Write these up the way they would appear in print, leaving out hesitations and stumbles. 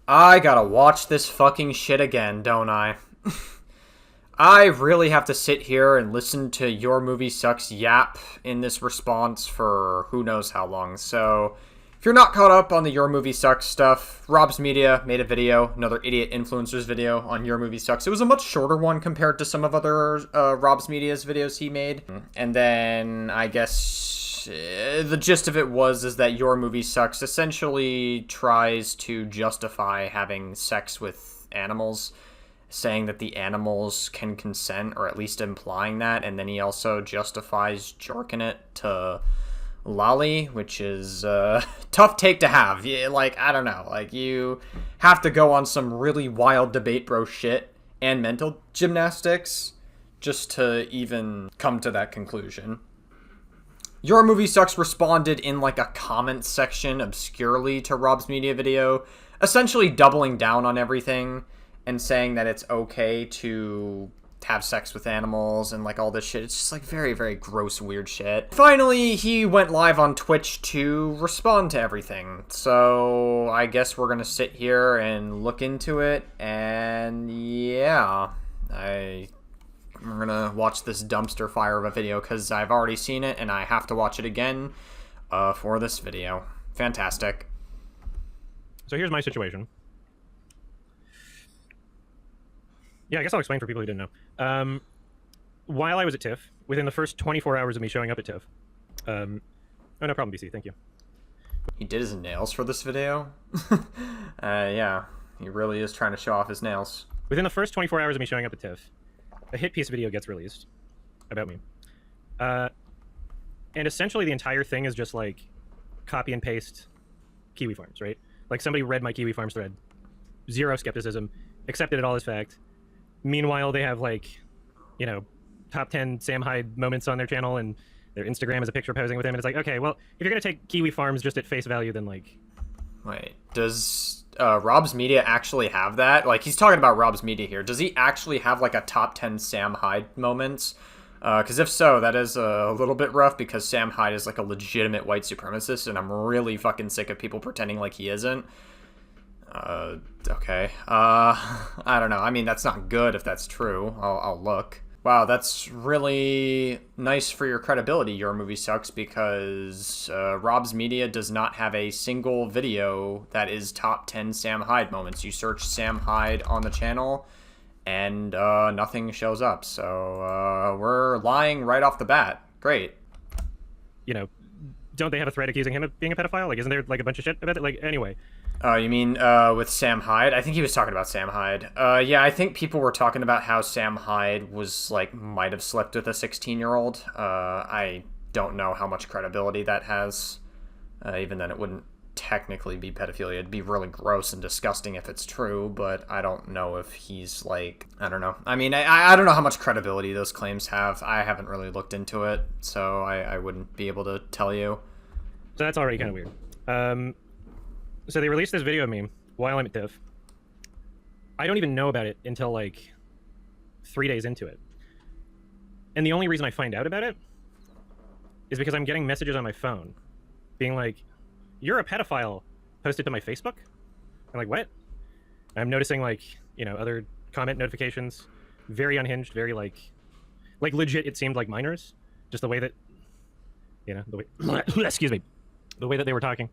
I gotta watch this fucking shit again, don't I? I really have to sit here and listen to Your Movie Sucks yap in this response for who knows how long. So, if you're not caught up on the Your Movie Sucks stuff, Rob's Media made a video, another idiot influencers video on Your Movie Sucks. It was a much shorter one compared to some of other Rob's Media's videos he made. And then, I guess, the gist of it is that Your Movie Sucks essentially tries to justify having sex with animals, saying that the animals can consent, or at least implying that, and then he also justifies jerking it to Lolly, which is a tough take to have. Like, I don't know, like, you have to go on some really wild debate bro shit and mental gymnastics just to even come to that conclusion. Your Movie Sucks responded in, like, a comment section obscurely to Rob's Media video, essentially doubling down on everything and saying that it's okay to have sex with animals and, like, all this shit. It's just, like, very, very gross, weird shit. Finally, he went live on Twitch to respond to everything. So, I guess we're gonna sit here and look into it, and yeah. We're gonna watch this dumpster fire of a video, because I've already seen it, and I have to watch it again for this video. Fantastic. So here's my situation. Yeah, I guess I'll explain for people who didn't know. While I was at TIFF, within the first 24 hours of me showing up at TIFF, oh, no problem, BC, thank you. He did his nails for this video? Yeah, he really is trying to show off his nails. Within the first 24 hours of me showing up at TIFF, a hit piece video gets released about me. And essentially the entire thing is just like copy and paste Kiwi Farms, right? Like somebody read my Kiwi Farms thread, zero skepticism, accepted it all as fact. Meanwhile, they have, like, you know, top 10 Sam Hyde moments on their channel, and their Instagram is a picture posing with him, and it's like, okay, well, if you're going to take Kiwi Farms just at face value, then, like... Wait, does Rob's Media actually have that? Like, he's talking about Rob's Media here. Does he actually have, like, a top 10 Sam Hyde moments? Because if so, that is a little bit rough, because Sam Hyde is, like, a legitimate white supremacist, and I'm really fucking sick of people pretending like he isn't. Okay. I don't know. I mean, that's not good if that's true. I'll look. Wow, that's really nice for your credibility, Your Movie Sucks, because Rob's Media does not have a single video that is top 10 Sam Hyde moments. You search Sam Hyde on the channel, and nothing shows up. So we're lying right off the bat. Great. You know, don't they have a thread accusing him of being a pedophile? Like, isn't there, like, a bunch of shit about it? Like, anyway... You mean with Sam Hyde? I think he was talking about Sam Hyde. Yeah, I think people were talking about how Sam Hyde was, like, might have slept with a 16-year-old. I don't know how much credibility that has. Even then, it wouldn't technically be pedophilia. It'd be really gross and disgusting if it's true, but I don't know if he's, like... I don't know. I mean, I don't know how much credibility those claims have. I haven't really looked into it, so I wouldn't be able to tell you. So that's already kind of weird. So they released this video of me while I'm at TIFF. I don't even know about it until, like, 3 days into it. And the only reason I find out about it is because I'm getting messages on my phone being like, "You're a pedophile," posted to my Facebook. I'm like, what? I'm noticing, like, you know, other comment notifications, very unhinged, very, like legit, it seemed like minors. Just the way that, you know, the way, excuse me, the way that they were talking.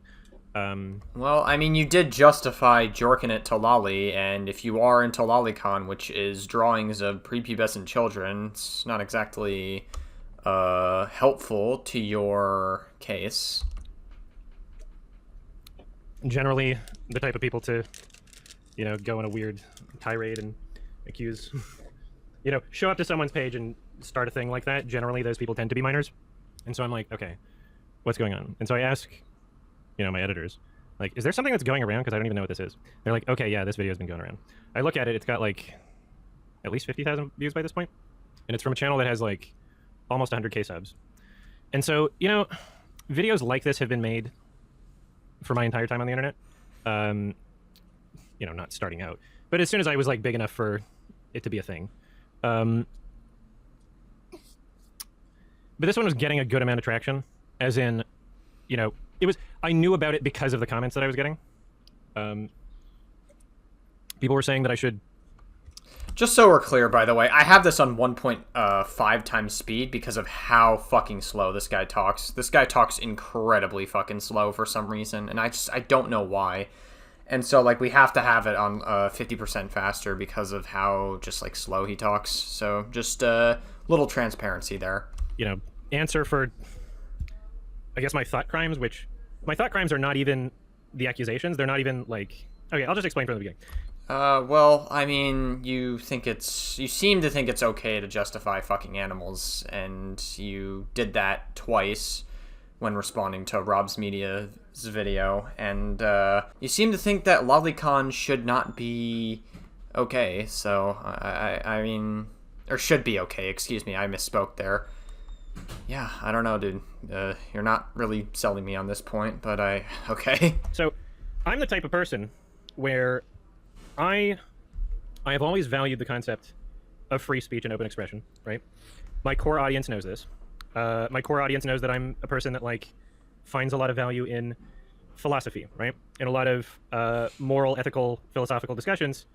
Well, I mean, you did justify jorking it to Lolly, and if you are into Lolicon, which is drawings of prepubescent children, it's not exactly helpful to your case. Generally, the type of people to, you know, go on a weird tirade and accuse, you know, show up to someone's page and start a thing like that. Generally, those people tend to be minors. And so I'm like, okay, what's going on? And so I ask, you know, my editors, like, is there something that's going around? Because I don't even know what this is. They're like, okay, yeah, this video has been going around. I look at it, it's got, like, at least 50,000 views by this point. And it's from a channel that has, like, almost 100K subs. And so, you know, videos like this have been made for my entire time on the internet. You know, not starting out. But as soon as I was, like, big enough for it to be a thing. But this one was getting a good amount of traction, as in, you know, it was, I knew about it because of the comments that I was getting. People were saying that I should. Just so we're clear, by the way, I have this on 1.5 times speed because of how fucking slow this guy talks. This guy talks incredibly fucking slow for some reason, and I don't know why. And so, like, we have to have it on 50% faster because of how just, like, slow he talks. So just a little transparency there. You know, answer for, I guess, my thought crimes, which my thought crimes are not even the accusations. They're not even, like... Okay, I'll just explain from the beginning. Well, I mean, you seem to think it's okay to justify fucking animals, and you did that twice when responding to Rob's Media's video, and, you seem to think that lolicon should not be okay, so, I mean, or should be okay, excuse me, I misspoke there. Yeah, I don't know, dude. You're not really selling me on this point, but okay. So, I'm the type of person where I have always valued the concept of free speech and open expression, right? My core audience knows this. My core audience knows that I'm a person that, like, finds a lot of value in philosophy, right? In a lot of moral, ethical, philosophical discussions.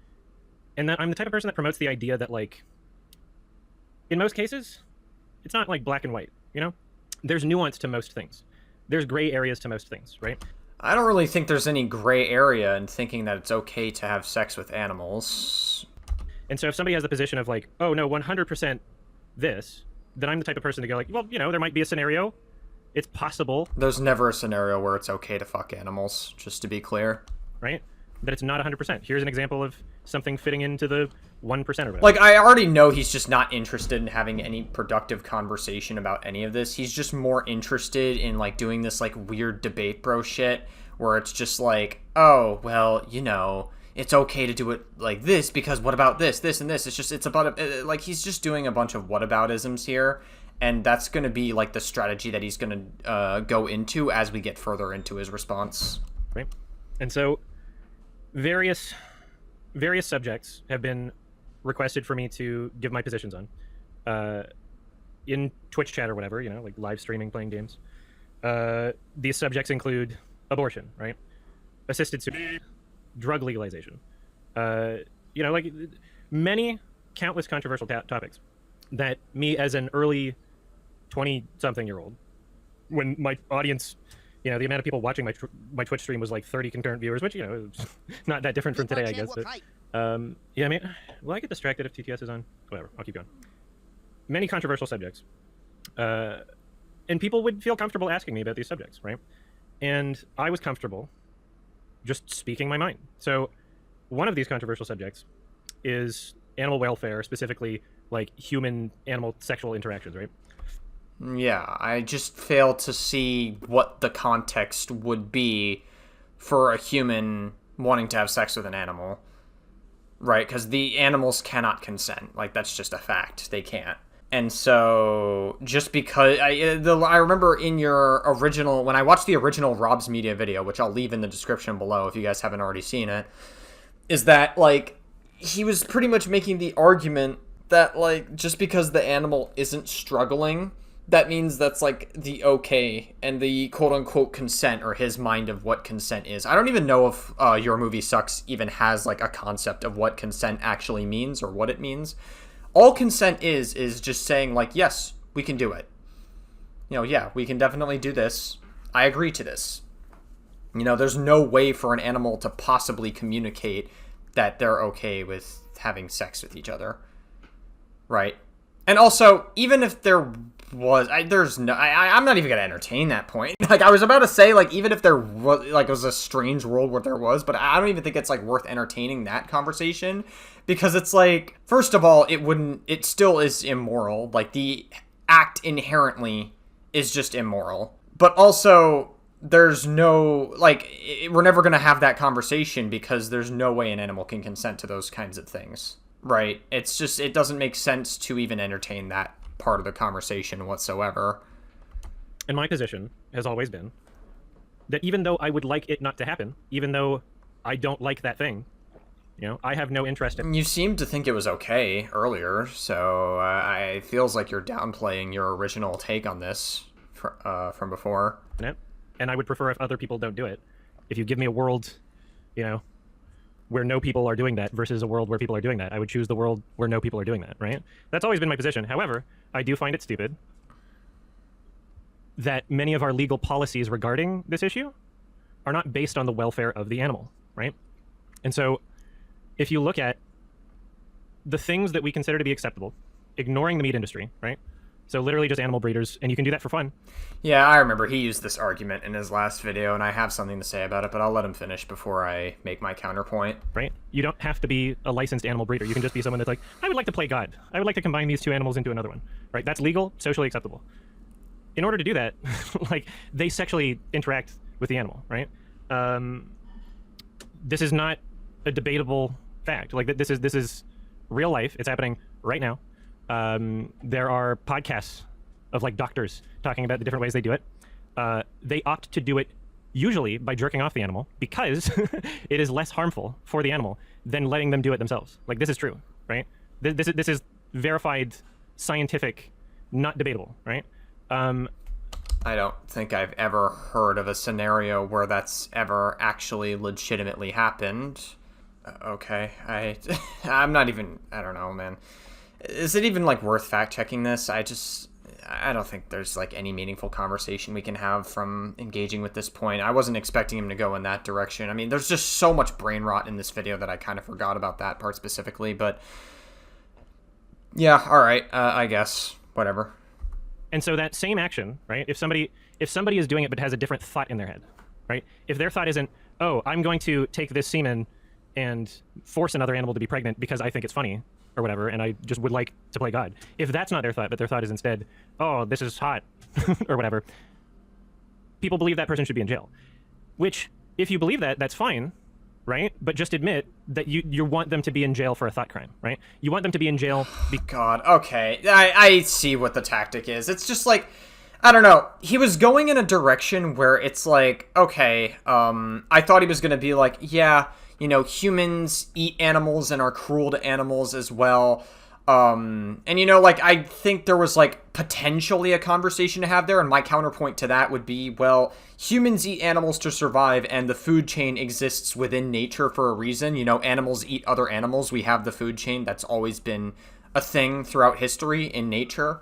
And that I'm the type of person that promotes the idea that, like, in most cases, it's not, like, black and white, you know? There's nuance to most things. There's gray areas to most things, right? I don't really think there's any gray area in thinking that it's okay to have sex with animals. And so if somebody has the position of, like, oh, no, 100% this, then I'm the type of person to go, like, well, you know, there might be a scenario. It's possible. There's never a scenario where it's okay to fuck animals, just to be clear. Right? That it's not 100%. Here's an example of something fitting into the 1% or whatever. Like, I already know he's just not interested in having any productive conversation about any of this. He's just more interested in, like, doing this, like, weird debate bro shit where it's just like, oh, well, you know, it's okay to do it like this because what about this, this, and this? It's about, like, he's just doing a bunch of whataboutisms here, and that's going to be, like, the strategy that he's going to go into as we get further into his response. Right? And so various subjects have been requested for me to give my positions on in Twitch chat or whatever, you know, like live streaming, playing games. These subjects include abortion, right? Assisted suicide, drug legalization. You know, like many countless controversial topics that me as an early 20-something-year-old, when my audience, you know, the amount of people watching my Twitch stream was like 30 concurrent viewers, which, you know, is not that different from today, I guess. But, yeah, I mean, will I get distracted if TTS is on? Whatever, I'll keep going. Many controversial subjects. And people would feel comfortable asking me about these subjects, right? And I was comfortable just speaking my mind. So one of these controversial subjects is animal welfare, specifically like human-animal sexual interactions, right? Yeah, I just fail to see what the context would be for a human wanting to have sex with an animal, right? Because the animals cannot consent. Like, that's just a fact. They can't. And so, just because... I remember in your original... When I watched the original Rob's Media video, which I'll leave in the description below if you guys haven't already seen it, is that, like, he was pretty much making the argument that, like, just because the animal isn't struggling, that means that's, like, the okay and the quote-unquote consent, or his mind of what consent is. I don't even know if Your Movie Sucks even has, like, a concept of what consent actually means or what it means. All consent is just saying, like, yes, we can do it. You know, yeah, we can definitely do this. I agree to this. You know, there's no way for an animal to possibly communicate that they're okay with having sex with each other. Right? And also, even if there was... I'm not even going to entertain that point. Like, I was about to say, like, even if there was, like, it was a strange world where there was, but I don't even think it's, like, worth entertaining that conversation. Because it's, like, first of all, it still is immoral. Like, the act inherently is just immoral. But also, there's no, like, we're never going to have that conversation because there's no way an animal can consent to those kinds of things. Right? It's just, it doesn't make sense to even entertain that part of the conversation whatsoever. And my position has always been that even though I would like it not to happen, even though I don't like that thing, you know, I have no interest in... You seemed to think it was okay earlier, so it feels like you're downplaying your original take on this from before. And I would prefer if other people don't do it. If you give me a world, you know, where no people are doing that versus a world where people are doing that. I would choose the world where no people are doing that, right? That's always been my position. However, I do find it stupid that many of our legal policies regarding this issue are not based on the welfare of the animal, right? And so if you look at the things that we consider to be acceptable, ignoring the meat industry, right? So literally just animal breeders, and you can do that for fun. Yeah, I remember he used this argument in his last video, and I have something to say about it, but I'll let him finish before I make my counterpoint. Right? You don't have to be a licensed animal breeder. You can just be someone that's like, I would like to play God. I would like to combine these two animals into another one, right? That's legal, socially acceptable. In order to do that, like, they sexually interact with the animal, right? This is not a debatable fact. Like, this is real life. It's happening right now. There are podcasts of like doctors talking about the different ways they do it. They opt to do it usually by jerking off the animal because it is less harmful for the animal than letting them do it themselves. Like, this is true, right? This is verified, scientific, not debatable, right? I don't think I've ever heard of a scenario where that's ever actually legitimately happened. Okay, I'm not even, I don't know, man. Is it even like worth fact checking this? I don't think there's like any meaningful conversation we can have from engaging with this point. I wasn't expecting him to go in that direction. I mean, there's just so much brain rot in this video that I kind of forgot about that part specifically, but yeah, all right, I guess, whatever. And so that same action, right? If somebody is doing it but has a different thought in their head, right? If their thought isn't, oh, I'm going to take this semen and force another animal to be pregnant because I think it's funny or whatever, and I just would like to play God. If that's not their thought, but their thought is instead, oh, this is hot or whatever, people believe that person should be in jail. Which, if you believe that, that's fine, right? But just admit that you want them to be in jail for a thought crime, right? You want them to be in jail. God, okay. I see what the tactic is. It's just like, I don't know. He was going in a direction where it's like, okay, I thought he was going to be like, yeah, you know, humans eat animals and are cruel to animals as well. And, you know, like, I think there was, like, potentially a conversation to have there, and my counterpoint to that would be, well, humans eat animals to survive, and the food chain exists within nature for a reason. You know, animals eat other animals. We have the food chain. That's always been a thing throughout history in nature.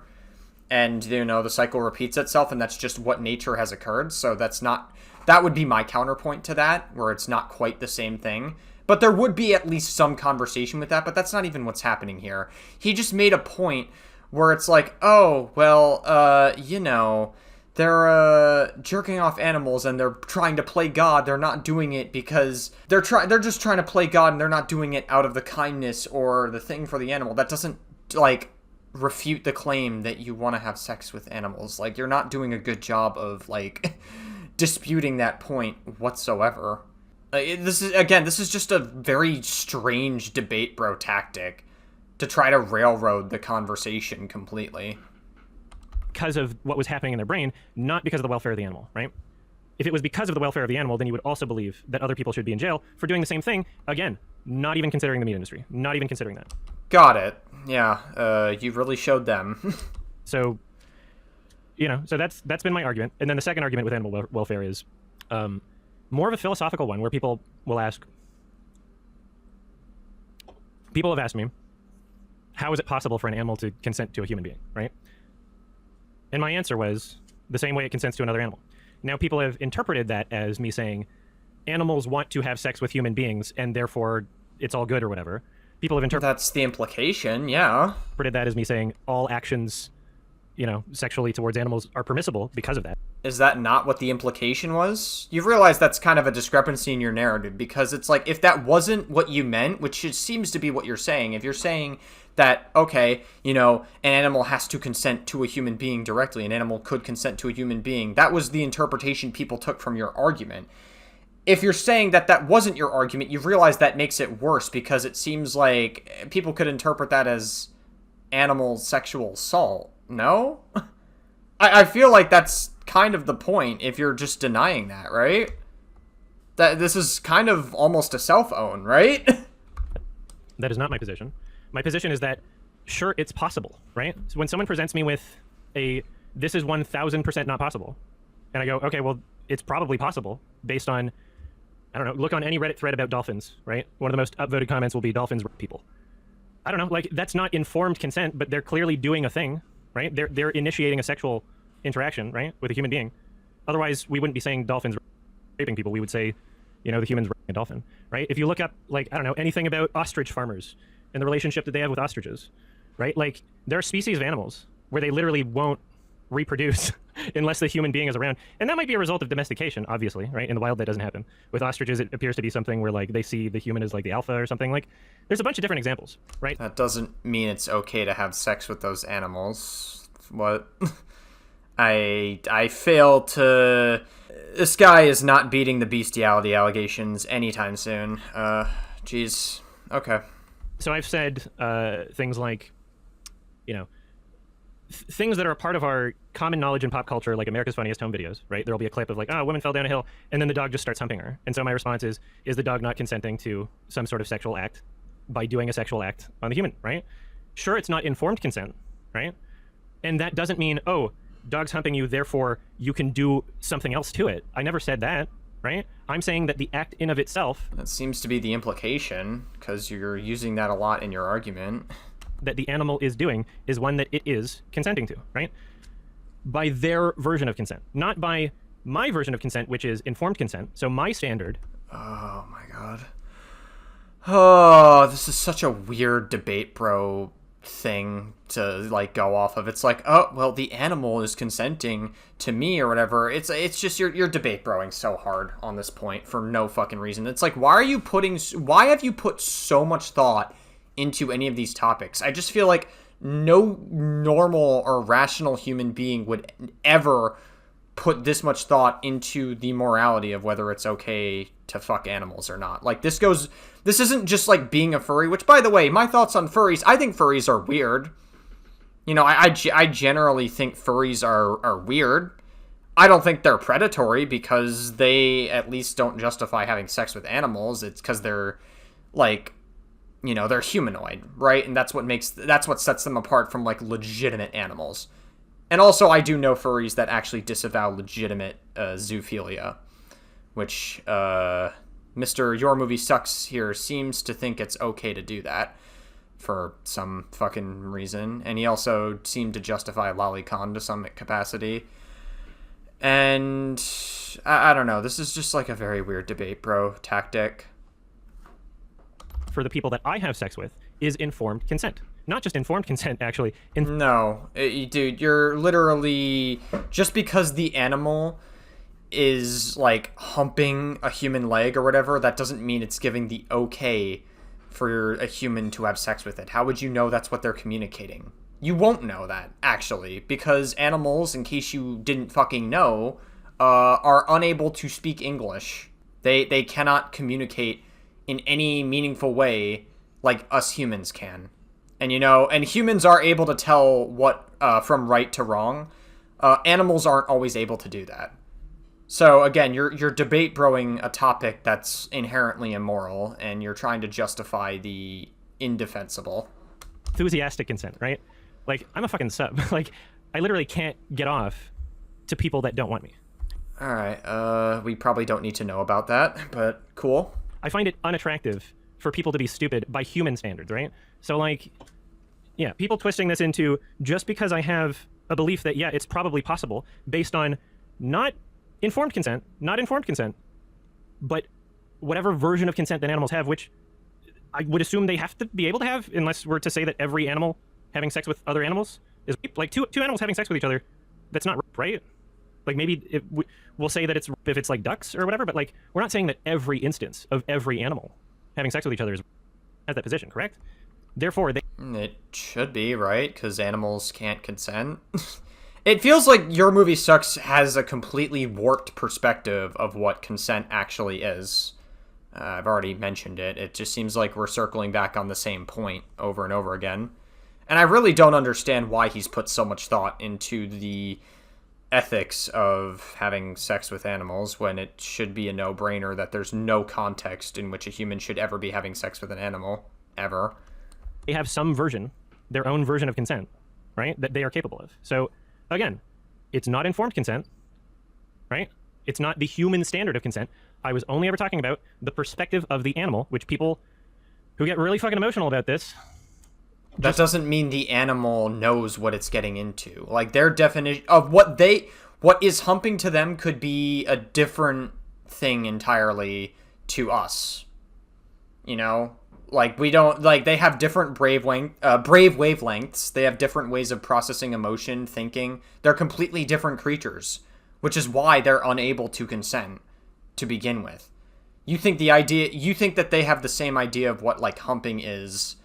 And, you know, the cycle repeats itself, and that's just what nature has occurred. So that would be my counterpoint to that, where it's not quite the same thing. But there would be at least some conversation with that, but that's not even what's happening here. He just made a point where it's like, oh, well, you know, they're jerking off animals and they're trying to play God. They're not doing it because they're just trying to play God, and they're not doing it out of the kindness or the thing for the animal. That doesn't, like, refute the claim that you want to have sex with animals. Like, you're not doing a good job of, like, disputing that point whatsoever. This is just a very strange debate bro tactic to try to railroad the conversation completely. Because of what was happening in their brain, not because of the welfare of the animal, right? If it was because of the welfare of the animal, then you would also believe that other people should be in jail for doing the same thing. Again, not even considering the meat industry. Not even considering that. Got it. Yeah, you really showed them. So, you know, so that's been my argument. And then the second argument with animal welfare is more of a philosophical one, where people will ask, people have asked me, how is it possible for an animal to consent to a human being, right? And my answer was the same way it consents to another animal. Now, people have interpreted that as me saying animals want to have sex with human beings and therefore it's all good or whatever. People have interpreted that's the implication, yeah. That as me saying all actions, you know, sexually towards animals are permissible because of that. Is that not what the implication was? You realize that's kind of a discrepancy in your narrative, because it's like, if that wasn't what you meant, which it seems to be what you're saying, if you're saying that, okay, you know, an animal has to consent to a human being directly, an animal could consent to a human being, that was the interpretation people took from your argument. If you're saying that that wasn't your argument, you realize that makes it worse, because it seems like people could interpret that as animal sexual assault. No? I feel like that's kind of the point if you're just denying that, right? That this is kind of almost a self-own, right? That is not my position. My position is that, sure, it's possible, right? So when someone presents me with this is 1000% not possible, and I go, okay, well, it's probably possible based on I don't know, look on any Reddit thread about dolphins, right? One of the most upvoted comments will be dolphins rape people. I don't know, like, that's not informed consent, but they're clearly doing a thing, right? They're initiating a sexual interaction, right, with a human being. Otherwise, we wouldn't be saying dolphins raping people. We would say, you know, the humans raping a dolphin, right? If you look up, like, I don't know, anything about ostrich farmers and the relationship that they have with ostriches, right? Like, there are species of animals where they literally won't reproduce unless the human being is around. And that might be a result of domestication, obviously, right? In the wild, that doesn't happen. With ostriches, it appears to be something where, like, they see the human as, like, the alpha or something. Like, there's a bunch of different examples, right? That doesn't mean it's okay to have sex with those animals. What? I fail to... This guy is not beating the bestiality allegations anytime soon. Jeez. Okay. So I've said things like, you know, things that are a part of our common knowledge in pop culture, like America's Funniest Home Videos, right? There'll be a clip of like, oh, a woman fell down a hill, and then the dog just starts humping her. And so my response is the dog not consenting to some sort of sexual act by doing a sexual act on the human, right? Sure, it's not informed consent, right? And that doesn't mean, oh, dog's humping you, therefore you can do something else to it. I never said that, right? I'm saying that the act in of itself... That seems to be the implication, because you're using that a lot in your argument. That the animal is doing is one that it is consenting to, right? By their version of consent, not by my version of consent, which is informed consent. So my standard... Oh my god. Oh, this is such a weird debate, bro, thing to like go off of. It's like, oh, well, the animal is consenting to me or whatever. It's just you're debate broing so hard on this point for no fucking reason. It's like, why have you put so much thought into any of these topics? I just feel like no normal or rational human being would ever put this much thought into the morality of whether it's okay to fuck animals or not. Like, this isn't just like being a furry, which, by the way, my thoughts on furries, I think furries are weird. You know, I generally think furries are weird. I don't think they're predatory because they at least don't justify having sex with animals. It's because they're, like, you know, they're humanoid, right? And that's what sets them apart from, like, legitimate animals. And also, I do know furries that actually disavow legitimate zoophilia, which Mr. Your Movie Sucks here seems to think it's okay to do that for some fucking reason. And he also seemed to justify lolicon to some capacity. And I don't know. This is just like a very weird debate, bro, tactic. For the people that I have sex with is informed consent. Not just informed consent, actually. No, dude, you're literally... Just because the animal is, like, humping a human leg or whatever, that doesn't mean it's giving the okay for a human to have sex with it. How would you know that's what they're communicating? You won't know that, actually, because animals, in case you didn't fucking know, are unable to speak English. They cannot communicate in any meaningful way like us humans can. And, you know, and humans are able to tell what from right to wrong. Animals aren't always able to do that. So, again, you're debate broing a topic that's inherently immoral, and you're trying to justify the indefensible. Enthusiastic consent, right? Like, I'm a fucking sub. Like, I literally can't get off to people that don't want me. Alright, we probably don't need to know about that, but cool. I find it unattractive for people to be stupid by human standards, right? So, like, yeah, people twisting this into just because I have a belief that, yeah, it's probably possible based on not informed consent, but whatever version of consent that animals have, which I would assume they have to be able to have, unless we're to say that every animal having sex with other animals is rape. Like, two animals having sex with each other, that's not rape, right? Like, maybe we'll say that it's if it's like ducks or whatever, but, like, we're not saying that every instance of every animal having sex with each other has that position, correct? Therefore, It should be, right? Because animals can't consent. It feels like Your Movie Sucks has a completely warped perspective of what consent actually is. I've already mentioned it. It just seems like we're circling back on the same point over and over again. And I really don't understand why he's put so much thought into the ethics of having sex with animals when it should be a no-brainer that there's no context in which a human should ever be having sex with an animal. Ever. they have some version, their own version of consent, right, that they are capable of. So, again, it's not informed consent, right? It's not the human standard of consent. I was only ever talking about the perspective of the animal, which people who get really fucking emotional about this. That doesn't mean the animal knows what it's getting into. Like, their definition of what is humping to them could be a different thing entirely to us. You know? Like, we don't, like, they have different brave wavelengths. They have different ways of processing emotion, thinking. They're completely different creatures, which is why they're unable to consent to begin with. You think that they have the same idea of what, like, humping is,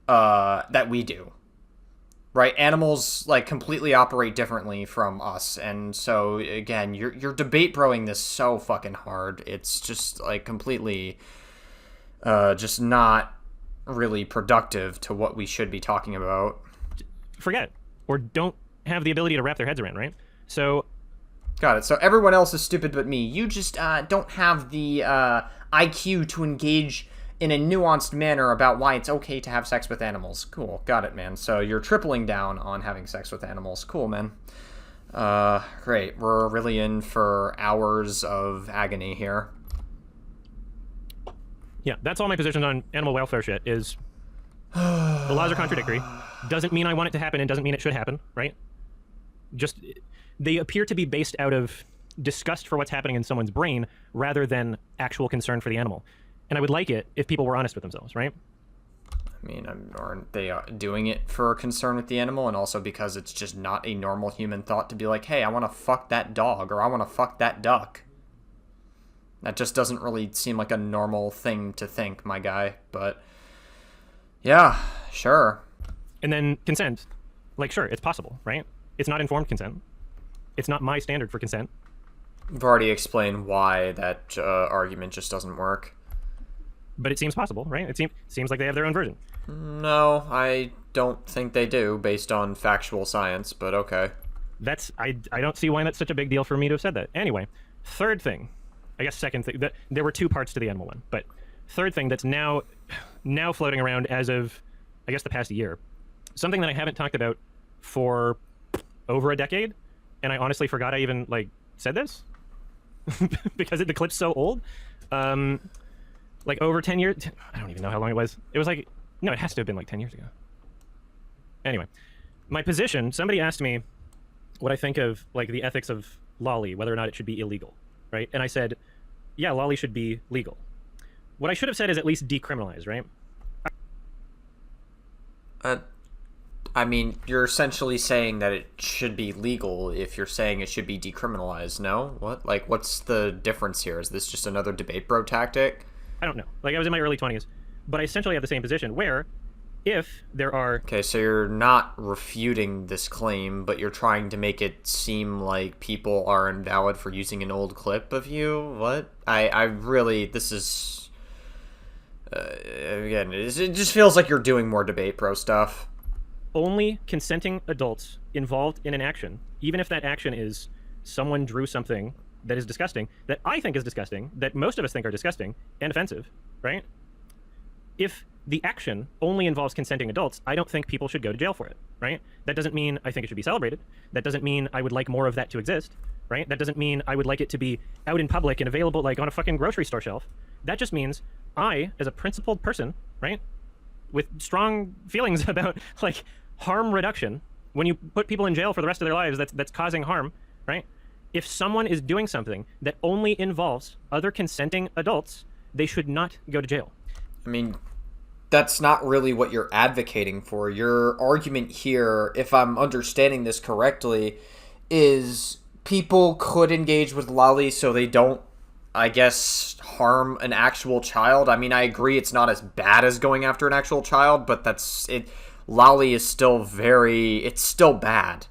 that we do. Right? Animals, like, completely operate differently from us. And so, again, you're debate broing this so fucking hard. It's just, like, completely, just not really productive to what we should be talking about. Forget, or don't have the ability to wrap their heads around, right? So... Got it. So everyone else is stupid but me. You just don't have the IQ to engage in a nuanced manner about why it's okay to have sex with animals. Cool. Got it, man. So you're tripling down on having sex with animals. Cool, man. Great. We're really in for hours of agony here. Yeah, that's all my position on animal welfare shit is the laws are contradictory. Doesn't mean I want it to happen and doesn't mean it should happen, right? Just... They appear to be based out of disgust for what's happening in someone's brain rather than actual concern for the animal. And I would like it if people were honest with themselves, right? I mean, aren't they doing it for concern with the animal, and also because it's just not a normal human thought to be like, hey, I want to fuck that dog, or I want to fuck that duck. That just doesn't really seem like a normal thing to think, my guy. But, yeah, sure. And then consent. Like, sure, it's possible, right? It's not informed consent. It's not my standard for consent. I've already explained why that argument just doesn't work. But it seems possible, right? It seems like they have their own version. No, I don't think they do, based on factual science, but okay. I don't see why that's such a big deal for me to have said that. Anyway, third thing, I guess second thing, there were two parts to the animal one, but third thing that's now floating around as of, I guess, the past year. Something that I haven't talked about for over a decade, and I honestly forgot I even, like, said this because the clip's so old. Like, over 10 years. I don't even know how long it was. It was like, no, it has to have been like 10 years ago. Anyway, my position, somebody asked me what I think of, like, the ethics of lolly, whether or not it should be illegal, right? And I said, yeah, lolly should be legal. What I should have said is at least decriminalized, right? I mean, you're essentially saying that it should be legal if you're saying it should be decriminalized, no? What? Like, what's the difference here? Is this just another debate bro tactic? I don't know. Like, I was in my early 20s, but I essentially have the same position where if there are... Okay, so you're not refuting this claim, but you're trying to make it seem like people are invalid for using an old clip of you? What? I really... This is... again, it just feels like you're doing more debate bro stuff. Only consenting adults involved in an action, even if that action is someone drew something that is disgusting, that I think is disgusting, that most of us think are disgusting and offensive, right? If the action only involves consenting adults, I don't think people should go to jail for it, right? That doesn't mean I think it should be celebrated. That doesn't mean I would like more of that to exist, right? That doesn't mean I would like it to be out in public and available, like, on a fucking grocery store shelf. That just means I, as a principled person, right, with strong feelings about, like, harm reduction, when you put people in jail for the rest of their lives that's causing harm, right? If someone is doing something that only involves other consenting adults, they should not go to jail. I mean, that's not really what you're advocating for. Your argument here, if I'm understanding this correctly, is people could engage with lolly so they don't, I guess, harm an actual child. I mean, I agree it's not as bad as going after an actual child, but that's it. Lolly is still it's still bad.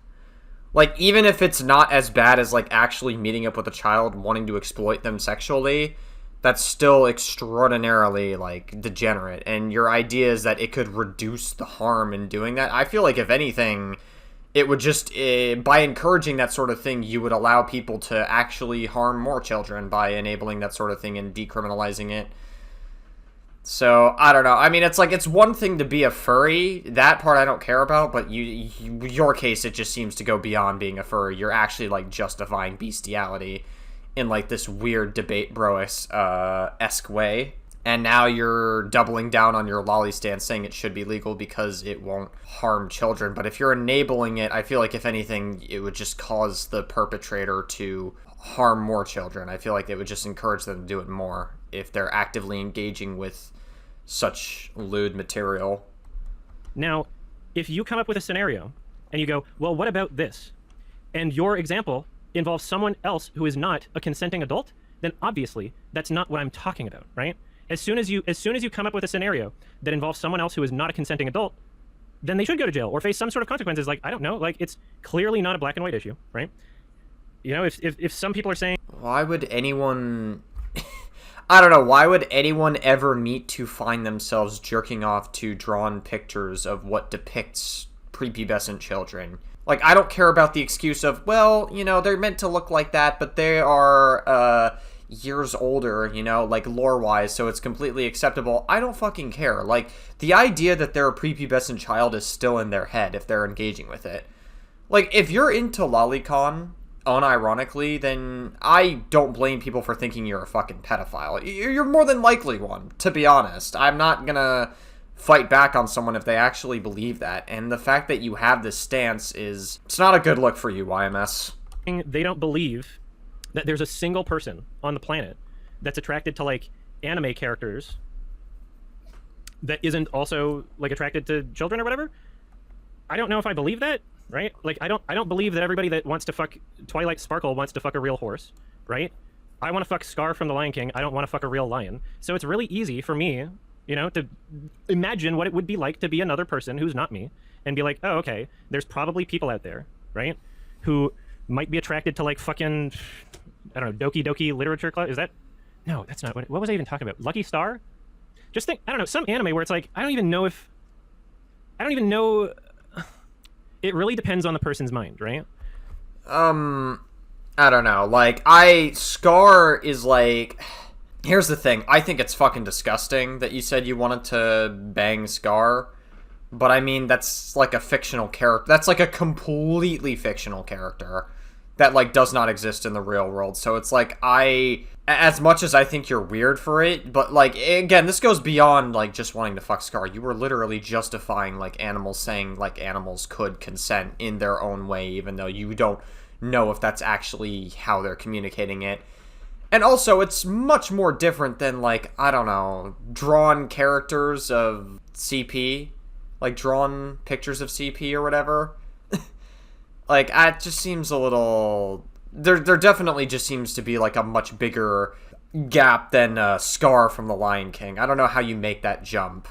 Like, even if it's not as bad as, like, actually meeting up with a child wanting to exploit them sexually, that's still extraordinarily, like, degenerate. And your idea is that it could reduce the harm in doing that. I feel like, if anything, it would just, by encouraging that sort of thing, you would allow people to actually harm more children by enabling that sort of thing and decriminalizing it. So, I don't know. I mean, it's like, it's one thing to be a furry. That part I don't care about, but your case, it just seems to go beyond being a furry. You're actually, like, justifying bestiality in like this weird debate esque way. And now you're doubling down on your lolly stance, saying it should be legal because it won't harm children. But if you're enabling it, I feel like if anything, it would just cause the perpetrator to harm more children. I feel like it would just encourage them to do it more if they're actively engaging with such lewd material. Now, if you come up with a scenario and you go, well, what about this? And your example involves someone else who is not a consenting adult, then obviously that's not what I'm talking about, right? As soon as you come up with a scenario that involves someone else who is not a consenting adult, then they should go to jail or face some sort of consequences. Like, I don't know, like it's clearly not a black and white issue, right? You know, if some people are saying, why would anyone I don't know, why would anyone ever need to find themselves jerking off to drawn pictures of what depicts prepubescent children? Like, I don't care about the excuse of, well, you know, they're meant to look like that, but they are years older, you know, like lore-wise, so it's completely acceptable. I don't fucking care. Like, the idea that they're a prepubescent child is still in their head if they're engaging with it. Like, if you're into lolicon unironically, then I don't blame people for thinking you're a fucking pedophile. You're more than likely one, to be honest. I'm not gonna fight back on someone if they actually believe that. And the fact that you have this stance it's not a good look for you, YMS. They don't believe that there's a single person on the planet that's attracted to like anime characters that isn't also like attracted to children or whatever. I don't know if I believe that, right? Like I don't believe that everybody that wants to fuck Twilight Sparkle wants to fuck a real horse, right? I want to fuck Scar from the Lion King. I don't want to fuck a real lion. So it's really easy for me, you know, to imagine what it would be like to be another person who's not me and be like, oh, okay, there's probably people out there, right, who might be attracted to like fucking, I don't know, Doki Doki Literature Club. Is that? No, that's not what was I even talking about? Lucky Star? Just think, I don't know, some anime where it's like, I don't even know. It really depends on the person's mind, right? I don't know. Like, Scar is like, here's the thing. I think it's fucking disgusting that you said you wanted to bang Scar. But I mean, that's like a fictional character. That's like a completely fictional character that like does not exist in the real world. So it's like, as much as I think you're weird for it, but like, again, this goes beyond like just wanting to fuck Scar. You were literally justifying like animals, saying like animals could consent in their own way, even though you don't know if that's actually how they're communicating it. And also, it's much more different than like, I don't know, drawn characters of CP, like drawn pictures of CP or whatever. Like, it just seems a little... There definitely just seems to be, like, a much bigger gap than Scar from The Lion King. I don't know how you make that jump.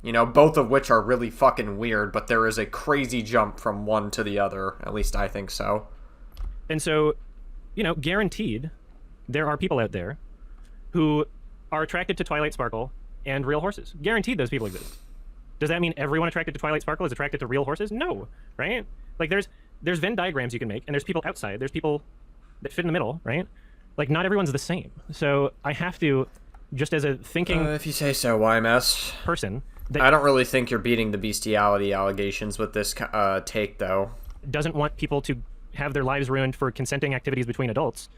You know, both of which are really fucking weird, but there is a crazy jump from one to the other. At least I think so. And so, you know, guaranteed, there are people out there who are attracted to Twilight Sparkle and real horses. Guaranteed those people exist. Does that mean everyone attracted to Twilight Sparkle is attracted to real horses? No, right? Like, there's Venn diagrams you can make, and there's people outside. There's people that fit in the middle, right? Like, not everyone's the same. So I have to, just as a thinking... if you say so, YMS. ...person... I don't really think you're beating the bestiality allegations with this take, though. ...doesn't want people to have their lives ruined for consenting activities between adults.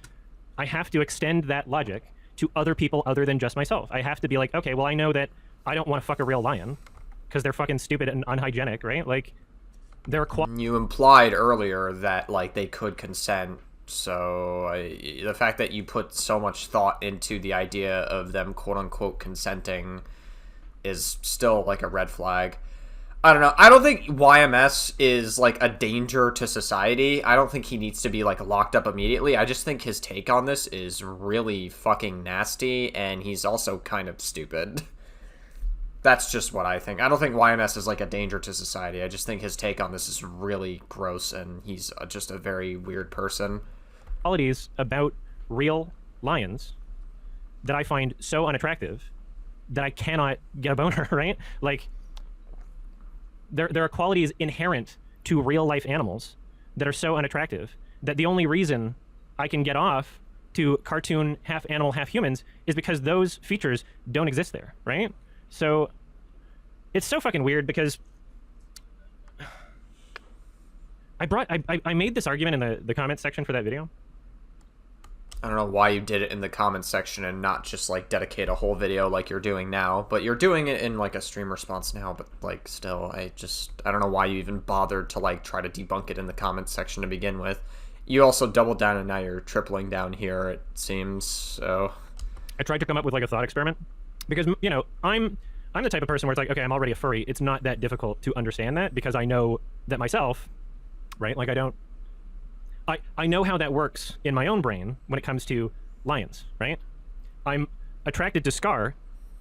I have to extend that logic to other people other than just myself. I have to be like, okay, well, I know that I don't want to fuck a real lion because they're fucking stupid and unhygienic, right? Like, they're... You implied earlier that, like, they could consent, so the fact that you put so much thought into the idea of them quote-unquote consenting is still, like, a red flag. I don't know. I don't think YMS is, like, a danger to society. I don't think he needs to be, like, locked up immediately. I just think his take on this is really fucking nasty, and he's also kind of stupid. That's just what I think. I don't think YMS is, like, a danger to society. I just think his take on this is really gross, and he's just a very weird person. Qualities about real lions that I find so unattractive that I cannot get a boner, right? Like, there are qualities inherent to real-life animals that are so unattractive that the only reason I can get off to cartoon half-animal, half-humans is because those features don't exist there, right? So it's so fucking weird because I made this argument in the comments section for that video. I don't know why you did it in the comments section and not just, like, dedicate a whole video like you're doing now. But you're doing it in, like, a stream response now. But, like, still, I don't know why you even bothered to, like, try to debunk it in the comments section to begin with. You also doubled down and now you're tripling down here, it seems, so... I tried to come up with, like, a thought experiment. Because, you know, I'm the type of person where it's like, okay, I'm already a furry. It's not that difficult to understand that because I know that myself, right? Like, I know how that works in my own brain when it comes to lions, right? I'm attracted to Scar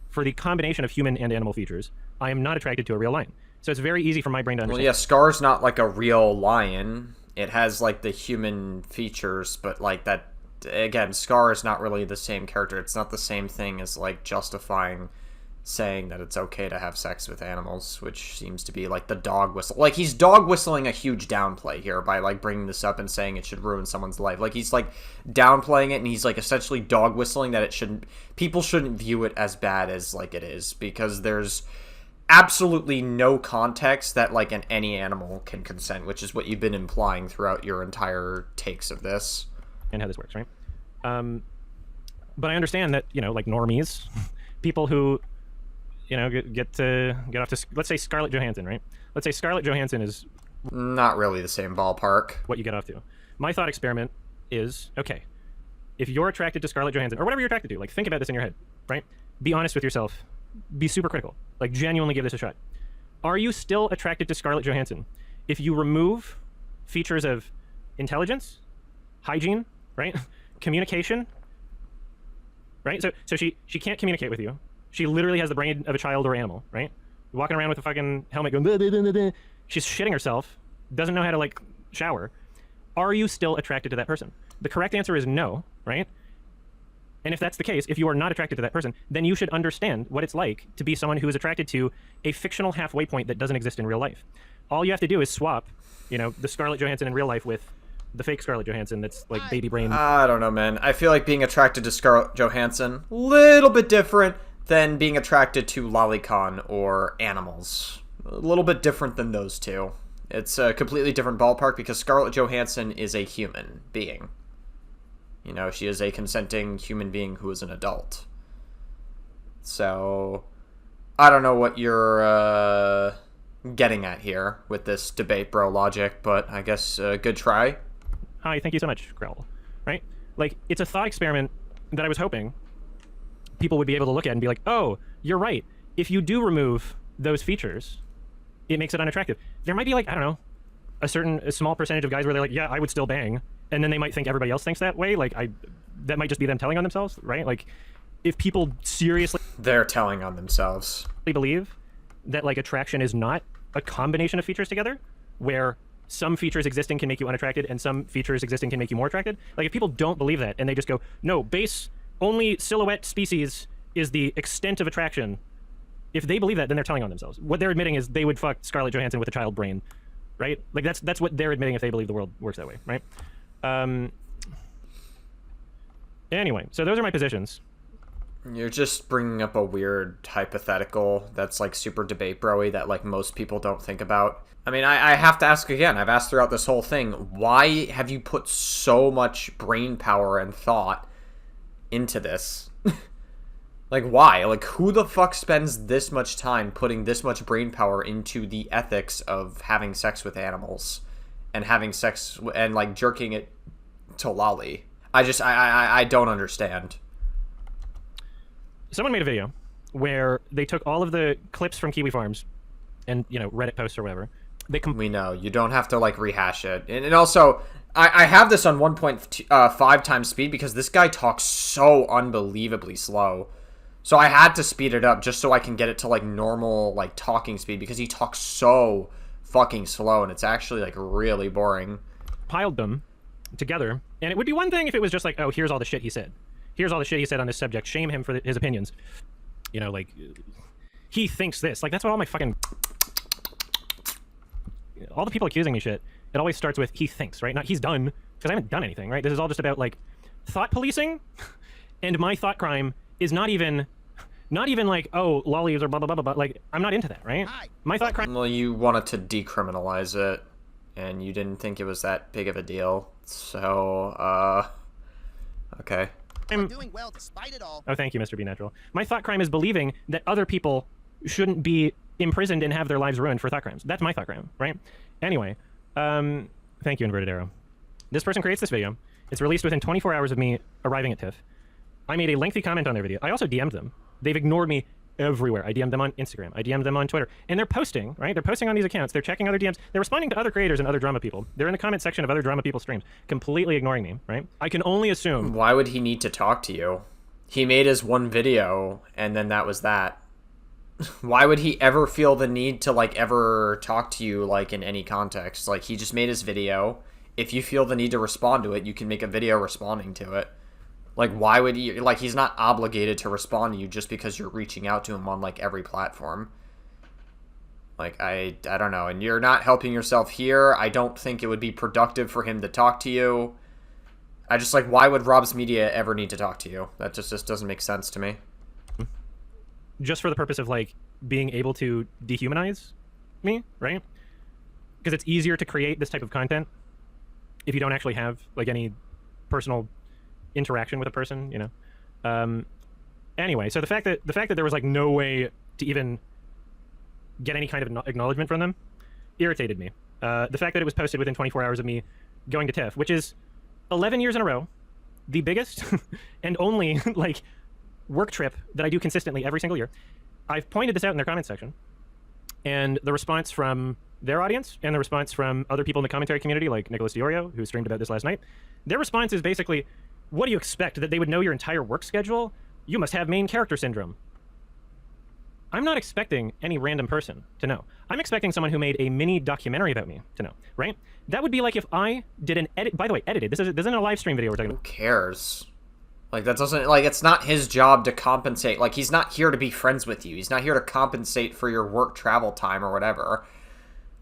for the combination of human and animal features. I am not attracted to a real lion. So it's very easy for my brain to understand. Well, yeah, Scar's not like a real lion. It has, like, the human features, but, like, that... Again, Scar is not really the same character. It's not the same thing as, like, justifying saying that it's okay to have sex with animals, which seems to be, like, the dog whistle. Like, he's dog whistling a huge downplay here by, like, bringing this up and saying it should ruin someone's life. Like, he's, like, downplaying it, and he's, like, essentially dog whistling that it shouldn't... People shouldn't view it as bad as, like, it is, because there's absolutely no context that, like, any animal can consent, which is what you've been implying throughout your entire takes of this. And how this works, right? But I understand that, you know, like, normies, people who... You know, get off to, let's say, Scarlett Johansson, right? Let's say Scarlett Johansson is... Not really the same ballpark. What you get off to. My thought experiment is, okay, if you're attracted to Scarlett Johansson, or whatever you're attracted to, like, think about this in your head, right? Be honest with yourself. Be super critical. Like, genuinely give this a shot. Are you still attracted to Scarlett Johansson if you remove features of intelligence, hygiene, right? Communication, right? So she can't communicate with you. She literally has the brain of a child or animal, right? Walking around with a fucking helmet going... Blah, blah, blah, blah. She's shitting herself. Doesn't know how to, like, shower. Are you still attracted to that person? The correct answer is no, right? And if that's the case, if you are not attracted to that person, then you should understand what it's like to be someone who is attracted to a fictional halfway point that doesn't exist in real life. All you have to do is swap, you know, the Scarlett Johansson in real life with the fake Scarlett Johansson that's, like, baby brain. I don't know, man. I feel like being attracted to Scarlett Johansson, little bit different than being attracted to Lolicon or animals. A little bit different than those two. It's a completely different ballpark because Scarlett Johansson is a human being. You know, she is a consenting human being who is an adult. So, I don't know what you're getting at here with this debate bro logic, but I guess good try. Hi, thank you so much, Growl. Right? Like, it's a thought experiment that I was hoping people would be able to look at and be like, oh, you're right. If you do remove those features, it makes it unattractive. There might be, like, I don't know, a small percentage of guys where they're like, yeah, I would still bang. And then they might think everybody else thinks that way. Like, that might just be them telling on themselves, right? Like, if people seriously... They're telling on themselves. ...believe that, like, attraction is not a combination of features together, where some features existing can make you unattracted and some features existing can make you more attracted. Like, if people don't believe that and they just go, no, base... Only silhouette species is the extent of attraction. If they believe that, then they're telling on themselves. What they're admitting is they would fuck Scarlett Johansson with a child brain, right? Like, that's what they're admitting if they believe the world works that way, right? Anyway, so those are my positions. You're just bringing up a weird hypothetical that's, like, super debate bro-y that, like, most people don't think about. I mean, I have to ask again. I've asked throughout this whole thing, why have you put so much brain power and thought into this? Like, why? Like, who the fuck spends this much time putting this much brain power into the ethics of having sex with animals and having sex and, like, jerking it to lolly? I don't understand. Someone made a video where they took all of the clips from Kiwi Farms and, you know, Reddit posts or whatever. We know. You don't have to, like, rehash it. And also, I have this on 1.5 times speed because this guy talks so unbelievably slow. So I had to speed it up just so I can get it to, like, normal, like, talking speed because he talks so fucking slow and it's actually, like, really boring. Piled them together, and it would be one thing if it was just like, oh, here's all the shit he said. Here's all the shit he said on this subject. Shame him for his opinions. You know, like, he thinks this. Like, that's what all my fucking... All the people accusing me shit, it always starts with, he thinks, right? Not he's done, because I haven't done anything, right? This is all just about, like, thought policing, and my thought crime is not even like, oh, lollies or blah, blah, blah, blah, blah. Like, I'm not into that, right? My thought crime... Well, you wanted to decriminalize it, and you didn't think it was that big of a deal. So, Okay. You're doing well despite it all. Oh, thank you, Mr. B Natural. My thought crime is believing that other people shouldn't be imprisoned and have their lives ruined for thought crimes. That's my thought crime, right? Anyway, thank you, Inverted Arrow. This person creates this video. It's released within 24 hours of me arriving at TIFF. I made a lengthy comment on their video. I also DM'd them. They've ignored me everywhere. I DM'd them on Instagram. I DM'd them on Twitter. And they're posting, right? They're posting on these accounts. They're checking other DMs. They're responding to other creators and other drama people. They're in the comment section of other drama people streams, completely ignoring me, right? I can only assume... Why would he need to talk to you? He made his one video, and then that was that. Why would he ever feel the need to, like, ever talk to you, like, in any context? Like, he just made his video. If you feel the need to respond to it, you can make a video responding to it. Like, why would he... Like, he's not obligated to respond to you just because you're reaching out to him on, like, every platform. Like, I don't know. And you're not helping yourself here. I don't think it would be productive for him to talk to you. I just, like, why would Rob's Media ever need to talk to you? That just doesn't make sense to me. Just for the purpose of, like, being able to dehumanize me, right? Because it's easier to create this type of content if you don't actually have, like, any personal interaction with a person, you know? Anyway, so the fact that there was, like, no way to even get any kind of acknowledgement from them irritated me. The fact that it was posted within 24 hours of me going to TIFF, which is 11 years in a row, the biggest and only, like, work trip that I do consistently every single year. I've pointed this out in their comment section, and the response from their audience and the response from other people in the commentary community, like Nicholas Diorio, who streamed about this last night, their response is basically, what do you expect, that they would know your entire work schedule? You must have main character syndrome. I'm not expecting any random person to know. I'm expecting someone who made a mini documentary about me to know, right? That would be like if I did an edit, by the way, edited. This isn't a live stream video we're talking about. Who cares? Like, that doesn't, like, it's not his job to compensate. Like, he's not here to be friends with you. He's not here to compensate for your work travel time or whatever.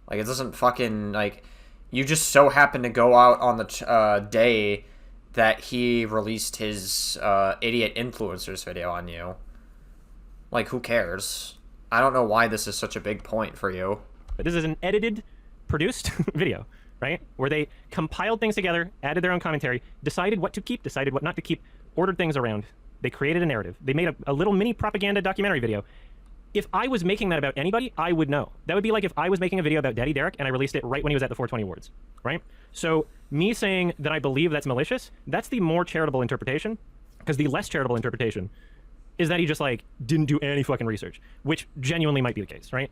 Like, it doesn't fucking, like, you just so happen to go out on the day that he released his idiot influencers video on you. Like, who cares? I don't know why this is such a big point for you. But this is an edited, produced video, right? Where they compiled things together, added their own commentary, decided what to keep, decided what not to keep, ordered things around. They created a narrative. They made a little mini propaganda documentary video. If I was making that about anybody, I would know. That would be like if I was making a video about Daddy Derek and I released it right when he was at the 420 Awards, right? So me saying that I believe that's malicious, that's the more charitable interpretation, because the less charitable interpretation is that he just, like, didn't do any fucking research, which genuinely might be the case, right?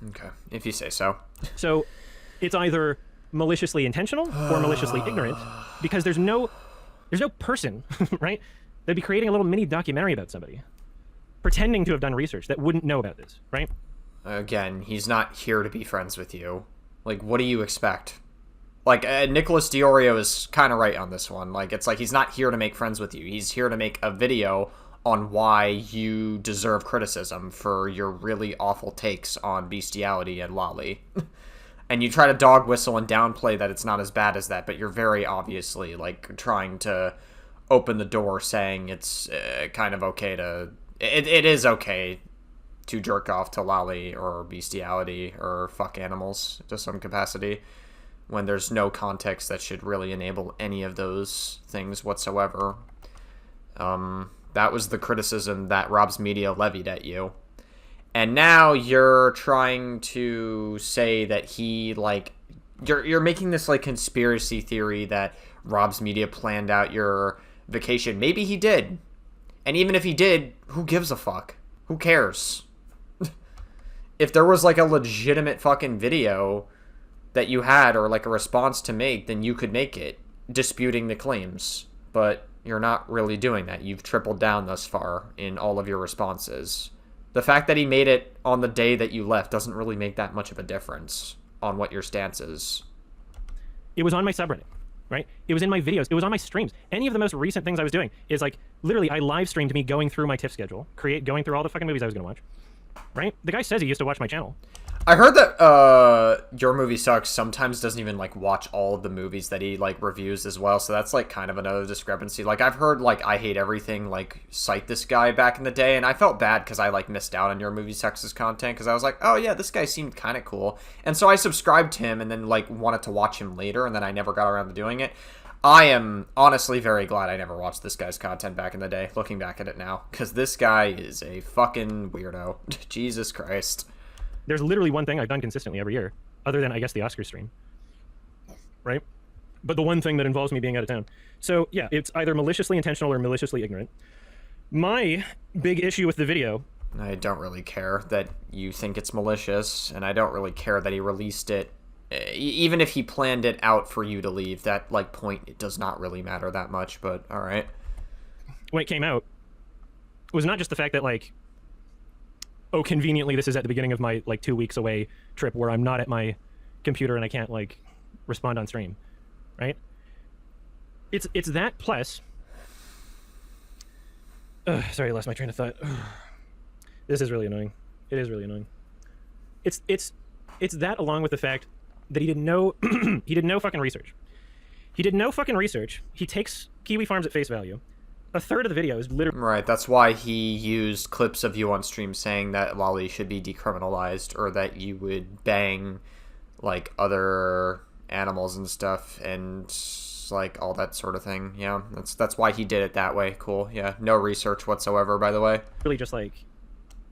Okay, if you say so. So it's either maliciously intentional or maliciously ignorant, because there's no person, right, that'd be creating a little mini documentary about somebody, pretending to have done research that wouldn't know about this, right? Again, he's not here to be friends with you. Like, what do you expect? Like, Nicholas Diorio is kind of right on this one. Like, it's like he's not here to make friends with you. He's here to make a video on why you deserve criticism for your really awful takes on bestiality and lolly. And you try to dog whistle and downplay that it's not as bad as that, but you're very obviously, like, trying to open the door saying it's kind of okay to... It is okay to jerk off to lolly or bestiality or fuck animals to some capacity when there's no context that should really enable any of those things whatsoever. That was the criticism that Rob's Media levied at you. And now you're trying to say that he, like... You're making this, like, conspiracy theory that Rob's Media planned out your vacation. Maybe he did. And even if he did, who gives a fuck? Who cares? If there was, like, a legitimate fucking video that you had or, like, a response to make, then you could make it, disputing the claims. But you're not really doing that. You've tripled down thus far in all of your responses. The fact that he made it on the day that you left doesn't really make that much of a difference on what your stance is. It was on my subreddit, right? It was in my videos. It was on my streams. Any of the most recent things I was doing is, like, literally I live streamed me going through my TIFF schedule, going through all the fucking movies I was going to watch, right? The guy says he used to watch my channel. I heard that Your Movie Sucks sometimes doesn't even, like, watch all of the movies that he, like, reviews as well, so that's, like, kind of another discrepancy. Like, I've heard, like, I Hate Everything, like, cite this guy back in the day, and I felt bad because I, like, missed out on Your Movie Sucks' content, because I was like, oh, yeah, this guy seemed kind of cool, and so I subscribed to him and then, like, wanted to watch him later, and then I never got around to doing it. I am honestly very glad I never watched this guy's content back in the day, looking back at it now, because this guy is a fucking weirdo. Jesus Christ. There's literally one thing I've done consistently every year, other than, I guess, the Oscar stream. Right? But the one thing that involves me being out of town. So, yeah, it's either maliciously intentional or maliciously ignorant. My big issue with the video... I don't really care that you think it's malicious, and I don't really care that he released it. Even if he planned it out for you to leave, that, like, point, it does not really matter that much, but alright. When it came out, was not just the fact that, like, oh, conveniently, this is at the beginning of my, like, 2 weeks away trip where I'm not at my computer and I can't, like, respond on stream, right? It's that plus... sorry, I lost my train of thought. This is really annoying. It is really annoying. It's that along with the fact that he did no he did no fucking research. He did no fucking research. He takes Kiwi Farms at face value. A third of the video is literally... Right, that's why he used clips of you on stream saying that lolly should be decriminalized, or that you would bang, like, other animals and stuff, and, like, all that sort of thing. Yeah, that's why he did it that way. Cool, yeah. No research whatsoever, by the way. Really just, like,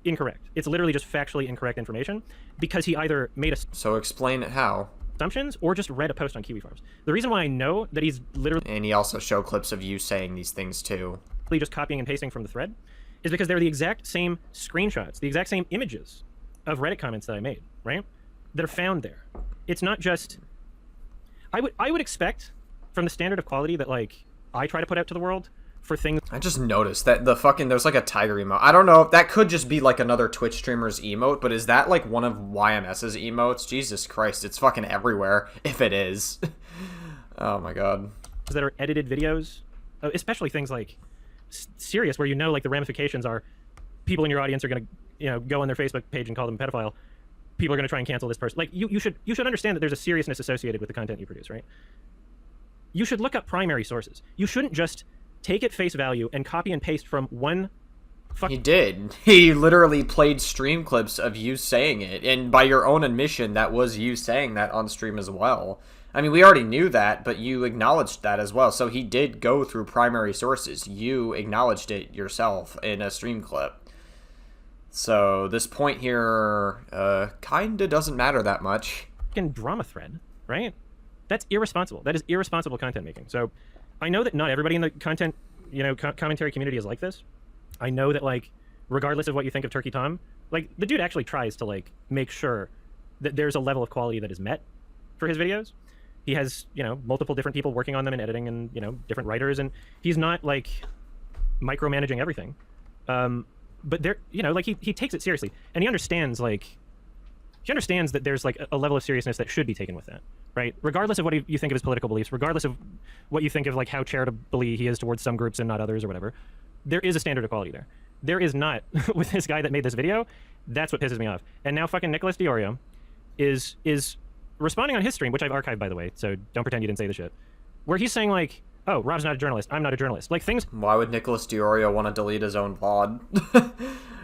incorrect. It's literally just factually incorrect information, because he either made a... So explain it how. Assumptions, or just read a post on Kiwi Farms. The reason why I know that he's literally... And he also showed clips of you saying these things, too. ...just copying and pasting from the thread, is because they're the exact same screenshots, the exact same images of Reddit comments that I made, right? That are found there. It's not just... I would expect, from the standard of quality that, like, I try to put out to the world, for things... I just noticed that there's like a tiger emote. I don't know if that could just be like another Twitch streamer's emote, but is that like one of YMS's emotes? Jesus Christ, it's fucking everywhere, if it is. Oh my god. ...that are edited videos, especially things like serious, where you know, like, the ramifications are people in your audience are going to, you know, go on their Facebook page and call them a pedophile. People are going to try and cancel this person. Like, you should understand that there's a seriousness associated with the content you produce, right? You should look up primary sources. You shouldn't just take it face value and copy and paste from one... He did. He literally played stream clips of you saying it, and by your own admission, that was you saying that on stream as well. I mean, we already knew that, but you acknowledged that as well. So he did go through primary sources. You acknowledged it yourself in a stream clip. So this point here kinda doesn't matter that much. ...fucking drama thread, right? That's irresponsible. That is irresponsible content making. So I know that not everybody in the content, you know, commentary community is like this. I know that, like, regardless of what you think of Turkey Tom, like, the dude actually tries to, like, make sure that there's a level of quality that is met for his videos. He has, you know, multiple different people working on them and editing, and, you know, different writers, and he's not, like, micromanaging everything. But there, you know, like, he takes it seriously, and he understands, like, that there's, like, a level of seriousness that should be taken with that, right? Regardless of what you think of his political beliefs, regardless of what you think of, like, how charitably he is towards some groups and not others or whatever, there is a standard of quality there. There is not with this guy that made this video. That's what pisses me off. And now fucking Nicholas Diorio is responding on his stream, which I've archived, by the way, so don't pretend you didn't say the shit, where he's saying, like, oh, Rob's not a journalist, I'm not a journalist. Like, things... Why would Nicholas Diorio want to delete his own VOD?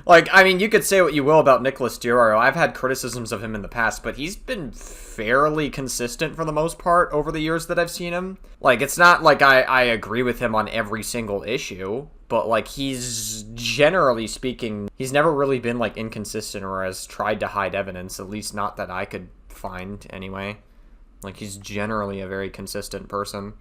Like, I mean, you could say what you will about Nicholas Diorio. I've had criticisms of him in the past, but he's been fairly consistent for the most part over the years that I've seen him. Like, it's not like I agree with him on every single issue, but, like, he's, generally speaking, he's never really been, like, inconsistent or has tried to hide evidence, at least not that I could find, anyway. Like, he's generally a very consistent person.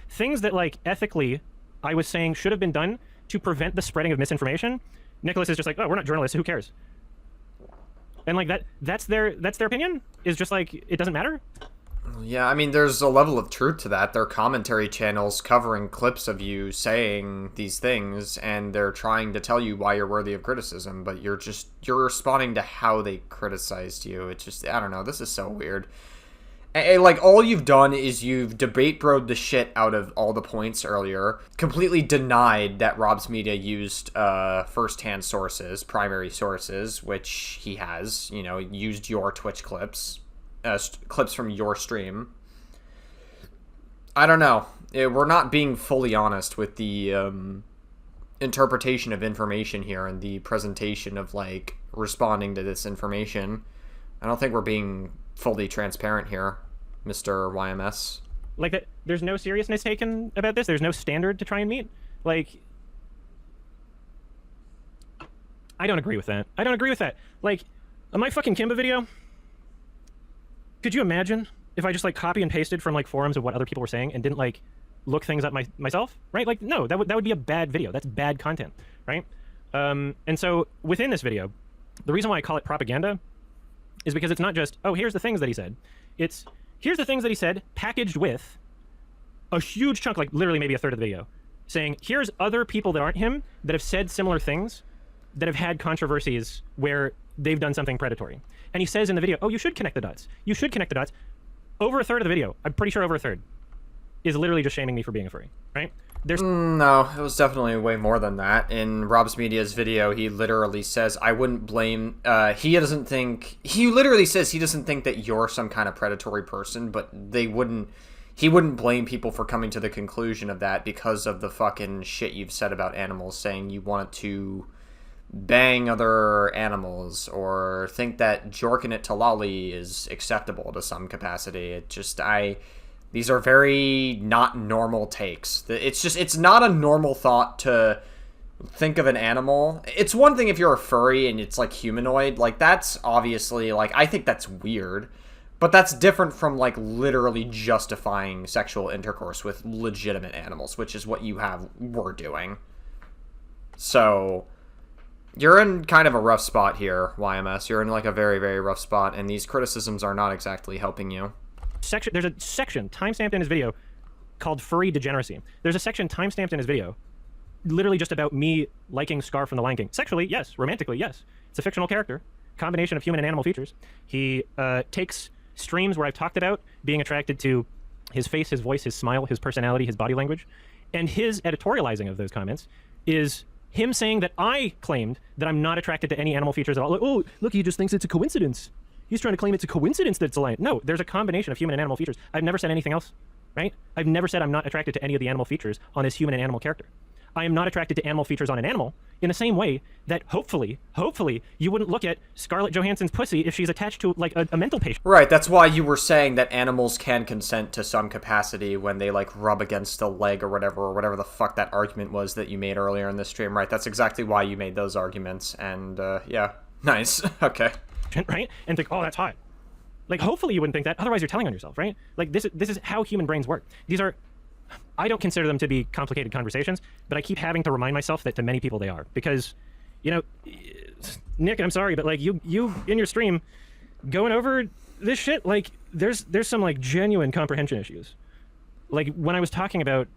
Things that, like, ethically, I was saying should have been done to prevent the spreading of misinformation, Nicholas is just like, oh, we're not journalists, who cares? And, like, that's their opinion? Is just like, it doesn't matter? Yeah, I mean, there's a level of truth to that. They're commentary channels covering clips of you saying these things, and they're trying to tell you why you're worthy of criticism, but you're responding to how they criticized you. It's just, I don't know, this is so weird. And, like, all you've done is you've debate broed the shit out of all the points earlier, completely denied that Rob's Media used first-hand sources, primary sources, which he has, you know, used your Twitch clips, clips from your stream. I don't know. We're not being fully honest with the interpretation of information here and the presentation of, like, responding to this information. I don't think we're being fully transparent here, Mr. YMS. Like, that, there's no seriousness taken about this. There's no standard to try and meet. Like, I don't agree with that. I don't agree with that. Like, on my fucking Kimba video, could you imagine if I just, like, copy and pasted from, like, forums of what other people were saying and didn't, like, look things up myself, right? Like, no, that would be a bad video. That's bad content, right? And so within this video, the reason why I call it propaganda is because it's not just, oh, here's the things that he said. It's, here's the things that he said packaged with a huge chunk, like literally maybe a third of the video, saying, here's other people that aren't him that have said similar things that have had controversies where they've done something predatory. And he says in the video, oh, you should connect the dots. You should connect the dots. Over a third of the video, I'm pretty sure over a third, is literally just shaming me for being a furry, right? There's No, it was definitely way more than that. In Rob's Media's video, he literally says, I wouldn't blame, he literally says he doesn't think that you're some kind of predatory person, but he wouldn't blame people for coming to the conclusion of that because of the fucking shit you've said about animals, saying you want to bang other animals or think that jorking it to lolly is acceptable to some capacity. These are very not normal takes. It's not a normal thought to think of an animal. It's one thing if you're a furry and it's like humanoid, like that's obviously, like, I think that's weird, but that's different from like literally justifying sexual intercourse with legitimate animals, which is what we're doing. So you're in kind of a rough spot here, YMS. You're in like a very, very rough spot, and these criticisms are not exactly helping you. there's a section timestamped in his video called furry degeneracy. There's a section timestamped in his video literally just about me liking Scar from The Lion King. Sexually, yes. Romantically, yes. It's a fictional character. Combination of human and animal features. He takes streams where I've talked about being attracted to his face, his voice, his smile, his personality, his body language. And his editorializing of those comments is him saying that I claimed that I'm not attracted to any animal features at all. Like, oh, look, he just thinks it's a coincidence. He's trying to claim it's a coincidence that it's a lion. No, there's a combination of human and animal features. I've never said anything else, right? I've never said I'm not attracted to any of the animal features on this human and animal character. I am not attracted to animal features on an animal in the same way that hopefully, you wouldn't look at Scarlett Johansson's pussy if she's attached to like a mental patient. Right, that's why you were saying that animals can consent to some capacity when they like rub against a leg or whatever the fuck that argument was that you made earlier in this stream, right? That's exactly why you made those arguments, and yeah, nice, okay. Right? And think, oh, that's hot. Like, hopefully you wouldn't think that, otherwise you're telling on yourself, right? Like, this is how human brains work. These are, I don't consider them to be complicated conversations, but I keep having to remind myself that to many people they are. Because, you know, Nick, I'm sorry, but like you in your stream going over this shit, like there's some like genuine comprehension issues. Like when I was talking about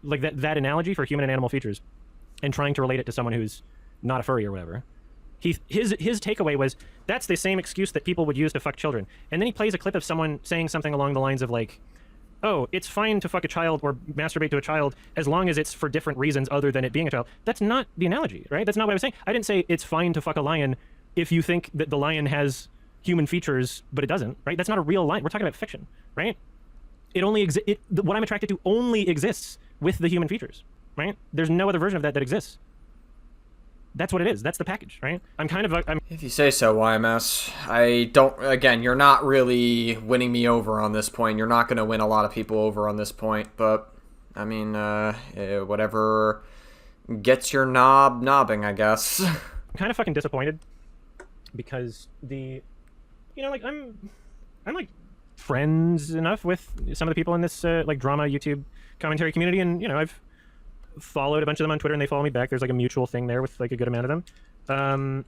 like that analogy for human and animal features and trying to relate it to someone who's not a furry or whatever, his takeaway was that's the same excuse that people would use to fuck children. And then he plays a clip of someone saying something along the lines of like, oh, it's fine to fuck a child or masturbate to a child as long as it's for different reasons other than it being a child. That's not the analogy, right? That's not what I was saying. I didn't say it's fine to fuck a lion if you think that the lion has human features, but it doesn't, right? That's not a real lion. We're talking about fiction, right? It only what I'm attracted to only exists with the human features, right? There's no other version of that exists. That's what it is. That's the package, right? If you say so, YMS. Again, you're not really winning me over on this point. You're not going to win a lot of people over on this point, but, I mean, whatever gets your knob knobbing, I guess. I'm kind of fucking disappointed because you know, like, I'm like, friends enough with some of the people in this, like, drama YouTube commentary community, and, you know, I've followed a bunch of them on Twitter and they follow me back. There's like a mutual thing there with like a good amount of them.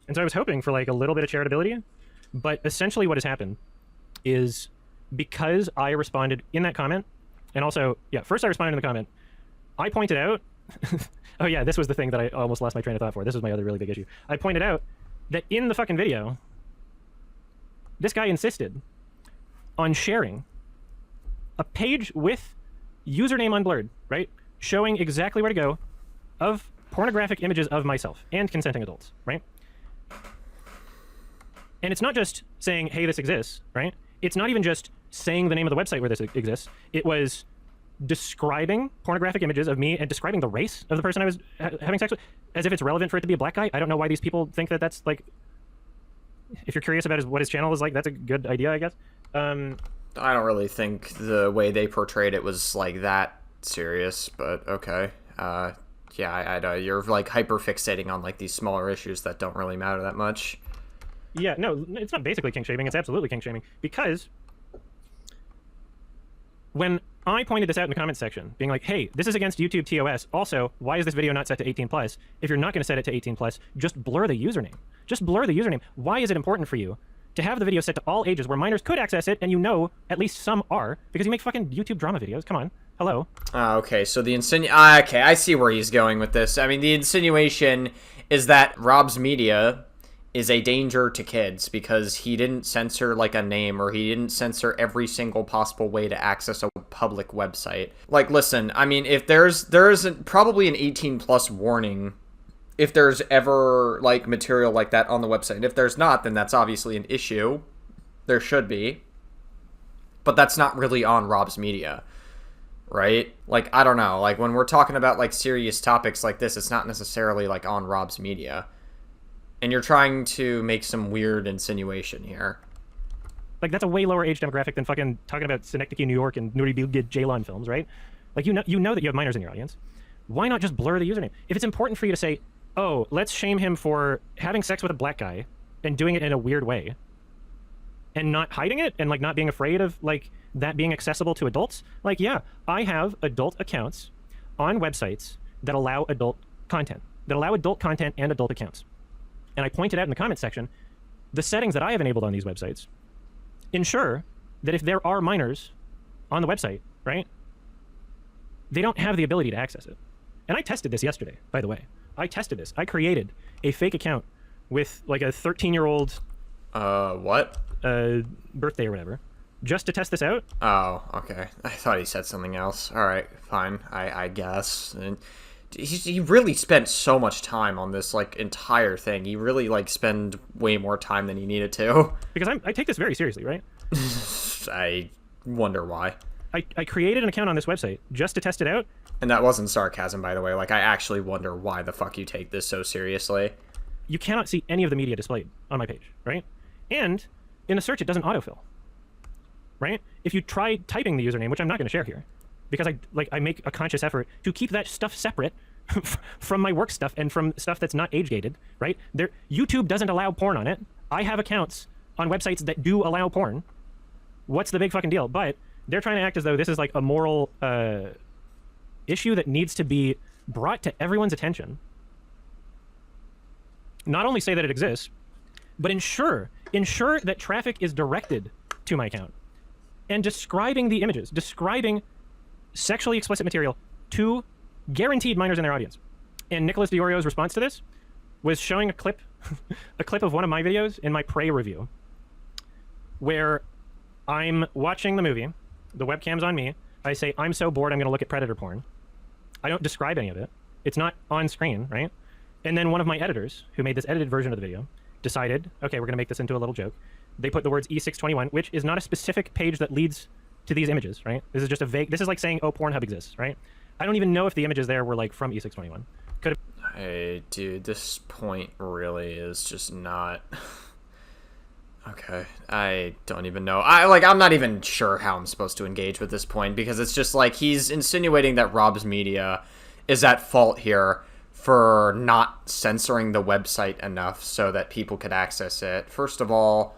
And so I was hoping for like a little bit of charitability, but essentially what has happened is because I responded in that comment, and also, yeah, first I responded in the comment, I pointed out, oh yeah, this was the thing that I almost lost my train of thought for. This was my other really big issue. I pointed out that in the fucking video, this guy insisted on sharing a page with username unblurred, right? Showing exactly where to go of pornographic images of myself and consenting adults, right? And it's not just saying, hey, this exists, right? It's not even just saying the name of the website where this exists. It was describing pornographic images of me and describing the race of the person I was having sex with as if it's relevant for it to be a black guy. I don't know why these people think that that's like, if you're curious about what his channel is like, that's a good idea, I guess. I don't really think the way they portrayed it was like that serious, but okay. Yeah, I know you're like hyper fixating on like these smaller issues that don't really matter that much. Yeah, no, it's not basically kink shaming. It's absolutely kink shaming because when I pointed this out in the comments section, being like, hey, this is against YouTube TOS. Also, why is this video not set to 18 plus? If you're not going to set it to 18 plus, just blur the username. Just blur the username. Why is it important for you to have the video set to all ages where minors could access it, and you know at least some are, because you make fucking YouTube drama videos. Come on. Hello. Okay, so the okay, I see where he's going with this. I mean, the insinuation is that Rob's Media is a danger to kids because he didn't censor like a name, or he didn't censor every single possible way to access a public website. Like, listen, I mean, if there's probably an 18 plus warning if there's ever like material like that on the website. If there's not, then that's obviously an issue. There should be. But that's not really on Rob's Media, right? Like, I don't know. Like, when we're talking about like serious topics like this, it's not necessarily like on Rob's Media. And you're trying to make some weird insinuation here. Like, that's a way lower age demographic than fucking talking about Synecdoche, New York, and Nuri Bilge Ceylan films, right? Like, you know that you have minors in your audience. Why not just blur the username? If it's important for you to say, oh, let's shame him for having sex with a black guy and doing it in a weird way, and not hiding it, and like not being afraid of like that being accessible to adults, like, yeah, I have adult accounts on websites that allow adult content, and adult accounts. And I pointed out in the comment section, the settings that I have enabled on these websites ensure that if there are minors on the website, right, they don't have the ability to access it. And I tested this yesterday, by the way. I tested this. I created a fake account with like a 13-year-old what? Birthday or whatever, just to test this out. Oh, okay. I thought he said something else. All right, fine. I guess. And he really spent so much time on this like entire thing. He really like spent way more time than he needed to. Because I take this very seriously, right? I wonder why. I created an account on this website just to test it out. And that wasn't sarcasm, by the way. Like, I actually wonder why the fuck you take this so seriously. You cannot see any of the media displayed on my page, right? And in the search, it doesn't autofill, right? If you try typing the username, which I'm not going to share here, because I make a conscious effort to keep that stuff separate from my work stuff and from stuff that's not age-gated, right? YouTube doesn't allow porn on it. I have accounts on websites that do allow porn. What's the big fucking deal? But they're trying to act as though this is like a moral issue that needs to be brought to everyone's attention. Not only say that it exists, but ensure that traffic is directed to my account and describing the images, describing sexually explicit material to guaranteed minors in their audience. And Nicholas DiOrio's response to this was showing a clip of one of my videos in my Prey review where I'm watching the movie, the webcam's on me, I say, I'm so bored, I'm going to look at predator porn. I don't describe any of it. It's not on screen, right? And then one of my editors, who made this edited version of the video, decided, okay, we're going to make this into a little joke. They put the words E621, which is not a specific page that leads to these images, right? This is just a vague, this is like saying, oh, Pornhub exists, right? I don't even know if the images there were like from E621. Could have. Hey, dude, this point really is just not... Okay, I don't even know. I'm not even sure how I'm supposed to engage with this point, because it's just like he's insinuating that Rob's Media is at fault here for not censoring the website enough so that people could access it. First of all,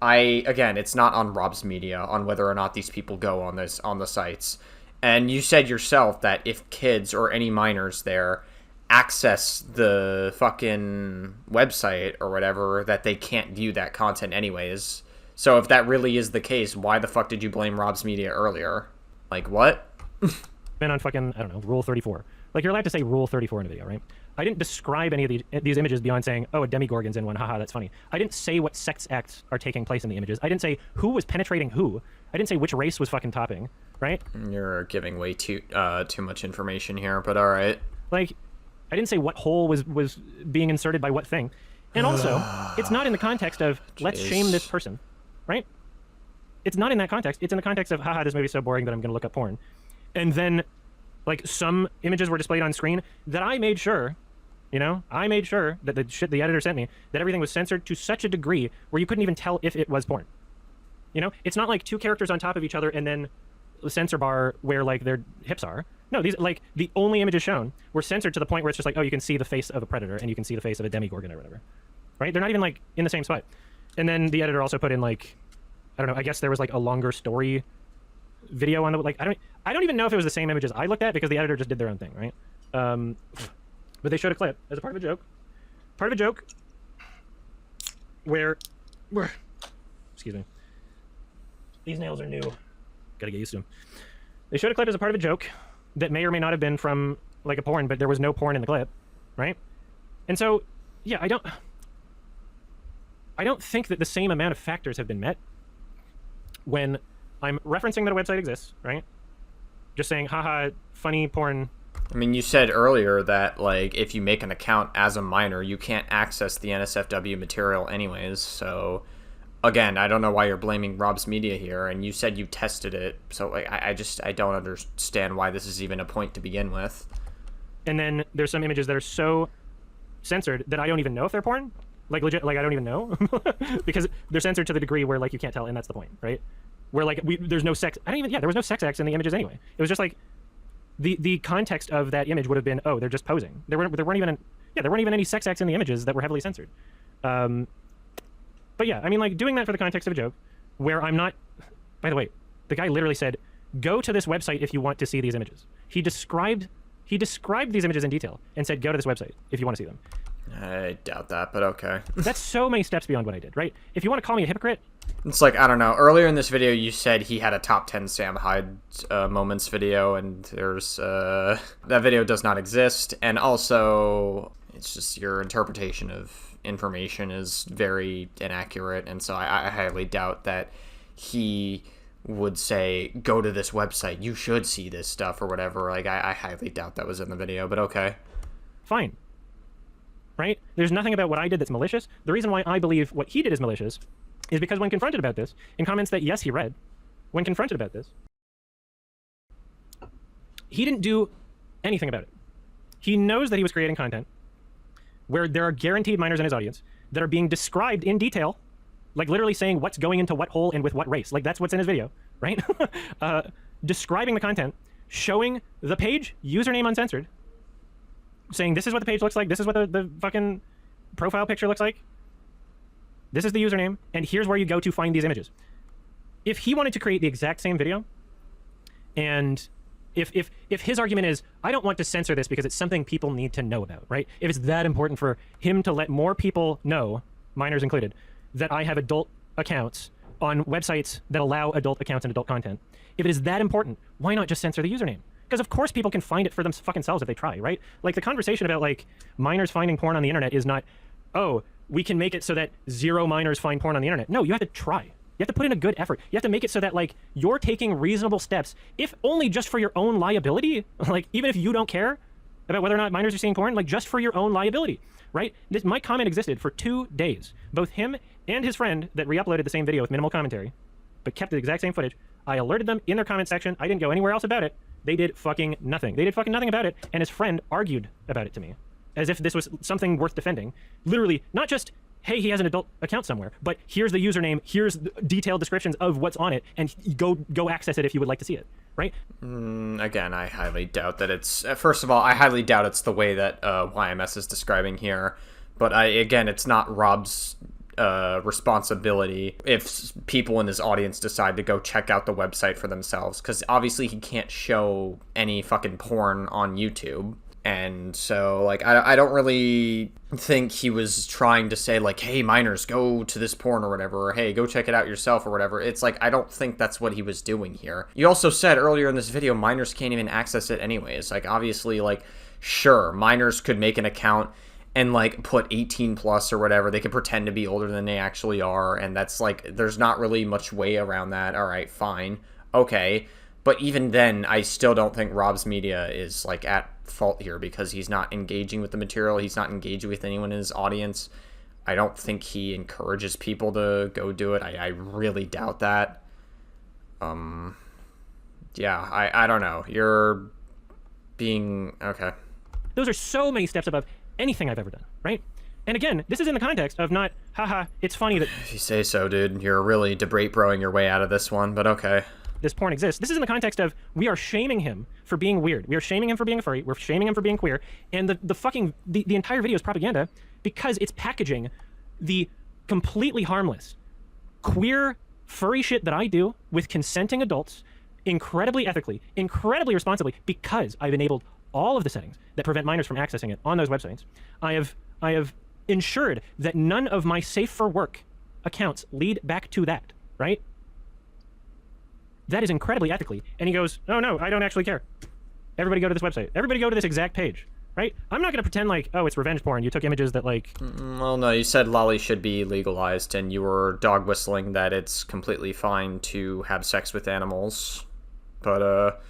again, it's not on Rob's Media on whether or not these people go on the sites. And you said yourself that if kids or any minors there access the fucking website or whatever, that they can't view that content anyways. So if that really is the case, why the fuck did you blame Rob's Media earlier? Like, what? Been on fucking, I don't know, Rule 34. Like, you're allowed to say Rule 34 in a video, right? I didn't describe any of these images beyond saying, oh, a demigorgon's in one, haha, that's funny. I didn't say what sex acts are taking place in the images. I didn't say who was penetrating who. I didn't say which race was fucking topping, right? You're giving way too much information here, but alright. Like, I didn't say what hole was being inserted by what thing. And also, it's not in the context of, let's shame this person, right? It's not in that context. It's in the context of, haha, this movie's so boring that I'm going to look up porn. And then, like, some images were displayed on screen that I made sure, you know, I made sure that the shit the editor sent me, that everything was censored to such a degree where you couldn't even tell if it was porn. You know, it's not like two characters on top of each other and then the censor bar where like their hips are. No, these like the only images shown were censored to the point where it's just like, oh, you can see the face of a predator and you can see the face of a demigorgon or whatever, right? They're not even like in the same spot. And then the editor also put in like, I don't know, I guess there was like a longer story video on the like I don't even know if it was the same images I looked at because the editor just did their own thing, right? But they showed a clip as a part of a joke. Part of a joke where excuse me. These nails are new. Gotta get used to them. They showed a clip as a part of a joke that may or may not have been from like a porn, but there was no porn in the clip, right? And so, yeah, I don't think that the same amount of factors have been met when I'm referencing that a website exists, right? Just saying, haha, funny porn. I mean, you said earlier that, like, if you make an account as a minor, you can't access the NSFW material anyways, so... Again, I don't know why you're blaming Rob's Media here, and you said you tested it, so like, I don't understand why this is even a point to begin with. And then there's some images that are so censored that I don't even know if they're porn. Like, legit, like, I don't even know. Because they're censored to the degree where, like, you can't tell, and that's the point, right? Where, like, there's no sex... there was no sex acts in the images anyway. It was just, like, the context of that image would have been, oh, they're just posing. There weren't even any sex acts in the images that were heavily censored. But yeah, I mean, like, doing that for the context of a joke, where I'm not... By the way, the guy literally said, go to this website if you want to see these images. He described these images in detail and said, go to this website if you want to see them. I doubt that, but okay. That's so many steps beyond what I did, right? If you want to call me a hypocrite... It's like, I don't know, earlier in this video you said he had a top 10 Sam Hyde moments video, and there's... that video does not exist, and also, it's just your interpretation of information is very inaccurate, and so I highly doubt that he would say, go to this website, you should see this stuff or whatever. Like, I highly doubt that was in the video, but okay. Fine. Right? There's nothing about what I did that's malicious. The reason why I believe what he did is malicious is because when confronted about this, in comments that, yes, he read, when confronted about this, he didn't do anything about it. He knows that he was creating content where there are guaranteed minors in his audience that are being described in detail, like literally saying what's going into what hole and with what race. Like, that's what's in his video, right? Describing the content, showing the page, username uncensored, saying this is what the page looks like, this is what the fucking profile picture looks like, this is the username, and here's where you go to find these images. If he wanted to create the exact same video, and if his argument is, I don't want to censor this because it's something people need to know about, right? If it's that important for him to let more people know, minors included, that I have adult accounts on websites that allow adult accounts and adult content, if it is that important, why not just censor the username? Because of course people can find it for them fucking selves if they try, right? Like, the conversation about, like, minors finding porn on the internet is not, oh, we can make it so that 0 minors find porn on the internet. No, you have to try. You have to put in a good effort. You have to make it so that, like, you're taking reasonable steps, if only just for your own liability, like, even if you don't care about whether or not minors are seeing porn, like, just for your own liability, right? My comment existed for 2 days. Both him and his friend that re-uploaded the same video with minimal commentary, but kept the exact same footage, I alerted them in their comment section. I didn't go anywhere else about it. They did fucking nothing. They did fucking nothing about it, and his friend argued about it to me, as if this was something worth defending. Literally, not just, hey, he has an adult account somewhere, but here's the username, here's detailed descriptions of what's on it, and go access it if you would like to see it, right? Again, I highly doubt that it's... First of all, I highly doubt it's the way that YMS is describing here, but again, it's not Rob's responsibility if people in his audience decide to go check out the website for themselves, because obviously he can't show any fucking porn on YouTube. And so, like, I don't really think he was trying to say, like, hey, minors, go to this porn or whatever, or hey, go check it out yourself or whatever. It's like, I don't think that's what he was doing here. You also said earlier in this video, minors can't even access it anyways. Like, obviously, like, sure, minors could make an account and, like, put 18 plus or whatever. They could pretend to be older than they actually are, and that's, like, there's not really much way around that. All right, fine. Okay. But even then, I still don't think Rob's Media is, like, at fault here, because he's not engaging with the material. He's not engaging with anyone in his audience. I don't think he encourages people to go do it. I really doubt that. Yeah, I don't know. You're being... Okay. Those are so many steps above anything I've ever done, right? And again, this is in the context of not, haha, it's funny that If you say so, dude. You're really debate broing your way out of this one, but okay. this porn exists. This is in the context of we are shaming him for being weird. We are shaming him for being a furry. We're shaming him for being queer. And the entire video is propaganda because it's packaging the completely harmless queer furry shit that I do with consenting adults incredibly ethically, incredibly responsibly, because I've enabled all of the settings that prevent minors from accessing it on those websites. I have ensured that none of my safe for work accounts lead back to that, right? That is incredibly ethically. And he goes, oh no, I don't actually care. Everybody go to this website. Everybody go to this exact page, right? I'm not gonna pretend like, oh, it's revenge porn. You took images that like... Well, no, you said lolly should be legalized, and you were dog whistling that it's completely fine to have sex with animals. But,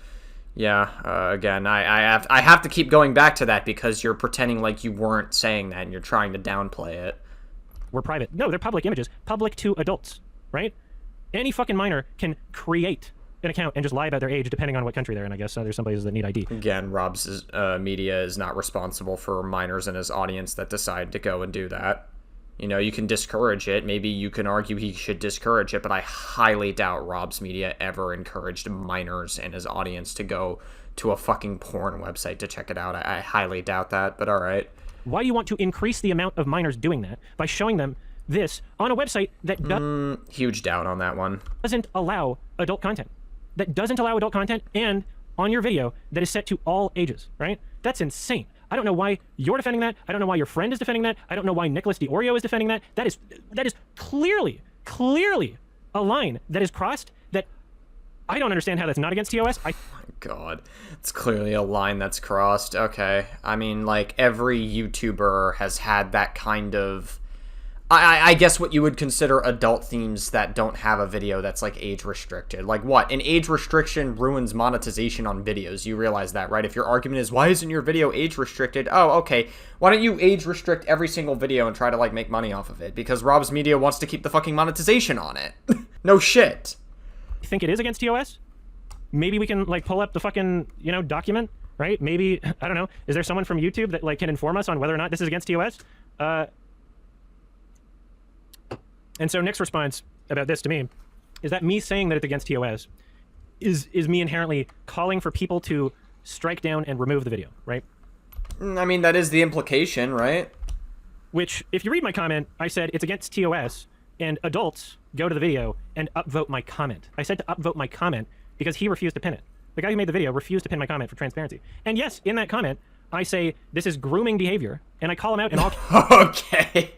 yeah, again, I have to keep going back to that because you're pretending like you weren't saying that and you're trying to downplay it. We're private. No, they're public images. Public to adults, right? Any fucking minor can create an account and just lie about their age depending on what country they're in, I guess. There's some places that need ID. Again, Rob's media is not responsible for minors in his audience that decide to go and do that. You know, you can discourage it. Maybe you can argue he should discourage it, but I highly doubt Rob's media ever encouraged minors in his audience to go to a fucking porn website to check it out. I highly doubt that, but all right. Why do you want to increase the amount of minors doing that by showing them this on a website that Huge doubt on that one. doesn't allow adult content? That doesn't allow adult content, and on your video that is set to all ages, right? That's insane. I don't know why you're defending that. I don't know why your friend is defending that. I don't know why Nicholas DiOrio is defending that. That is clearly a line that is crossed that I don't understand how that's not against TOS. My God, it's clearly a line that's crossed. Okay, I mean, like, every YouTuber has had that kind of... I guess what you would consider adult themes that don't have a video that's, like, age restricted. Like, what? An age restriction ruins monetization on videos. You realize that, right? If your argument is, why isn't your video age restricted? Oh, okay. Why don't you age restrict every single video and try to, like, make money off of it? Because Rob's media wants to keep the fucking monetization on it. No shit. I think it is against TOS. Maybe we can, like, pull up the fucking, you know, document, right? Maybe, I don't know. Is there someone from YouTube that, like, can inform us on whether or not this is against TOS? And so Nick's response about this to me is that me saying that it's against TOS is me inherently calling for people to strike down and remove the video, right? I mean, that is the implication, right? Which, if you read my comment, I said it's against TOS, and adults go to the video and upvote my comment. I said to upvote my comment because he refused to pin it. The guy who made the video refused to pin my comment for transparency. And yes, in that comment, I say this is grooming behavior, and I call him out in all... Okay.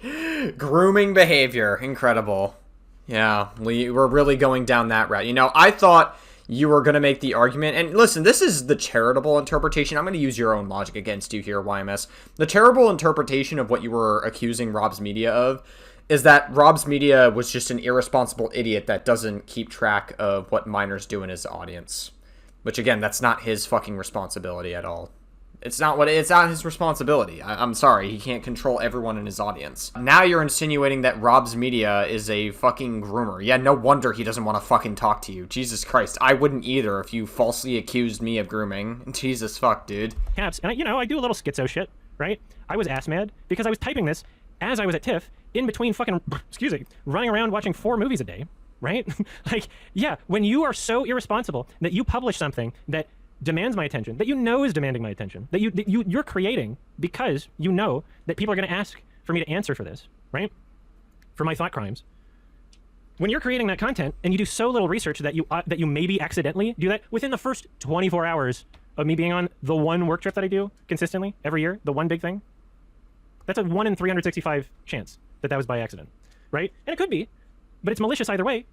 Grooming behavior. Incredible. Yeah, we're really going down that route. You know, I thought you were going to make the argument, and listen, this is the charitable interpretation. I'm going to use your own logic against you here, YMS. The charitable interpretation of what you were accusing Rob's media of is that Rob's media was just an irresponsible idiot that doesn't keep track of what minors do in his audience. Which, again, that's not his fucking responsibility at all. It's not his responsibility. I'm sorry, he can't control everyone in his audience. Now you're insinuating that Rob's media is a fucking groomer. Yeah, no wonder he doesn't want to fucking talk to you. Jesus Christ, I wouldn't either if you falsely accused me of grooming. Jesus fuck, dude. Caps, and you know, I do a little schizo shit, right? I was ass mad because I was typing this as I was at TIFF, in between fucking, excuse me, running around watching 4 movies a day, right? Like, yeah, when you are so irresponsible that you publish something that demands my attention, that you know is demanding my attention, that you're creating because you know that people are going to ask for me to answer for this, right? For my thought crimes. When you're creating that content and you do so little research that you maybe accidentally do that within the first 24 hours of me being on the one work trip that I do consistently every year, the one big thing, that's a 1 in 365 chance that was by accident, right? And it could be, but it's malicious either way.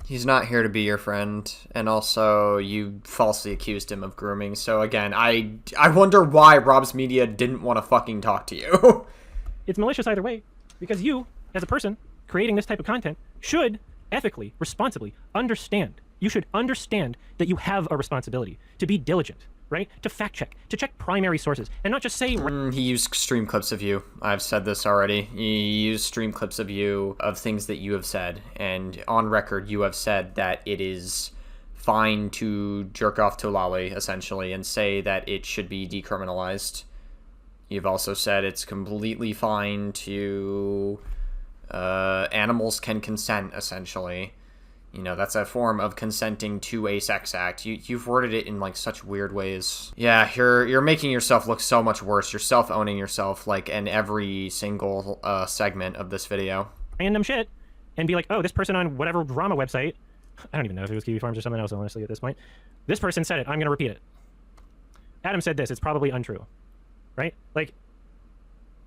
He's not here to be your friend, and also you falsely accused him of grooming, so again, I wonder why Rob's media didn't want to fucking talk to you. It's malicious either way, because you, as a person creating this type of content, should ethically, responsibly understand. You should understand that you have a responsibility to be diligent, right? To fact check, to check primary sources, and not just say... He used stream clips of you. I've said this already. He used stream clips of you, of things that you have said, and on record you have said that it is fine to jerk off to lolly, essentially, and say that it should be decriminalized. You've also said it's completely fine to animals can consent, essentially. You know, that's a form of consenting to a sex act. You've worded it in, like, such weird ways. Yeah, you're making yourself look so much worse. You're self-owning yourself, like, in every single segment of this video. Random shit, and be like, oh, this person on whatever drama website, I don't even know if it was Kiwi Farms or something else, honestly, at this point. This person said it, I'm going to repeat it. Adam said this, it's probably untrue. Right? Like,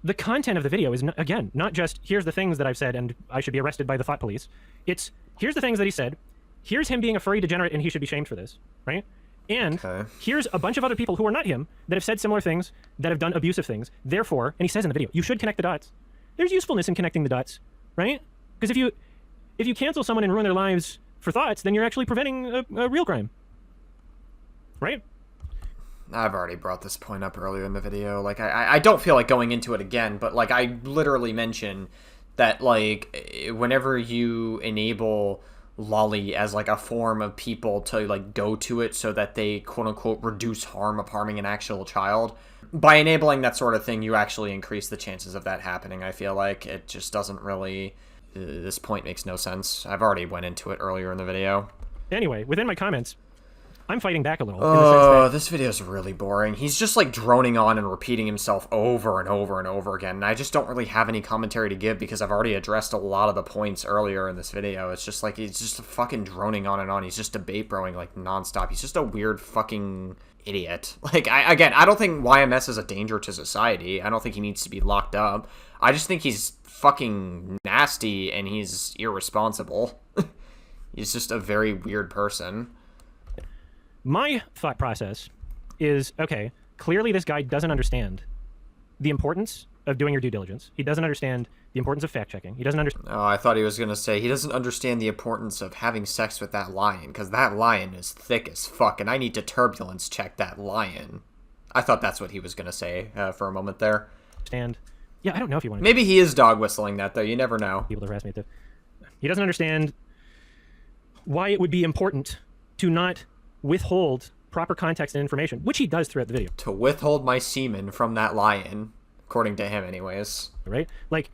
the content of the video is, again, not just, here's the things that I've said and I should be arrested by the thought police. It's, here's the things that he said, here's him being a furry degenerate and he should be shamed for this, right? And here's a bunch of other people who are not him that have said similar things, that have done abusive things. Therefore, and he says in the video, you should connect the dots. There's usefulness in connecting the dots, right? Because if you cancel someone and ruin their lives for thoughts, then you're actually preventing a real crime, right? I've already brought this point up earlier in the video. Like, I don't feel like going into it again, but, like, I literally mentioned that, like, whenever you enable lolly as, like, a form of people to, like, go to it so that they, quote-unquote, reduce harm of harming an actual child, by enabling that sort of thing, you actually increase the chances of that happening, I feel like. It just doesn't really... this point makes no sense. I've already went into it earlier in the video. Anyway, within my comments, I'm fighting back a little. Oh, this video's really boring. He's just, like, droning on and repeating himself over and over and over again, and I just don't really have any commentary to give because I've already addressed a lot of the points earlier in this video. It's just, like, he's just fucking droning on and on. He's just debate broing, like, nonstop. He's just a weird fucking idiot. Like, I don't think YMS is a danger to society. I don't think he needs to be locked up. I just think he's fucking nasty and he's irresponsible. He's just a very weird person. My thought process is, okay, clearly this guy doesn't understand the importance of doing your due diligence. He doesn't understand the importance of fact-checking. He doesn't understand... Oh, I thought he was going to say he doesn't understand the importance of having sex with that lion, because that lion is thick as fuck, and I need to turbulence check that lion. I thought that's what he was going to say for a moment there. And, yeah, I don't know if he wanted... Maybe he is dog whistling that, though. You never know. People to harass me. He doesn't understand why it would be important to not withhold proper context and information, which he does throughout the video. To withhold my semen from that lion, according to him anyways. Right? Like,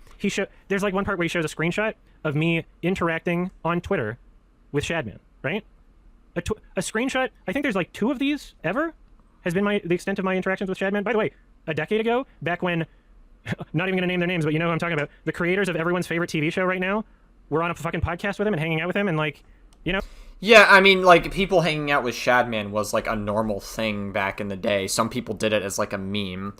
there's like one part where he shows a screenshot of me interacting on Twitter with Shadman, right? A screenshot, I think there's like 2 of these ever, has been the extent of my interactions with Shadman. By the way, a decade ago, back when, not even gonna name their names, but you know who I'm talking about, the creators of everyone's favorite TV show right now, were on a fucking podcast with him and hanging out with him and, like, you know? Yeah, I mean, like, people hanging out with Shadman was, like, a normal thing back in the day. Some people did it as, like, a meme.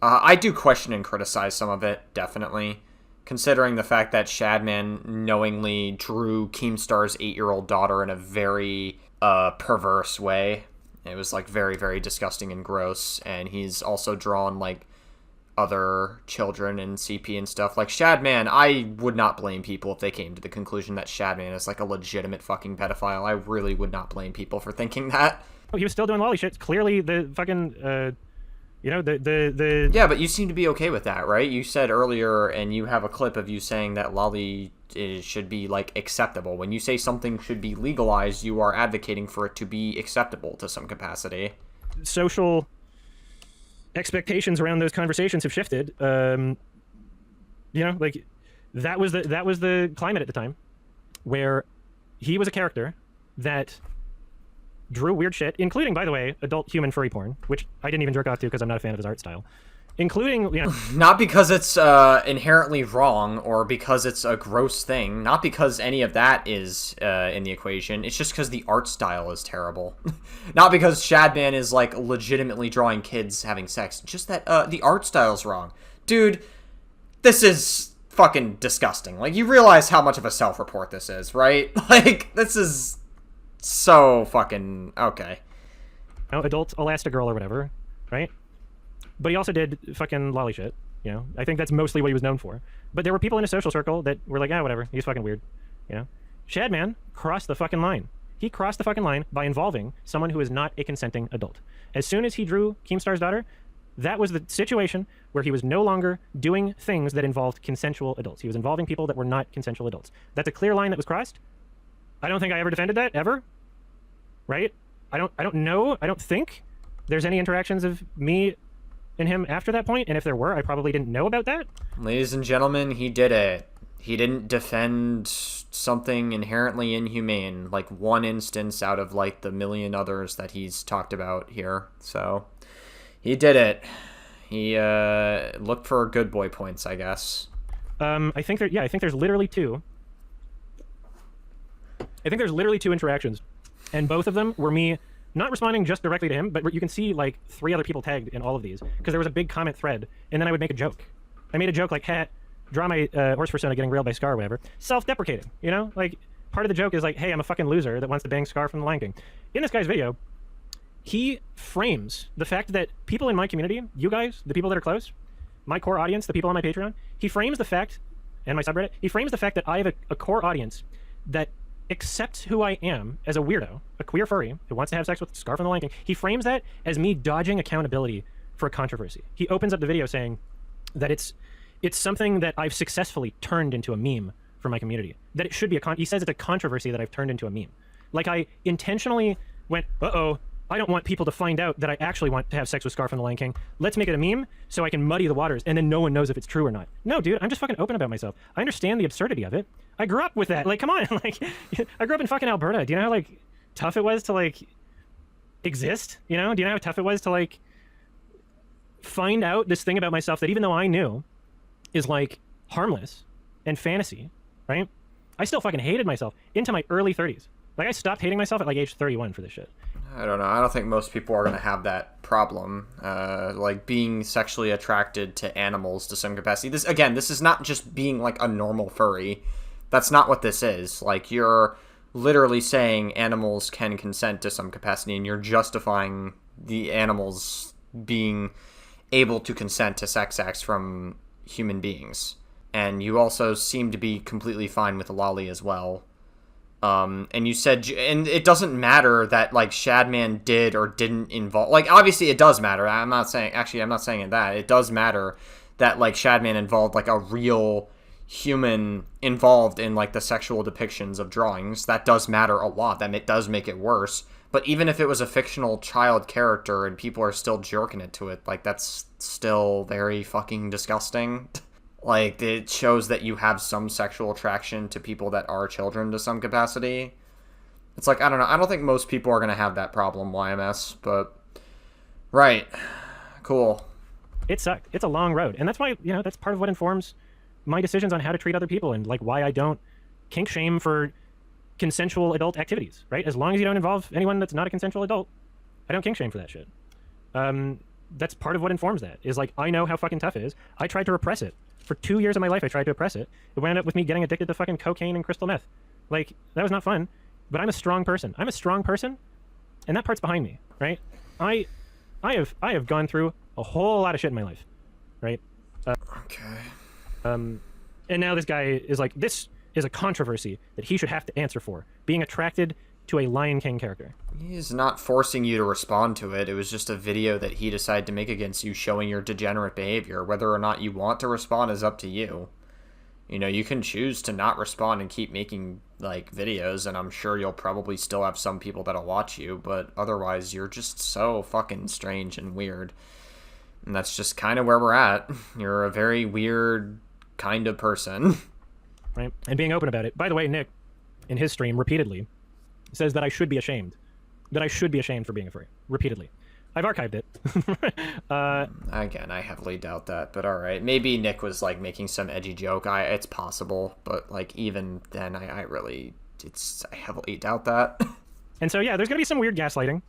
I do question and criticize some of it, definitely. Considering the fact that Shadman knowingly drew Keemstar's 8-year-old daughter in a very perverse way. It was, like, very, very disgusting and gross. And he's also drawn, like, other children in CP and stuff. Like, Shadman, I would not blame people if they came to the conclusion that Shadman is, like, a legitimate fucking pedophile. I really would not blame people for thinking that. Oh, he was still doing lolly shit. Clearly, the fucking, you know, the... Yeah, but you seem to be okay with that, right? You said earlier, and you have a clip of you saying that lolly should be, like, acceptable. When you say something should be legalized, you are advocating for it to be acceptable to some capacity. Social expectations around those conversations have shifted. You know, like, that was the climate at the time, where he was a character that drew weird shit, including, by the way, adult human furry porn, which I didn't even jerk off to because I'm not a fan of his art style. Including, you know... Not because it's inherently wrong or because it's a gross thing. Not because any of that is in the equation. It's just because the art style is terrible. Not because Shadman is, like, legitimately drawing kids having sex. Just that the art style's wrong. Dude, this is fucking disgusting. Like, you realize how much of a self-report this is, right? Like, this is so fucking... Okay. You know, adult Elastigirl or whatever, right? But he also did fucking lolly shit, you know? I think that's mostly what he was known for. But there were people in his social circle that were like, ah, whatever, he's fucking weird, you know? Shadman crossed the fucking line. He crossed the fucking line by involving someone who is not a consenting adult. As soon as he drew Keemstar's daughter, that was the situation where he was no longer doing things that involved consensual adults. He was involving people that were not consensual adults. That's a clear line that was crossed. I don't think I ever defended that, ever. Right? I don't know, I don't think there's any interactions of me in him after that point, and if there were, I probably didn't know about that. Ladies and gentlemen, he did it. He didn't defend something inherently inhumane, like one instance out of like the million others that he's talked about here. So he did it. He looked for good boy points, I guess. I think there's literally two. I think there's literally two interactions, and both of them were me not responding just directly to him, but you can see like 3 other people tagged in all of these, because there was a big comment thread, and then I would make a joke. I made a joke like, "Hey, draw my horse persona getting railed by Scar," or whatever. Self-deprecating, you know? Like, part of the joke is like, "Hey, I'm a fucking loser that wants to bang Scar from the Lion King." In this guy's video, he frames the fact that people in my community, you guys, the people that are close, my core audience, the people on my Patreon, he frames the fact, and my subreddit, he frames the fact that I have a core audience that accepts who I am as a weirdo, a queer furry who wants to have sex with Scar from the Lion King. He frames that as me dodging accountability for a controversy. He opens up the video saying that it's something that I've successfully turned into a meme for my community. That it should be he says it's a controversy that I've turned into a meme. Like I intentionally went, uh-oh, I don't want people to find out that I actually want to have sex with Scar from the Lion King. Let's make it a meme so I can muddy the waters, and then no one knows if it's true or not. No, dude, I'm just fucking open about myself. I understand the absurdity of it. I grew up with that. Like, come on. Like, I grew up in fucking Alberta. Do you know how, like, tough it was to, like, exist? You know? Do you know how tough it was to, like, find out this thing about myself that even though I knew is, like, harmless and fantasy, right? I still fucking hated myself into my early 30s. Like, I stopped hating myself at, like, age 31 for this shit. I don't know. I don't think most people are going to have that problem. Like being sexually attracted to animals to some capacity. This is not just being like a normal furry. That's not what this is. Like you're literally saying animals can consent to some capacity, and you're justifying the animals being able to consent to sex acts from human beings. And you also seem to be completely fine with lolly as well. And you said, and it doesn't matter that, like, Shadman did or didn't involve, like, obviously it does matter. I'm not saying that. It does matter that, like, Shadman involved, like, a real human involved in, like, the sexual depictions of drawings. That does matter a lot. That it does make it worse. But even if it was a fictional child character and people are still jerking it to it, like, that's still very fucking disgusting. Like, it shows that you have some sexual attraction to people that are children to some capacity. It's like, I don't know. I don't think most people are going to have that problem, YMS, but... Right. Cool. It sucked. It's a long road. And that's why, you know, that's part of what informs my decisions on how to treat other people and, like, why I don't kink shame for consensual adult activities, right? As long as you don't involve anyone that's not a consensual adult, I don't kink shame for that shit. That's part of what informs that, is, like, I know how fucking tough it is. I tried to repress it. For 2 years of my life, I tried to oppress it. It wound up with me getting addicted to fucking cocaine and crystal meth. Like, that was not fun. But I'm a strong person. I'm a strong person, and that part's behind me, right? I have gone through a whole lot of shit in my life, right? Okay. And now this guy is like, this is a controversy that he should have to answer for, being attracted to a Lion King character. He's not forcing you to respond to it. It was just a video that he decided to make against you showing your degenerate behavior. Whether or not you want to respond is up to you. You know, you can choose to not respond and keep making, like, videos, and I'm sure you'll probably still have some people that'll watch you, but otherwise you're just so fucking strange and weird. And that's just kind of where we're at. You're a very weird kind of person. Right? And being open about it. By the way, Nick, in his stream, repeatedly, says that I should be ashamed. That I should be ashamed for being a furry. Repeatedly. I've archived it. Again, I heavily doubt that, but alright. Maybe Nick was, like, making some edgy joke. It's possible, but, like, even then, I heavily doubt that. And so, yeah, there's gonna be some weird gaslighting.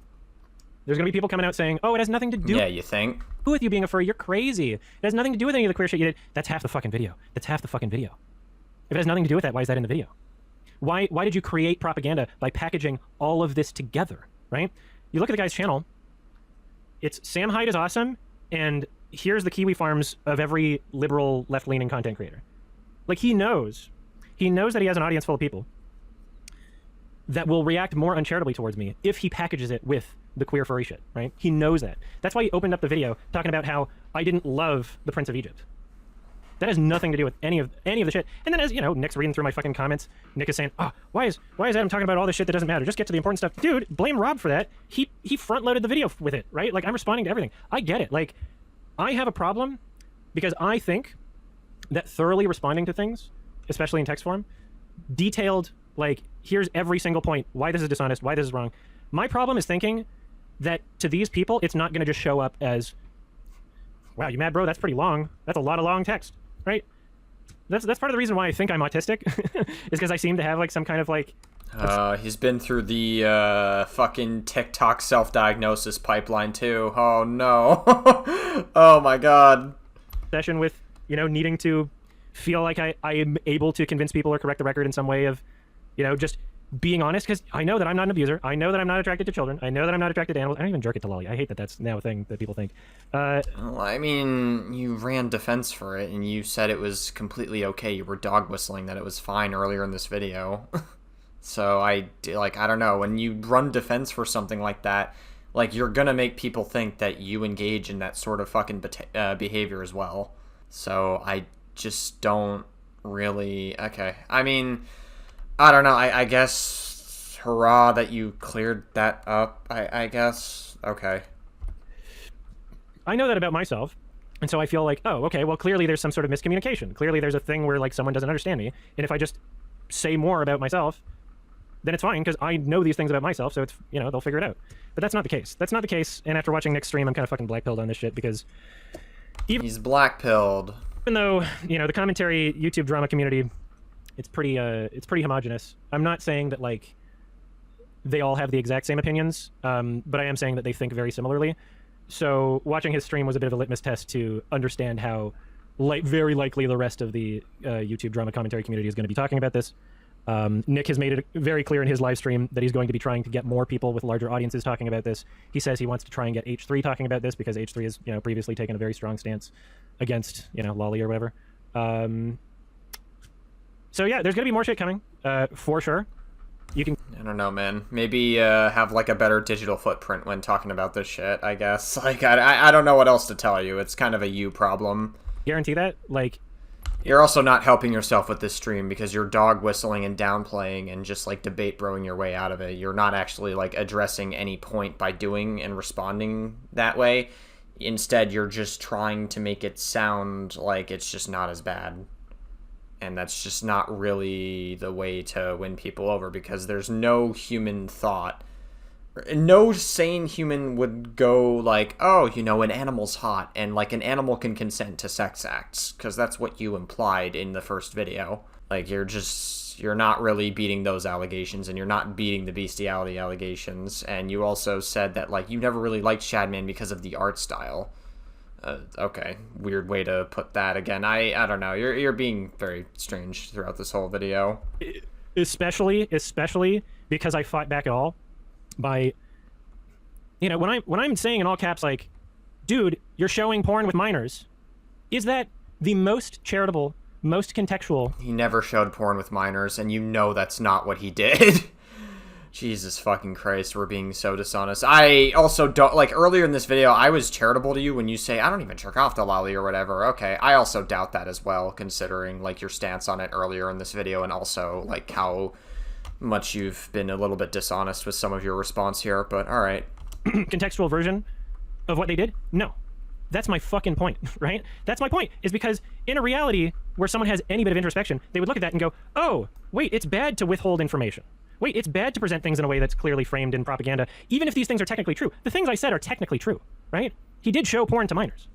There's gonna be people coming out saying, oh, it has nothing to do you think? with you being a furry. You're crazy. It has nothing to do with any of the queer shit you did. That's half the fucking video. That's half the fucking video. If it has nothing to do with that, why is that in the video? Why did you create propaganda by packaging all of this together, right? You look at the guy's channel, it's Sam Hyde is awesome, and here's the kiwi farms of every liberal left-leaning content creator. Like, he knows that he has an audience full of people that will react more uncharitably towards me if he packages it with the queer furry shit, right? He knows that. That's why he opened up the video talking about how I didn't love the Prince of Egypt. That has nothing to do with any of the shit. And then, as you know, Nick's reading through my fucking comments. Nick is saying, "Oh, why is Adam talking about all this shit that doesn't matter? Just get to the important stuff." Dude, blame Rob for that. He front loaded the video with it, right? Like, I'm responding to everything. I get it. Like, I have a problem because I think that thoroughly responding to things, especially in text form, detailed, like, here's every single point, why this is dishonest, why this is wrong. My problem is thinking that to these people, it's not going to just show up as, wow, you mad, bro? That's pretty long. That's a lot of long text, right? That's part of the reason why I think I'm autistic, is because I seem to have, like, some kind of, like... He's been through the, fucking TikTok self-diagnosis pipeline, too. Oh, no. Oh, my God. Session with, you know, needing to feel like I am able to convince people or correct the record in some way of, you know, just being honest, because I know that I'm not an abuser. I know that I'm not attracted to children. I know that I'm not attracted to animals. I don't even jerk it to lolly. I hate that that's now a thing that people think. Well, I mean, you ran defense for it, and you said it was completely okay. You were dog whistling that it was fine earlier in this video. So I don't know. When you run defense for something like that, like, you're gonna make people think that you engage in that sort of fucking behavior as well. So I just don't really... Okay. I mean... I don't know, I guess, hurrah that you cleared that up, I guess. Okay. I know that about myself, and so I feel like, oh, okay, well, clearly there's some sort of miscommunication. Clearly there's a thing where, like, someone doesn't understand me, and if I just say more about myself, then it's fine, because I know these things about myself, so it's, you know, they'll figure it out. But that's not the case. That's not the case, and after watching Nick's stream, I'm kind of fucking blackpilled on this shit, because... He's blackpilled. Even though, you know, the commentary YouTube drama community... it's pretty homogenous. I'm not saying that, like, they all have the exact same opinions, but I am saying that they think very similarly. So watching his stream was a bit of a litmus test to understand how, like, very likely the rest of the YouTube drama commentary community is going to be talking about this. Nick has made it very clear in his live stream that he's going to be trying to get more people with larger audiences talking about this. He says he wants to try and get H3 talking about this because H3 has, you know, previously taken a very strong stance against, you know, lolly or whatever. So yeah, there's gonna be more shit coming, for sure. You can... I don't know, man. Maybe have, like, a better digital footprint when talking about this shit, I guess. Like, I don't know what else to tell you. It's kind of a you problem. Guarantee that? Like... You're also not helping yourself with this stream because you're dog whistling and downplaying and just, like, debate broing your way out of it. You're not actually, like, addressing any point by doing and responding that way. Instead, you're just trying to make it sound like it's just not as bad. And that's just not really the way to win people over, because there's no human thought. No sane human would go like, oh, you know, an animal's hot, and, like, an animal can consent to sex acts, because that's what you implied in the first video. Like, you're not really beating those allegations, and you're not beating the bestiality allegations, and you also said that, like, you never really liked Shadman because of the art style. Okay, weird way to put that again. I don't know. You're being very strange throughout this whole video. Especially because I fought back at all by, you know, when I'm saying in all caps, like, dude, you're showing porn with minors. Is that the most charitable, most contextual? He never showed porn with minors, and you know that's not what he did. Jesus fucking Christ, we're being so dishonest. I also don't, like, earlier in this video, I was charitable to you when you say, I don't even jerk off to lolly or whatever. Okay, I also doubt that as well, considering, like, your stance on it earlier in this video, and also, like, how much you've been a little bit dishonest with some of your response here, but alright. Contextual version of what they did? No. That's my fucking point, right? That's my point, is because in a reality where someone has any bit of introspection, they would look at that and go, oh, wait, it's bad to withhold information. Wait, it's bad to present things in a way that's clearly framed in propaganda, even if these things are technically true. The things I said are technically true, right? He did show porn to minors,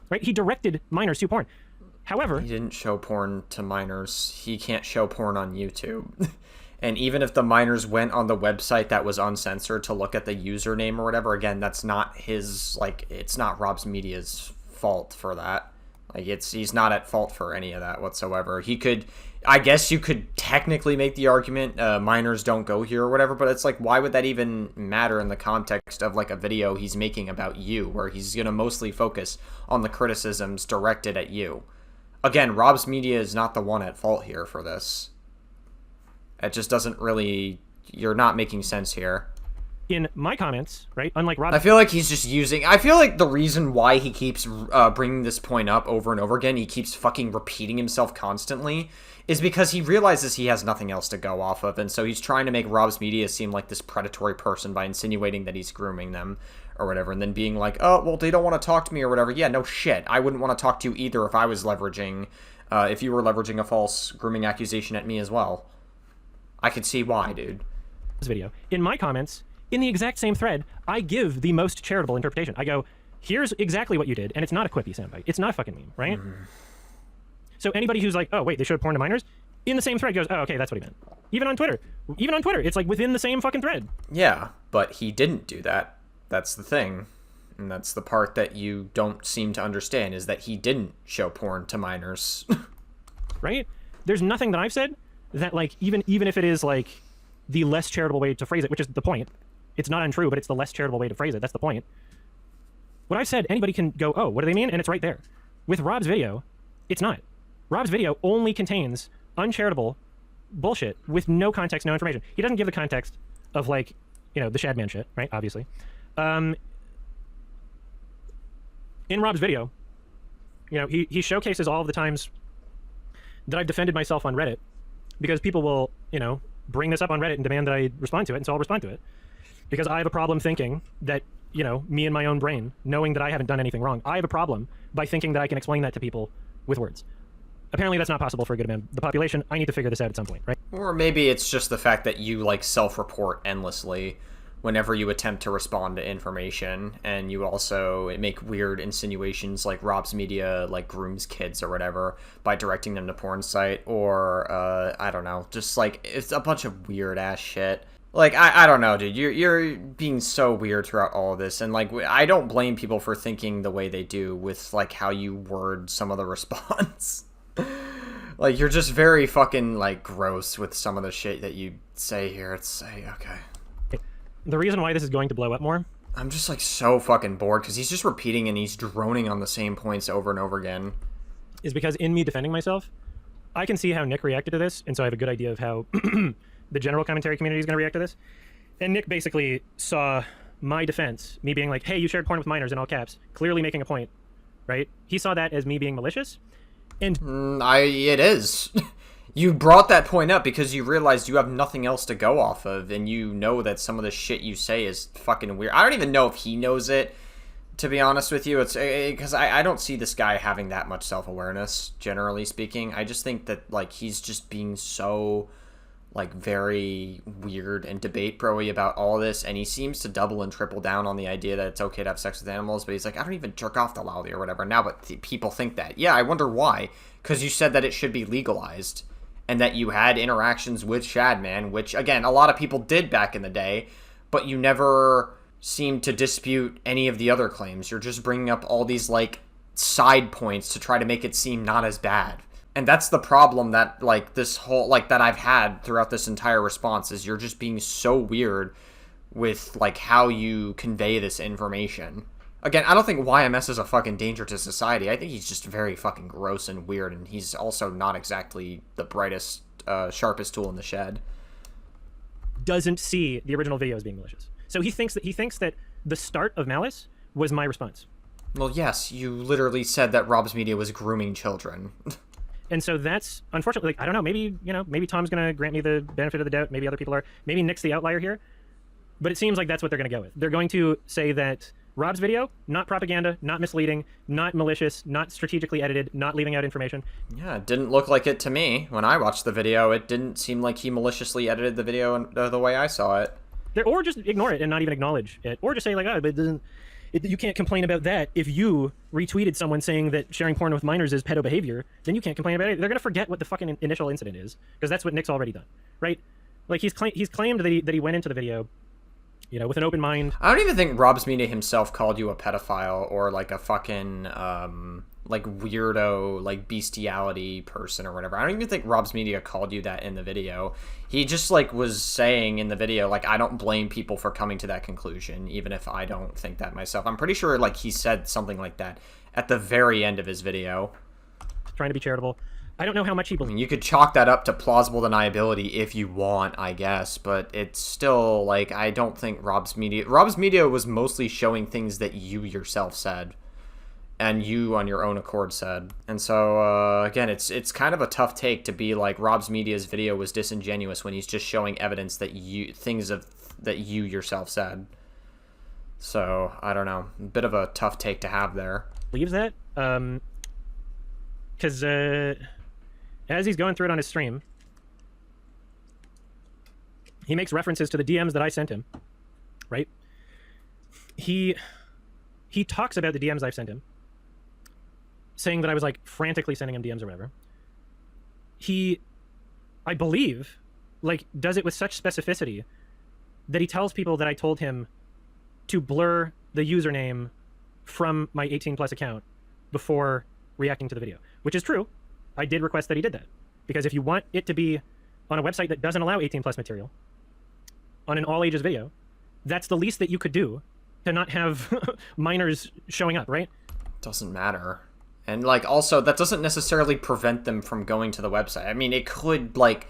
right? He directed minors to porn. However... He didn't show porn to minors. He can't show porn on YouTube. And even if the minors went on the website that was uncensored to look at the username or whatever, again, that's not his, like, it's not Rob's Media's fault for that. Like, he's not at fault for any of that whatsoever. He could... I guess you could technically make the argument minors don't go here or whatever, but it's like, why would that even matter in the context of, like, a video he's making about you, where he's going to mostly focus on the criticisms directed at you? Again, Rob's Media is not the one at fault here for this. It just doesn't really... You're not making sense here. in my comments, right? Unlike Rob, I feel like he's just using... I feel like the reason why he keeps bringing this point up over and over again, he keeps fucking repeating himself constantly, is because he realizes he has nothing else to go off of, and so he's trying to make Rob's Media seem like this predatory person by insinuating that he's grooming them or whatever, and then being like, oh, well, they don't want to talk to me or whatever. Yeah, no shit. I wouldn't want to talk to you either if I was leveraging... if you were leveraging a false grooming accusation at me as well. I could see why, dude. this video, in my comments, in the exact same thread, I give the most charitable interpretation. I go, here's exactly what you did, and it's not a quippy soundbite. It's not a fucking meme, right? So anybody who's like, oh, wait, they showed porn to minors, in the same thread goes, oh, okay, that's what he meant. Even on Twitter, it's like within the same fucking thread. Yeah, but he didn't do that. That's the thing. And that's the part that you don't seem to understand, is that he didn't show porn to minors. Right? There's nothing that I've said that, like, even if it is, like, the less charitable way to phrase it, which is the point. It's not untrue, but it's the less charitable way to phrase it. That's the point. What I've said, anybody can go, oh, what do they mean? And it's right there. With Rob's video, it's not. Rob's video only contains uncharitable bullshit with no context, no information. He doesn't give the context of, like, you know, the Shadman shit, right? Obviously. In Rob's video, you know, he showcases all of the times that I've defended myself on Reddit, because people will, you know, bring this up on Reddit and demand that I respond to it, and so I'll respond to it. Because I have a problem thinking that, you know, me and my own brain, knowing that I haven't done anything wrong, I have a problem by thinking that I can explain that to people with words. Apparently that's not possible for a good amount of the population. I need to figure this out at some point, right? Or maybe it's just the fact that you, like, self-report endlessly whenever you attempt to respond to information, and you also make weird insinuations like Rob's Media, like, grooms kids or whatever by directing them to porn site, or, I don't know, just, like, it's a bunch of weird-ass shit. Like, I don't know, dude, you're being so weird throughout all of this, and, like, I don't blame people for thinking the way they do with, like, how you word some of the response. Like, you're just very fucking, like, gross with some of the shit that you say here. It's like, okay. The reason why this is going to blow up more, I'm just, like, so fucking bored, because he's just repeating and he's droning on the same points over and over again. is because in me defending myself, I can see how Nick reacted to this, and so I have a good idea of how the general commentary community is going to react to this. And Nick basically saw my defense, me being like, hey, you shared porn with minors in all caps, clearly making a point, right? He saw that as me being malicious, and... It is. You brought that point up because you realized you have nothing else to go off of, and you know that some of the shit you say is fucking weird. I don't even know if he knows it, to be honest with you. It's because I don't see this guy having that much self-awareness, generally speaking. I just think that, like, he's just being so, like, very weird and debate bro-y about all this, and he seems to double and triple down on the idea that it's okay to have sex with animals, but he's like, I don't even jerk off to loudly or whatever now, but people think that. Yeah, I wonder why, because you said that it should be legalized, and that you had interactions with Shadman, which, again, a lot of people did back in the day, but you never seemed to dispute any of the other claims. You're just bringing up all these, like, side points to try to make it seem not as bad. And that's the problem that, like, this whole, like, that I've had throughout this entire response, is you're just being so weird with, like, how you convey this information. Again, I don't think YMS is a fucking danger to society. I think he's just very fucking gross and weird, and he's also not exactly the brightest, sharpest tool in the shed. Doesn't see the original video as being malicious. So he thinks that the start of malice was my response. Well, yes, you literally said that Rob's Media was grooming children. And so that's, unfortunately, like, I don't know, maybe Tom's going to grant me the benefit of the doubt, maybe other people are, maybe Nick's the outlier here, but it seems like that's what they're going to go with. They're going to say that Rob's video, not propaganda, not misleading, not malicious, not strategically edited, not leaving out information. Yeah, it didn't look like it to me. When I watched the video, it didn't seem like he maliciously edited the video the way I saw it. Or just ignore it and not even acknowledge it. Or just say, like, oh, but you can't complain about that. If you retweeted someone saying that sharing porn with minors is pedo behavior, then you can't complain about it. They're going to forget what the fucking initial incident is, because that's what Nick's already done, right? Like, he's claimed that he went into the video, you know, with an open mind. I don't even think Rob's Media himself called you a pedophile or, like, a fucking, like, weirdo, like, bestiality person or whatever. I don't even think Rob's Media called you that in the video. He just, like, was saying in the video, like, I don't blame people for coming to that conclusion, even if I don't think that myself. I'm pretty sure, like, he said something like that at the very end of his video. Trying to be charitable. I don't know how much he I believes. mean, you could chalk that up to plausible deniability if you want, I guess, but it's still, like, I don't think Rob's Media was mostly showing things that you yourself said, and you on your own accord said. And so, again, it's kind of a tough take to be like, Rob's Media's video was disingenuous when he's just showing evidence that that you yourself said. So, I don't know. A bit of a tough take to have there. Believes that, because, as he's going through it on his stream, he makes references to the DMs that I sent him, right? He talks about the DMs I've sent him, saying that I was, like, frantically sending him DMs or whatever. He, I believe, like, does it with such specificity that he tells people that I told him to blur the username from my 18+ account before reacting to the video, which is true. I did request that he did that, because if you want it to be on a website that doesn't allow 18+ material on an all ages video, that's the least that you could do to not have minors showing up, right? Doesn't matter. And, like, also, that doesn't necessarily prevent them from going to the website. I mean, it could, like,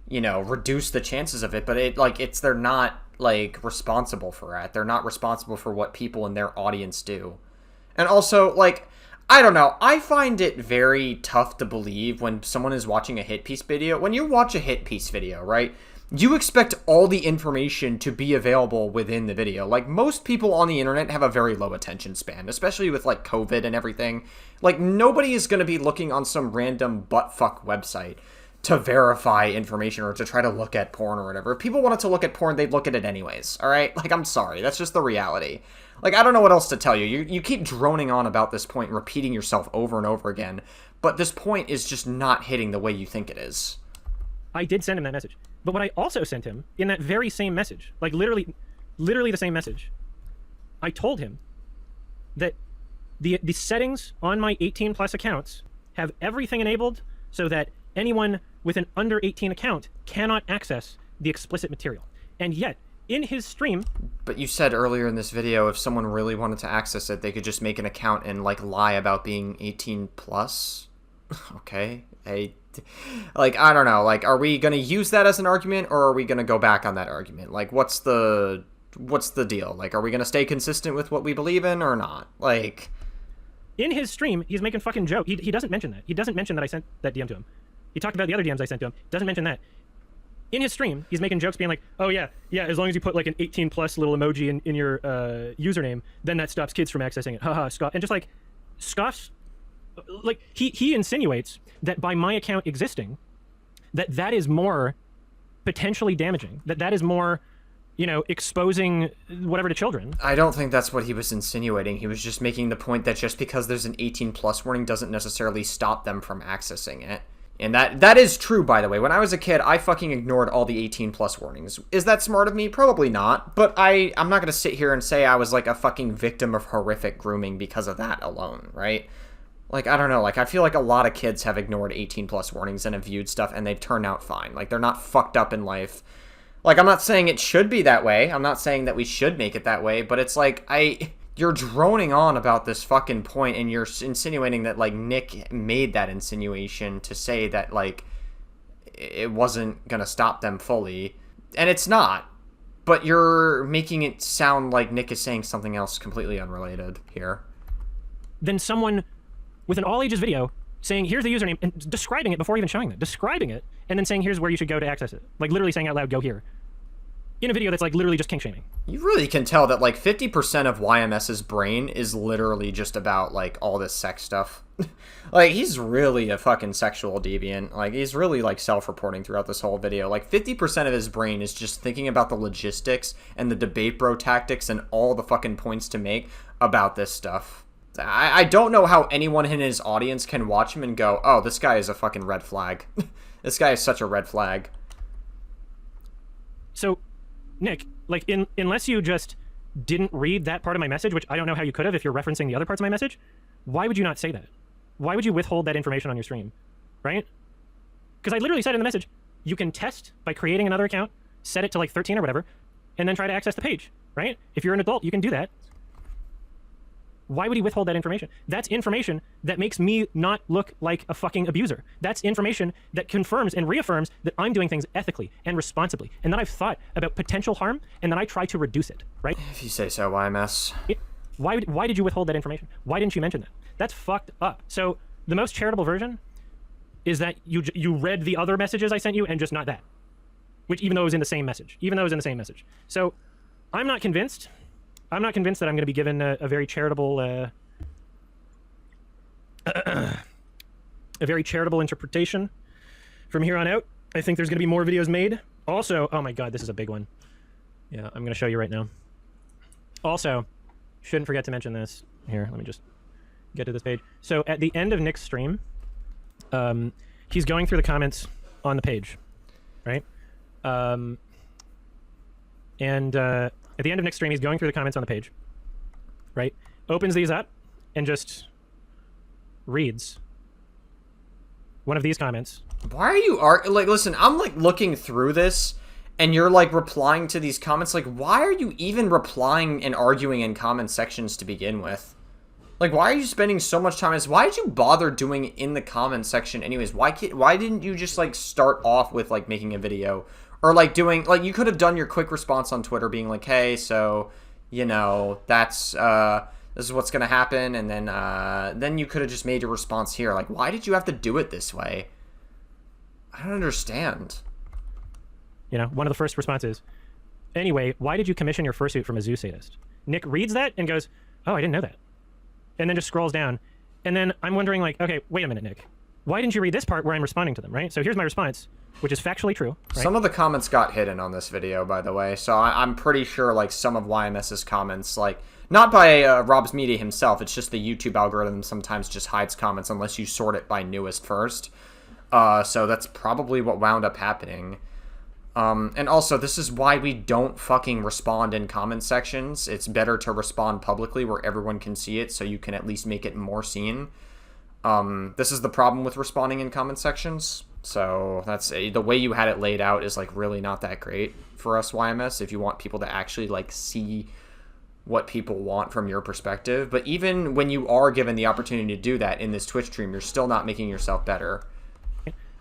you know, reduce the chances of it, but they're not, like, responsible for that. They're not responsible for what people in their audience do. And also, like, I don't know. I find it very tough to believe when someone is watching a hit piece video. When you watch a hit piece video, right, you expect all the information to be available within the video. Like, most people on the internet have a very low attention span, especially with, like, COVID and everything. Like, nobody is going to be looking on some random buttfuck website to verify information or to try to look at porn or whatever. If people wanted to look at porn, they'd look at it anyways, all right? Like, I'm sorry. That's just the reality. Like, I don't know what else to tell you. You keep droning on about this point, repeating yourself over and over again, but this point is just not hitting the way you think it is. I did send him that message. But what I also sent him in that very same message, like literally the same message, I told him that the settings on my 18+ accounts have everything enabled so that anyone with an under 18 account cannot access the explicit material. And yet, in his stream... But you said earlier in this video, if someone really wanted to access it, they could just make an account and, like, lie about being 18+. Okay. I don't know. Like, are we going to use that as an argument, or are we going to go back on that argument? Like, what's the deal? Like, are we going to stay consistent with what we believe in or not? Like... In his stream, he's making fucking joke. He doesn't mention that. He doesn't mention that I sent that DM to him. He talked about the other DMs I sent to him. Doesn't mention that. In his stream, he's making jokes being like, oh yeah, as long as you put like an 18+ little emoji in your username, then that stops kids from accessing it. Haha, scoff. And just like, scoffs, like, he insinuates that by my account existing, that is more potentially damaging, that is more, you know, exposing whatever to children. I don't think that's what he was insinuating. He was just making the point that just because there's an 18+ warning doesn't necessarily stop them from accessing it. And that is true, by the way. When I was a kid, I fucking ignored all the 18+ warnings. Is that smart of me? Probably not. But I'm not going to sit here and say I was like a fucking victim of horrific grooming because of that alone, right? Like, I don't know. Like, I feel like a lot of kids have ignored 18+ warnings and have viewed stuff and they've turned out fine. Like, they're not fucked up in life. Like, I'm not saying it should be that way. I'm not saying that we should make it that way. But it's like, you're droning on about this fucking point and you're insinuating that, like, Nick made that insinuation to say that, like, it wasn't gonna stop them fully. And it's not. But you're making it sound like Nick is saying something else completely unrelated here. Then someone with an all-ages video saying, here's the username, and describing it before even showing it. Describing it, and then saying, here's where you should go to access it. Like, literally saying out loud, go here. In a video that's, like, literally just kink-shaming. You really can tell that, like, 50% of YMS's brain is literally just about, like, all this sex stuff. Like, he's really a fucking sexual deviant. Like, he's really, like, self-reporting throughout this whole video. Like, 50% of his brain is just thinking about the logistics and the debate bro tactics and all the fucking points to make about this stuff. I don't know how anyone in his audience can watch him and go, oh, this guy is a fucking red flag. This guy is such a red flag. So, Nick, like, unless you just didn't read that part of my message, which I don't know how you could have if you're referencing the other parts of my message, why would you not say that? Why would you withhold that information on your stream, right? Because I literally said in the message, you can test by creating another account, set it to like 13 or whatever, and then try to access the page, right? If you're an adult, you can do that. Why would he withhold that information? That's information that makes me not look like a fucking abuser. That's information that confirms and reaffirms that I'm doing things ethically and responsibly, and that I've thought about potential harm, and that I try to reduce it, right? If you say so, YMS. Why did you withhold that information? Why didn't you mention that? That's fucked up. So the most charitable version is that you read the other messages I sent you and just not that, which even though it was in the same message, So I'm not convinced. I'm not convinced that I'm going to be given a very charitable, a very charitable interpretation from here on out. I think there's going to be more videos made. Also, oh my god, this is a big one. Yeah, I'm going to show you right now. Also, shouldn't forget to mention this. Here, let me just get to this page. So at the end of Nick's stream, he's going through the comments on the page, right? At the end of Nick's stream, he's going through the comments on the page, right? Opens these up and just reads one of these comments. Why are you like? Listen, I'm like looking through this, and you're like replying to these comments. Like, why are you even replying and arguing in comment sections to begin with? Like, why are you spending so much time on this? Why did you bother doing it in the comment section anyways? Why didn't you just like start off with like making a video? Or like doing, like, you could have done your quick response on Twitter being like, hey, so, you know, that's, this is what's going to happen. And then you could have just made your response here. Like, why did you have to do it this way? I don't understand. You know, one of the first responses, anyway, why did you commission your fursuit from a zoo sadist? Nick reads that and goes, oh, I didn't know that. And then just scrolls down. And then I'm wondering, like, okay, wait a minute, Nick. Why didn't you read this part where I'm responding to them, right? So here's my response, which is factually true. Right? Some of the comments got hidden on this video, by the way, so I'm pretty sure, like, some of YMS's comments, like, not by Rob's Media himself, it's just the YouTube algorithm sometimes just hides comments unless you sort it by newest first. So that's probably what wound up happening. And also, this is why we don't fucking respond in comment sections. It's better to respond publicly where everyone can see it, so you can at least make it more seen. This is the problem with responding in comment sections. So that's the way you had it laid out is like really not that great for us YMS if you want people to actually like see what people want from your perspective. But even when you are given the opportunity to do that in this Twitch stream, you're still not making yourself better.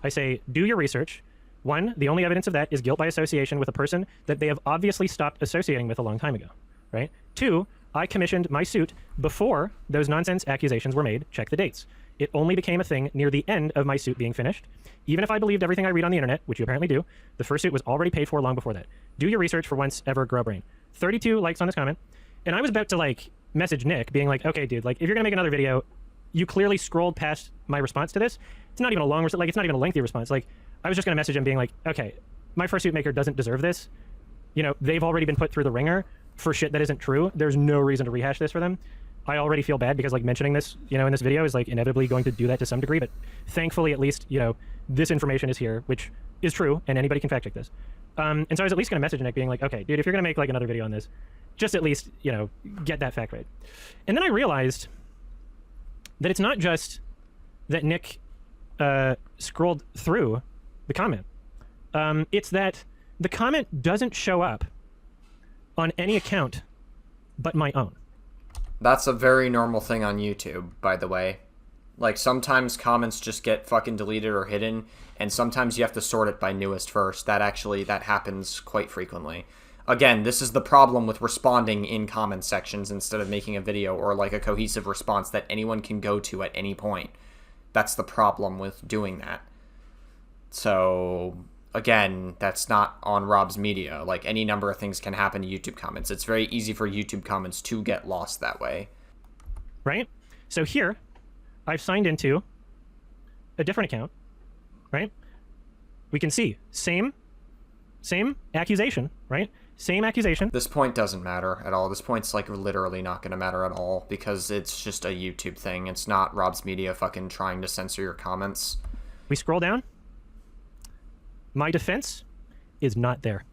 I say, do your research. One, the only evidence of that is guilt by association with a person that they have obviously stopped associating with a long time ago, right? Two, I commissioned my suit before those nonsense accusations were made. Check the dates. It only became a thing near the end of my suit being finished. Even if I believed everything I read on the internet, which you apparently do, the fursuit was already paid for long before that. Do your research for once ever, grow a brain. 32 likes on this comment. And I was about to like message Nick being like, okay, dude, like if you're gonna make another video, you clearly scrolled past my response to this. It's not even a long, like it's not even a lengthy response. Like I was just gonna message him being like, okay, my fursuit maker doesn't deserve this. You know, they've already been put through the ringer for shit that isn't true. There's no reason to rehash this for them. I already feel bad because like mentioning this, you know, in this video is like inevitably going to do that to some degree, but thankfully at least, you know, this information is here, which is true and anybody can fact check this. And so I was at least going to message Nick being like, okay, dude, if you're going to make like another video on this, just at least, you know, get that fact right. And then I realized that it's not just that Nick scrolled through the comment. It's that the comment doesn't show up on any account but my own. That's a very normal thing on YouTube, by the way. Like, sometimes comments just get fucking deleted or hidden, and sometimes you have to sort it by newest first. That happens quite frequently. Again, this is the problem with responding in comment sections instead of making a video or, like, a cohesive response that anyone can go to at any point. That's the problem with doing that. So, again, that's not on Rob's Media. Like, any number of things can happen to YouTube comments. It's very easy for YouTube comments to get lost that way. Right? So here, I've signed into a different account, right? We can see same accusation, right? Same accusation. This point doesn't matter at all. This point's like literally not going to matter at all because it's just a YouTube thing. It's not Rob's Media fucking trying to censor your comments. We scroll down. My defense is not there.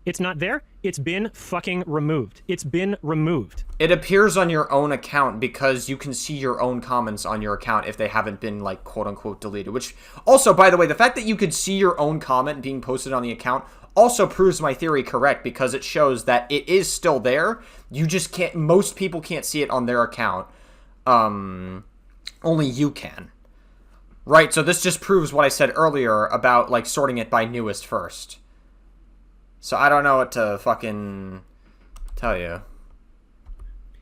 It's not there. It's been fucking removed. It's been removed. It appears on your own account because you can see your own comments on your account if they haven't been, like, quote-unquote deleted. Which, also, by the way, the fact that you could see your own comment being posted on the account also proves my theory correct because it shows that it is still there. You just can't... Most people can't see it on their account. Only you can. Right, so this just proves what I said earlier about, like, sorting it by newest first. So I don't know what to fucking tell you.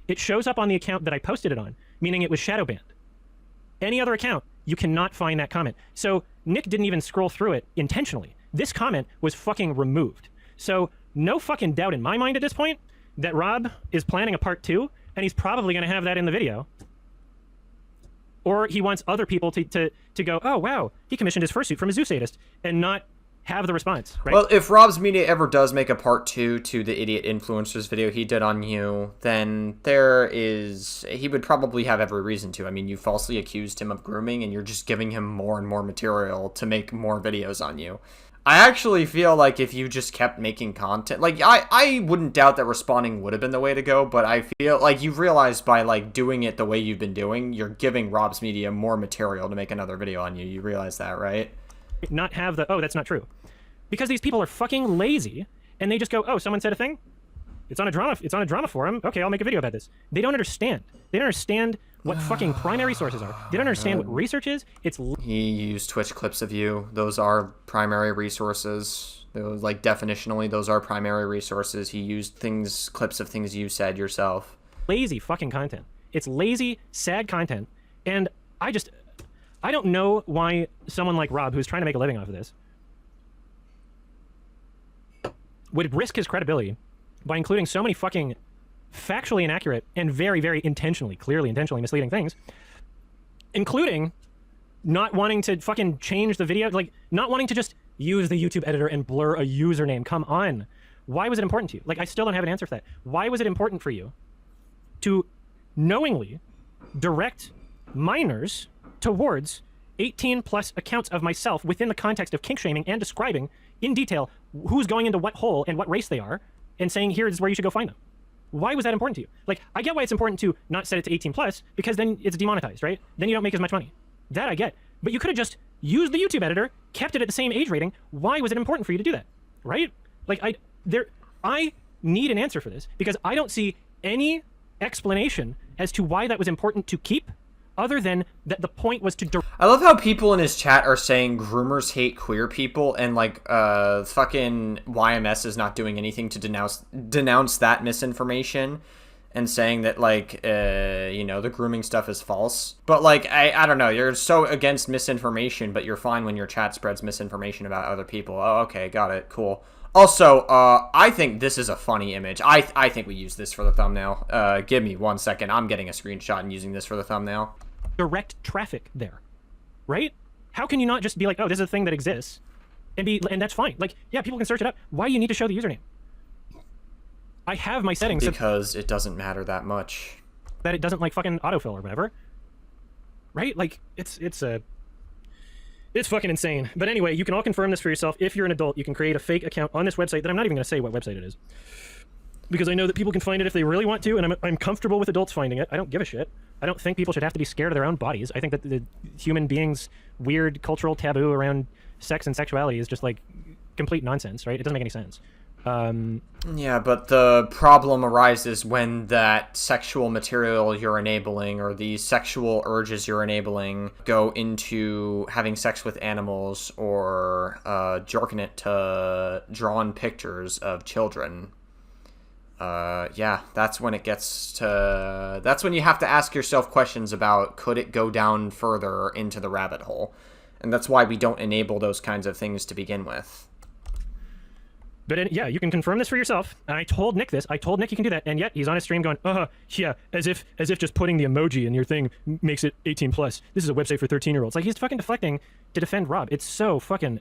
It shows up on the account that I posted it on, meaning it was shadow banned. Any other account, you cannot find that comment. So Nick didn't even scroll through it intentionally. This comment was fucking removed. So no fucking doubt in my mind at this point that Rob is planning a part 2, and he's probably going to have that in the video. Or he wants other people to go, oh, wow, he commissioned his fursuit from a zoo sadist, and not have the response, right? Well, if Rob's Media ever does make a part 2 to the Idiot Influencers video he did on you, then he would probably have every reason to. I mean, you falsely accused him of grooming, and you're just giving him more and more material to make more videos on you. I actually feel like if you just kept making content, like, I wouldn't doubt that responding would have been the way to go, but I feel like you've realized by, like, doing it the way you've been doing, you're giving Rob's Media more material to make another video on you. You realize that, right? Not have the, oh, that's not true. Because these people are fucking lazy, and they just go, oh, someone said a thing? It's on a drama forum. Okay, I'll make a video about this. They don't understand. They don't understand what fucking primary sources are. They don't understand what research is. He used Twitch clips of you. Those are primary resources. Those, like, definitionally, those are primary resources. He used clips of things you said yourself. Lazy fucking content. It's lazy, sad content, and I don't know why someone like Rob, who's trying to make a living off of this, would risk his credibility by including so many fucking factually inaccurate and very, very clearly intentionally misleading things, including not wanting to fucking change the video, like, not wanting to just use the YouTube editor and blur a username. Come on. Why was it important to you? Like, I still don't have an answer for that. Why was it important for you to knowingly direct minors towards 18+ accounts of myself within the context of kink shaming and describing in detail who's going into what hole and what race they are, and saying, here is where you should go find them? Why was that important to you? Like, I get why it's important to not set it to 18+, because then it's demonetized, right? Then you don't make as much money. That I get. But you could have just used the YouTube editor, kept it at the same age rating. Why was it important for you to do that? Right? Like, I need an answer for this, because I don't see any explanation as to why that was important to keep, other than that the point was to... I love how people in his chat are saying groomers hate queer people, and, like, fucking YMS is not doing anything to denounce that misinformation, and saying that, like, you know, the grooming stuff is false. But, like, I don't know, you're so against misinformation, but you're fine when your chat spreads misinformation about other people. Oh, okay, got it, cool. Also, I think this is a funny image. I think we use this for the thumbnail. Give me 1 second. I'm getting a screenshot and using this for the thumbnail. Direct traffic there, right? How can you not just be like, oh, this is a thing that exists, and that's fine. Like, yeah, people can search it up. Why do you need to show the username? I have my settings because it doesn't matter that much. That it doesn't, like, fucking autofill or whatever, right? Like, it's fucking insane. But anyway, you can all confirm this for yourself. If you're an adult, you can create a fake account on this website that I'm not even going to say what website it is, because I know that people can find it if they really want to, and I'm comfortable with adults finding it. I don't give a shit. I don't think people should have to be scared of their own bodies. I think that the human beings' weird cultural taboo around sex and sexuality is just, like, complete nonsense, right? It doesn't make any sense. Yeah, but the problem arises when that sexual material you're enabling, or the sexual urges you're enabling, go into having sex with animals, or jerking it to drawn pictures of children. Yeah, that's when it gets to... That's when you have to ask yourself questions about, could it go down further into the rabbit hole? And that's why we don't enable those kinds of things to begin with. But yeah, you can confirm this for yourself. And I told Nick this. I told Nick you can do that, and yet he's on his stream going, yeah, as if just putting the emoji in your thing makes it 18+. This is a website for 13-year-olds. Like, he's fucking deflecting to defend Rob. It's so fucking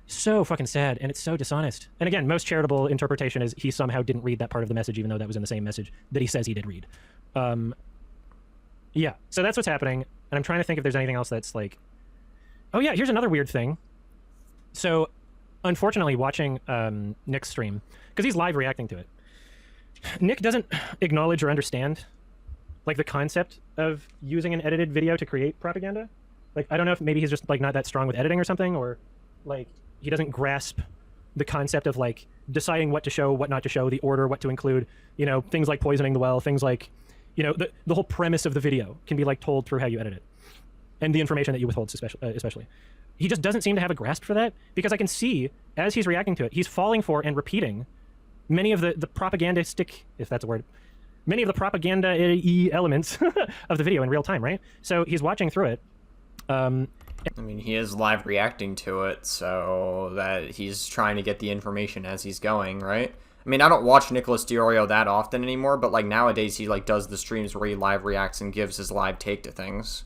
sad, and it's so dishonest. And again, most charitable interpretation is he somehow didn't read that part of the message, even though that was in the same message that he says he did read. Yeah, so that's what's happening, and I'm trying to think if there's anything else that's like... Oh yeah, here's another weird thing. So unfortunately, watching Nick's stream, because he's live reacting to it, Nick doesn't acknowledge or understand like the concept of using an edited video to create propaganda. Like, I don't know if maybe he's just like not that strong with editing or something, or like he doesn't grasp the concept of like deciding what to show, what not to show, the order, what to include, you know, things like poisoning the well, things like, you know, the whole premise of the video can be like told through how you edit it, and the information that you withhold especially. He just doesn't seem to have a grasp for that, because I can see as he's reacting to it, he's falling for and repeating many of the propagandistic, if that's a word, many of the propaganda-y elements of the video in real time, right? So he's watching through it. I mean, he is live reacting to it, so that he's trying to get the information as he's going, right? I mean, I don't watch Nicholas DiOrio that often anymore, but like nowadays he like does the streams where he live reacts and gives his live take to things.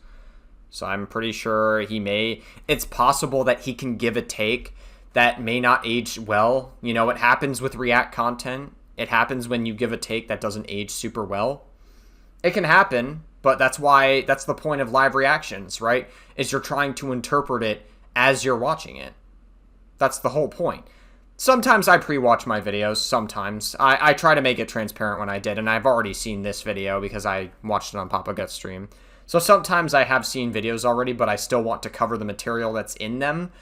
So I'm pretty sure it's possible that he can give a take that may not age well. You know, it happens with React content. It happens when you give a take that doesn't age super well. It can happen, but that's the point of live reactions, right? Is you're trying to interpret it as you're watching it. That's the whole point. Sometimes I pre-watch my videos, sometimes. I try to make it transparent when I did, and I've already seen this video because I watched it on Papa Gut's stream. So sometimes I have seen videos already, but I still want to cover the material that's in them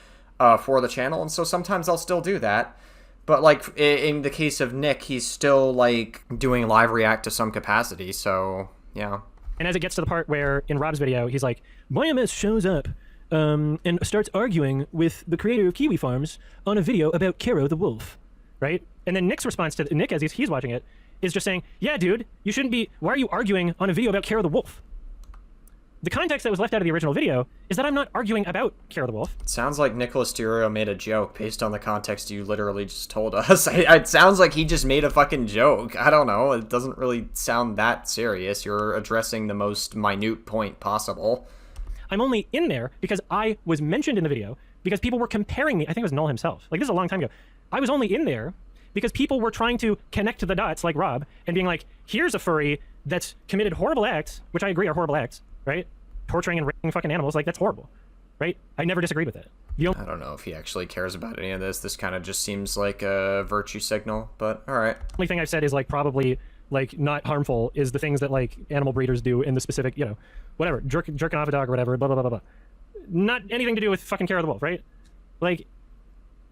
for the channel, and so sometimes I'll still do that. But, like, in the case of Nick, he's still, like, doing live react to some capacity, so, yeah. And as it gets to the part where, in Rob's video, he's like, YMS shows up and starts arguing with the creator of Kiwi Farms on a video about Kero the wolf, right? And then Nick's response to Nick, as he's watching it, is just saying, yeah, dude, you shouldn't be, why are you arguing on a video about Kero the wolf? The context that was left out of the original video is that I'm not arguing about Kero the wolf. It sounds like Nicholas DiOrio made a joke based on the context you literally just told us. It sounds like he just made a fucking joke. I don't know. It doesn't really sound that serious. You're addressing the most minute point possible. I'm only in there because I was mentioned in the video because people were comparing me. I think it was Null himself. Like, this is a long time ago. I was only in there because people were trying to connect the dots, like Rob, and being like, here's a furry that's committed horrible acts, which I agree are horrible acts, right? Torturing and raping fucking animals, like, that's horrible, right? I never disagreed with it. I don't know if he actually cares about any of this. This kind of just seems like a virtue signal, but all right. The only thing I've said is, like, probably, like, not harmful is the things that, like, animal breeders do in the specific, you know, whatever, jerking off a dog or whatever, blah, blah, blah, blah, blah. Not anything to do with fucking Kero the wolf, right? Like,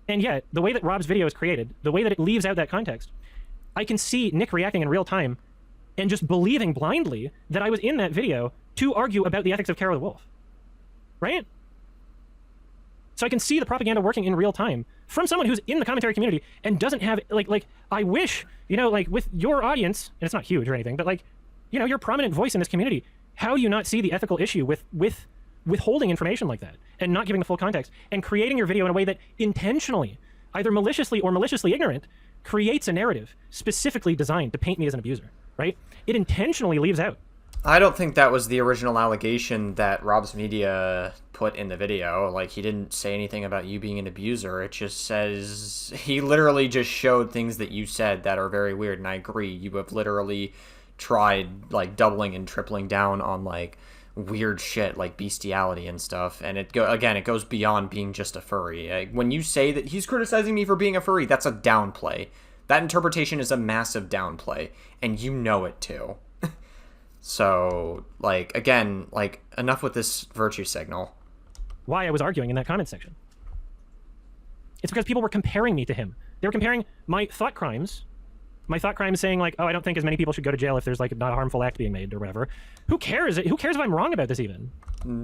and yet, the way that Rob's video is created, the way that it leaves out that context, I can see Nick reacting in real time and just believing blindly that I was in that video to argue about the ethics of Kero the wolf, right? So I can see the propaganda working in real time from someone who's in the commentary community and doesn't have, like I wish, you know, like, with your audience, and it's not huge or anything, but, like, you know, you're a prominent voice in this community. How do you not see the ethical issue with withholding information like that and not giving the full context and creating your video in a way that intentionally, either maliciously or maliciously ignorant, creates a narrative specifically designed to paint me as an abuser, right? It intentionally leaves out. I don't think that was the original allegation that Rob's Media put in the video. Like, he didn't say anything about you being an abuser. It just says, he literally just showed things that you said that are very weird, and I agree. You have literally tried, like, doubling and tripling down on, like, weird shit, like bestiality and stuff, and it goes beyond being just a furry. Like, when you say that he's criticizing me for being a furry, that's a downplay. That interpretation is a massive downplay, and you know it too. So, like, again, like, enough with this virtue signal. Why I was arguing in that comment section. It's because people were comparing me to him. They were comparing my thought crimes saying, like, oh, I don't think as many people should go to jail if there's, like, not a harmful act being made or whatever. Who cares? Who cares if I'm wrong about this even?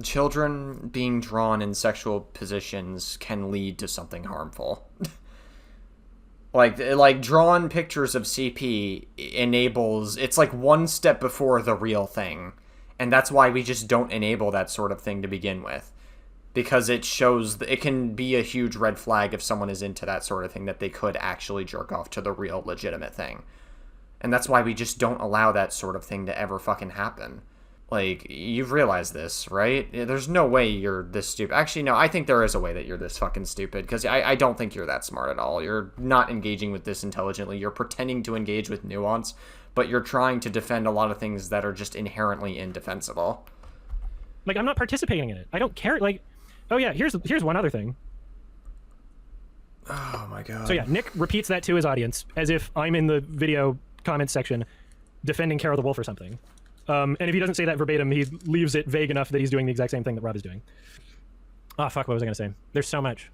Children being drawn in sexual positions can lead to something harmful. Like drawn pictures of CP enables, it's like one step before the real thing. And that's why we just don't enable that sort of thing to begin with. Because it shows, it can be a huge red flag if someone is into that sort of thing, that they could actually jerk off to the real legitimate thing. And that's why we just don't allow that sort of thing to ever fucking happen. Like, you've realized this, right? There's no way you're this stupid. Actually, no, I think there is a way that you're this fucking stupid, because I don't think you're that smart at all. You're not engaging with this intelligently. You're pretending to engage with nuance, but you're trying to defend a lot of things that are just inherently indefensible. Like, I'm not participating in it. I don't care. Like, oh yeah, here's one other thing. Oh my god. So yeah, Nick repeats that to his audience as if I'm in the video comments section defending Carol the Wolf or something. And if he doesn't say that verbatim, he leaves it vague enough that he's doing the exact same thing that Rob is doing. Oh, fuck, what was I going to say? There's so much.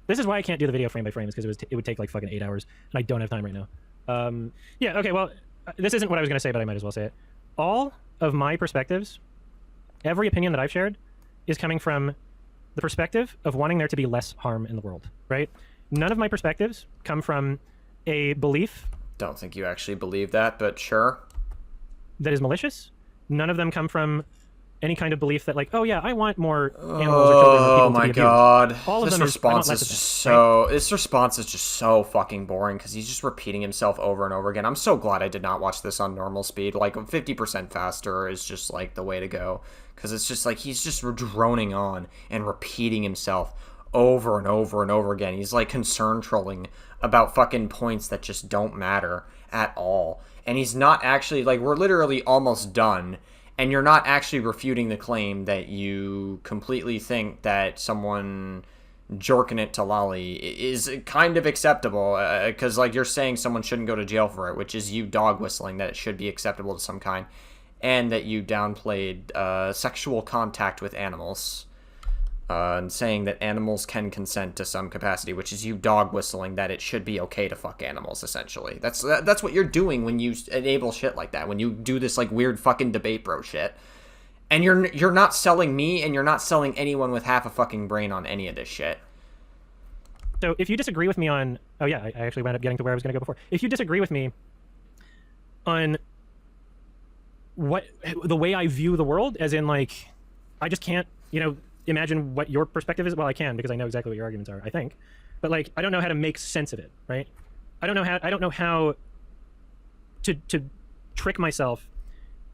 This is why I can't do the video frame by frame, is because it would take like fucking 8 hours, and I don't have time right now. Yeah, okay, well, this isn't what I was going to say, but I might as well say it. All of my perspectives, every opinion that I've shared, is coming from the perspective of wanting there to be less harm in the world, right? None of my perspectives come from a belief... Don't think you actually believe that, but sure. ...that is malicious. None of them come from any kind of belief that, like, oh yeah, I want more animals or children or people to be abused. Oh my god. All of this them response is just right? so... This response is just so fucking boring, because he's just repeating himself over and over again. I'm so glad I did not watch this on normal speed. Like, 50% faster is just, like, the way to go. Because it's just, like, he's just droning on and repeating himself over and over and over again. He's, like, concern trolling about fucking points that just don't matter at all. And he's not actually... Like, we're literally almost done... And you're not actually refuting the claim that you completely think that someone jerking it to Lolly is kind of acceptable. Because, like, you're saying someone shouldn't go to jail for it, which is you dog whistling that it should be acceptable to some kind. And that you downplayed sexual contact with animals. And saying that animals can consent to some capacity, which is you dog whistling that it should be okay to fuck animals, essentially. That's what you're doing when you enable shit like that, when you do this, like, weird fucking debate bro shit. And you're not selling me, and you're not selling anyone with half a fucking brain on any of this shit. So if you disagree with me on... Oh yeah, I actually wound up getting to where I was going to go before. If you disagree with me on the way I view the world, as in, like, I just can't, imagine what your perspective is. Well, I can, because I know exactly what your arguments are, I think. But, like, I don't know how to make sense of it, right? I don't know how to trick myself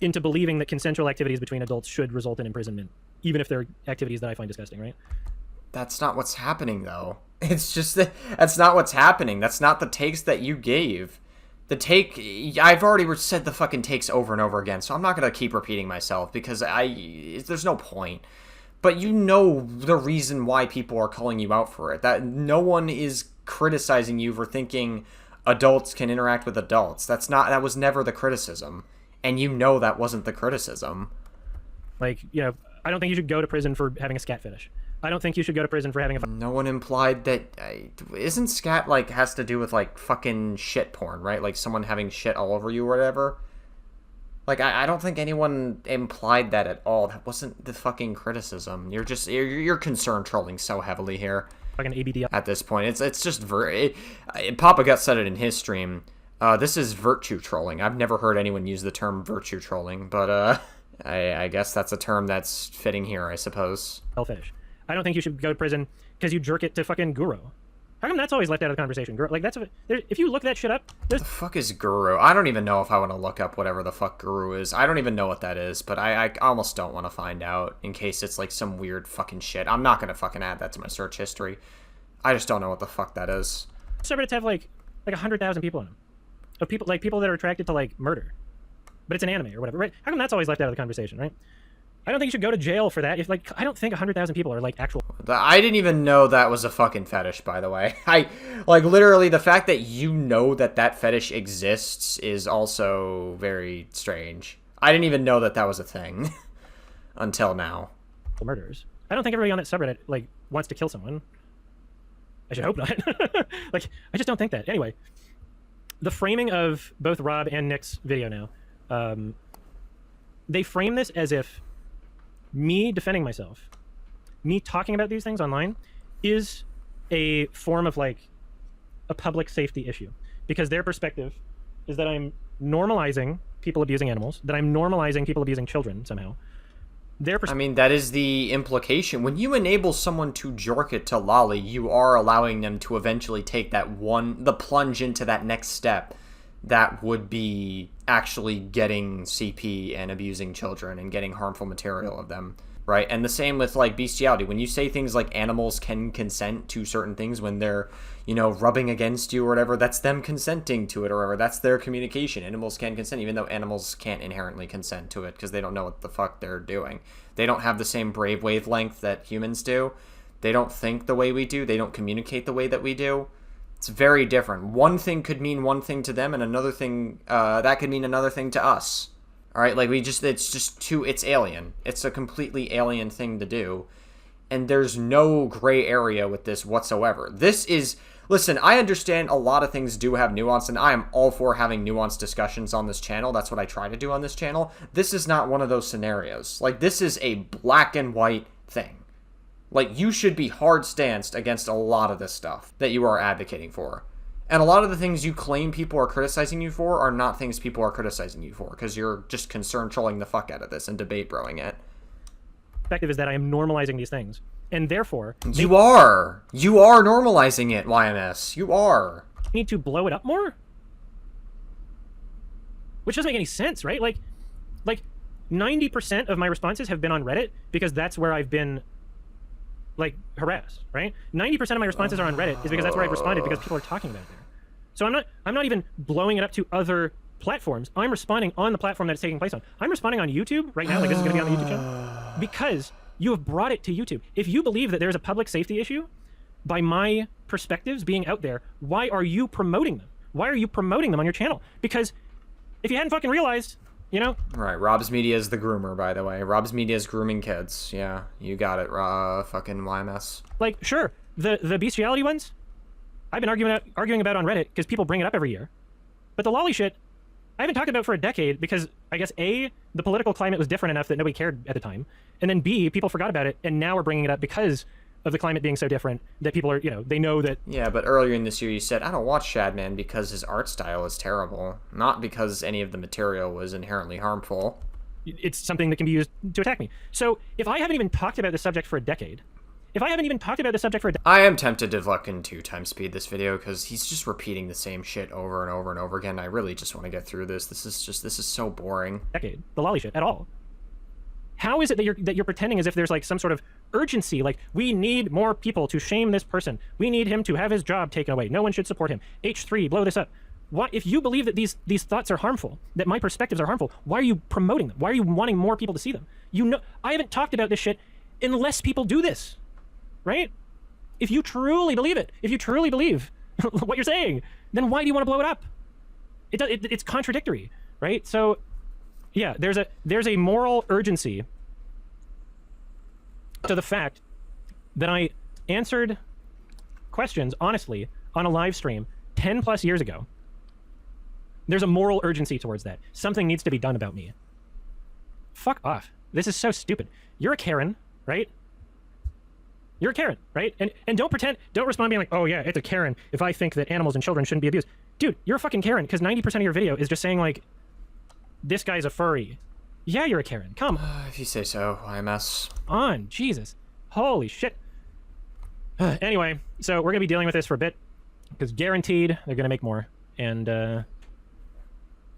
into believing that consensual activities between adults should result in imprisonment, even if they're activities that I find disgusting, right? That's not what's happening, though. It's just that's not what's happening. That's not the takes that you gave. The take... I've already said the fucking takes over and over again, so I'm not going to keep repeating myself, because there's no point. But you know the reason why people are calling you out for it. That no one is criticizing you for thinking adults can interact with adults. That was never the criticism. And you know that wasn't the criticism. Like, I don't think you should go to prison for having a scat fetish. I don't think you should go to prison for having a... No one implied that... Isn't scat, like, has to do with, like, fucking shit porn, right? Like, someone having shit all over you or whatever? Like, I don't think anyone implied that at all. That wasn't the fucking criticism. You're concern trolling so heavily here. Fucking ABD. At this point. It's just... Papa Gut said it in his stream. This is virtue trolling. I've never heard anyone use the term virtue trolling, but, I guess that's a term that's fitting here, I suppose. I'll finish. I don't think you should go to prison because you jerk it to fucking Guru. How come that's always left out of the conversation? Like, if you look that shit up... The fuck is Guru? I don't even know if I want to look up whatever the fuck Guru is. I don't even know what that is, but I almost don't want to find out in case it's, like, some weird fucking shit. I'm not going to fucking add that to my search history. I just don't know what the fuck that is. Subreddits have, like 100,000 people in them. Of people that are attracted to, like, murder. But it's an anime or whatever, right? How come that's always left out of the conversation, right? I don't think you should go to jail for that. I don't think 100,000 people are, like, actual... I didn't even know that was a fucking fetish, by the way. Literally, the fact that you know that fetish exists is also very strange. I didn't even know that was a thing. Until now. Murders. I don't think everybody on that subreddit, like, wants to kill someone. I should hope not. Like, I just don't think that. Anyway, the framing of both Rob and Nick's video now, they frame this as if me defending myself, me talking about these things online, is a form of, like, a public safety issue. Because their perspective is that I'm normalizing people abusing animals, that I'm normalizing people abusing children somehow. I mean, that is the implication. When you enable someone to jerk it to Lolly, you are allowing them to eventually take the plunge into that next step that would be actually getting CP and abusing children and getting harmful material of them, right? And the same with, like, bestiality. When you say things like animals can consent to certain things when they're, rubbing against you or whatever, that's them consenting to it or whatever. That's their communication. Animals can consent, even though animals can't inherently consent to it because they don't know what the fuck they're doing. They don't have the same brave wavelength that humans do. They don't think the way we do. They don't communicate the way that we do. It's very different. One thing could mean one thing to them, and another thing, that could mean another thing to us. All right, like it's alien. It's a completely alien thing to do. And there's no gray area with this whatsoever. Listen, I understand a lot of things do have nuance, and I am all for having nuanced discussions on this channel. That's what I try to do on this channel. This is not one of those scenarios. Like, this is a black and white thing. Like, you should be hard-stanced against a lot of this stuff that you are advocating for. And a lot of the things you claim people are criticizing you for are not things people are criticizing you for, because you're just concerned trolling the fuck out of this and debate broing it. Perspective is that I am normalizing these things. And therefore... You are normalizing it, YMS. You are. Need to blow it up more? Which doesn't make any sense, right? Like 90% of my responses have been on Reddit because that's where I've been... like, harassed, right? 90% of my responses are on Reddit is because that's where I've responded because people are talking about it there. So I'm not even blowing it up to other platforms. I'm responding on the platform that it's taking place on. I'm responding on YouTube right now, like this is going to be on the YouTube channel, because you have brought it to YouTube. If you believe that there's a public safety issue, by my perspectives being out there, why are you promoting them? Why are you promoting them on your channel? Because if you hadn't fucking realized, you know? Right, Rob's Media is the groomer, by the way. Rob's Media is grooming kids. Yeah, you got it, fucking YMS. Like, sure, the bestiality ones, I've been arguing about on Reddit because people bring it up every year. But the lolly shit, I haven't talked about for a decade because I guess A, the political climate was different enough that nobody cared at the time. And then B, people forgot about it and now we're bringing it up because of the climate being so different that people are, you know, they know that... Yeah, but earlier in this year you said, I don't watch Shadman because his art style is terrible, not because any of the material was inherently harmful. It's something that can be used to attack me. So if I haven't even talked about the subject for a decade, I am tempted to fucking 2x speed this video because he's just repeating the same shit over and over and over again. I really just want to get through this. This is so boring. Decade, the lolly shit at all. How is it that you're pretending as if there's like some sort of urgency, like we need more people to shame this person. We need him to have his job taken away. No one should support him. H3, blow this up. What if you believe that these thoughts are harmful, that my perspectives are harmful? Why are you promoting them? Why are you wanting more people to see them? You know, I haven't talked about this shit unless people do this, right? If you truly believe it, if you truly believe what you're saying, then why do you want to blow it up? It's contradictory, right? So, yeah, there's a moral urgency to the fact that I answered questions honestly on a live stream 10 plus years ago. There's a moral urgency towards that. Something needs to be done about me. Fuck off. This is so stupid. You're a Karen, right? You're a Karen, right? And don't respond being like, oh yeah, it's a Karen if I think that animals and children shouldn't be abused. Dude, you're a fucking Karen because 90% of your video is just saying like, this guy's a furry. Yeah, you're a Karen. Come if you say so, YMS. on. Jesus. Holy shit. Anyway, so we're going to be dealing with this for a bit because guaranteed they're going to make more. And I'm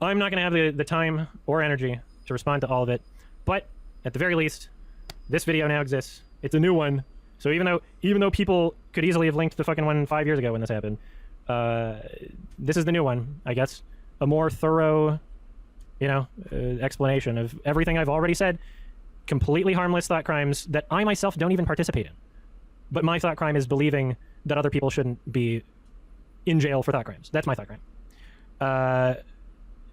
not going to have the time or energy to respond to all of it. But at the very least, this video now exists. It's a new one. So even though people could easily have linked the fucking one 5 years ago when this happened, this is the new one, I guess. A more thorough, you know, explanation of everything I've already said. Completely harmless thought crimes that I myself don't even participate in. But my thought crime is believing that other people shouldn't be in jail for thought crimes. That's my thought crime.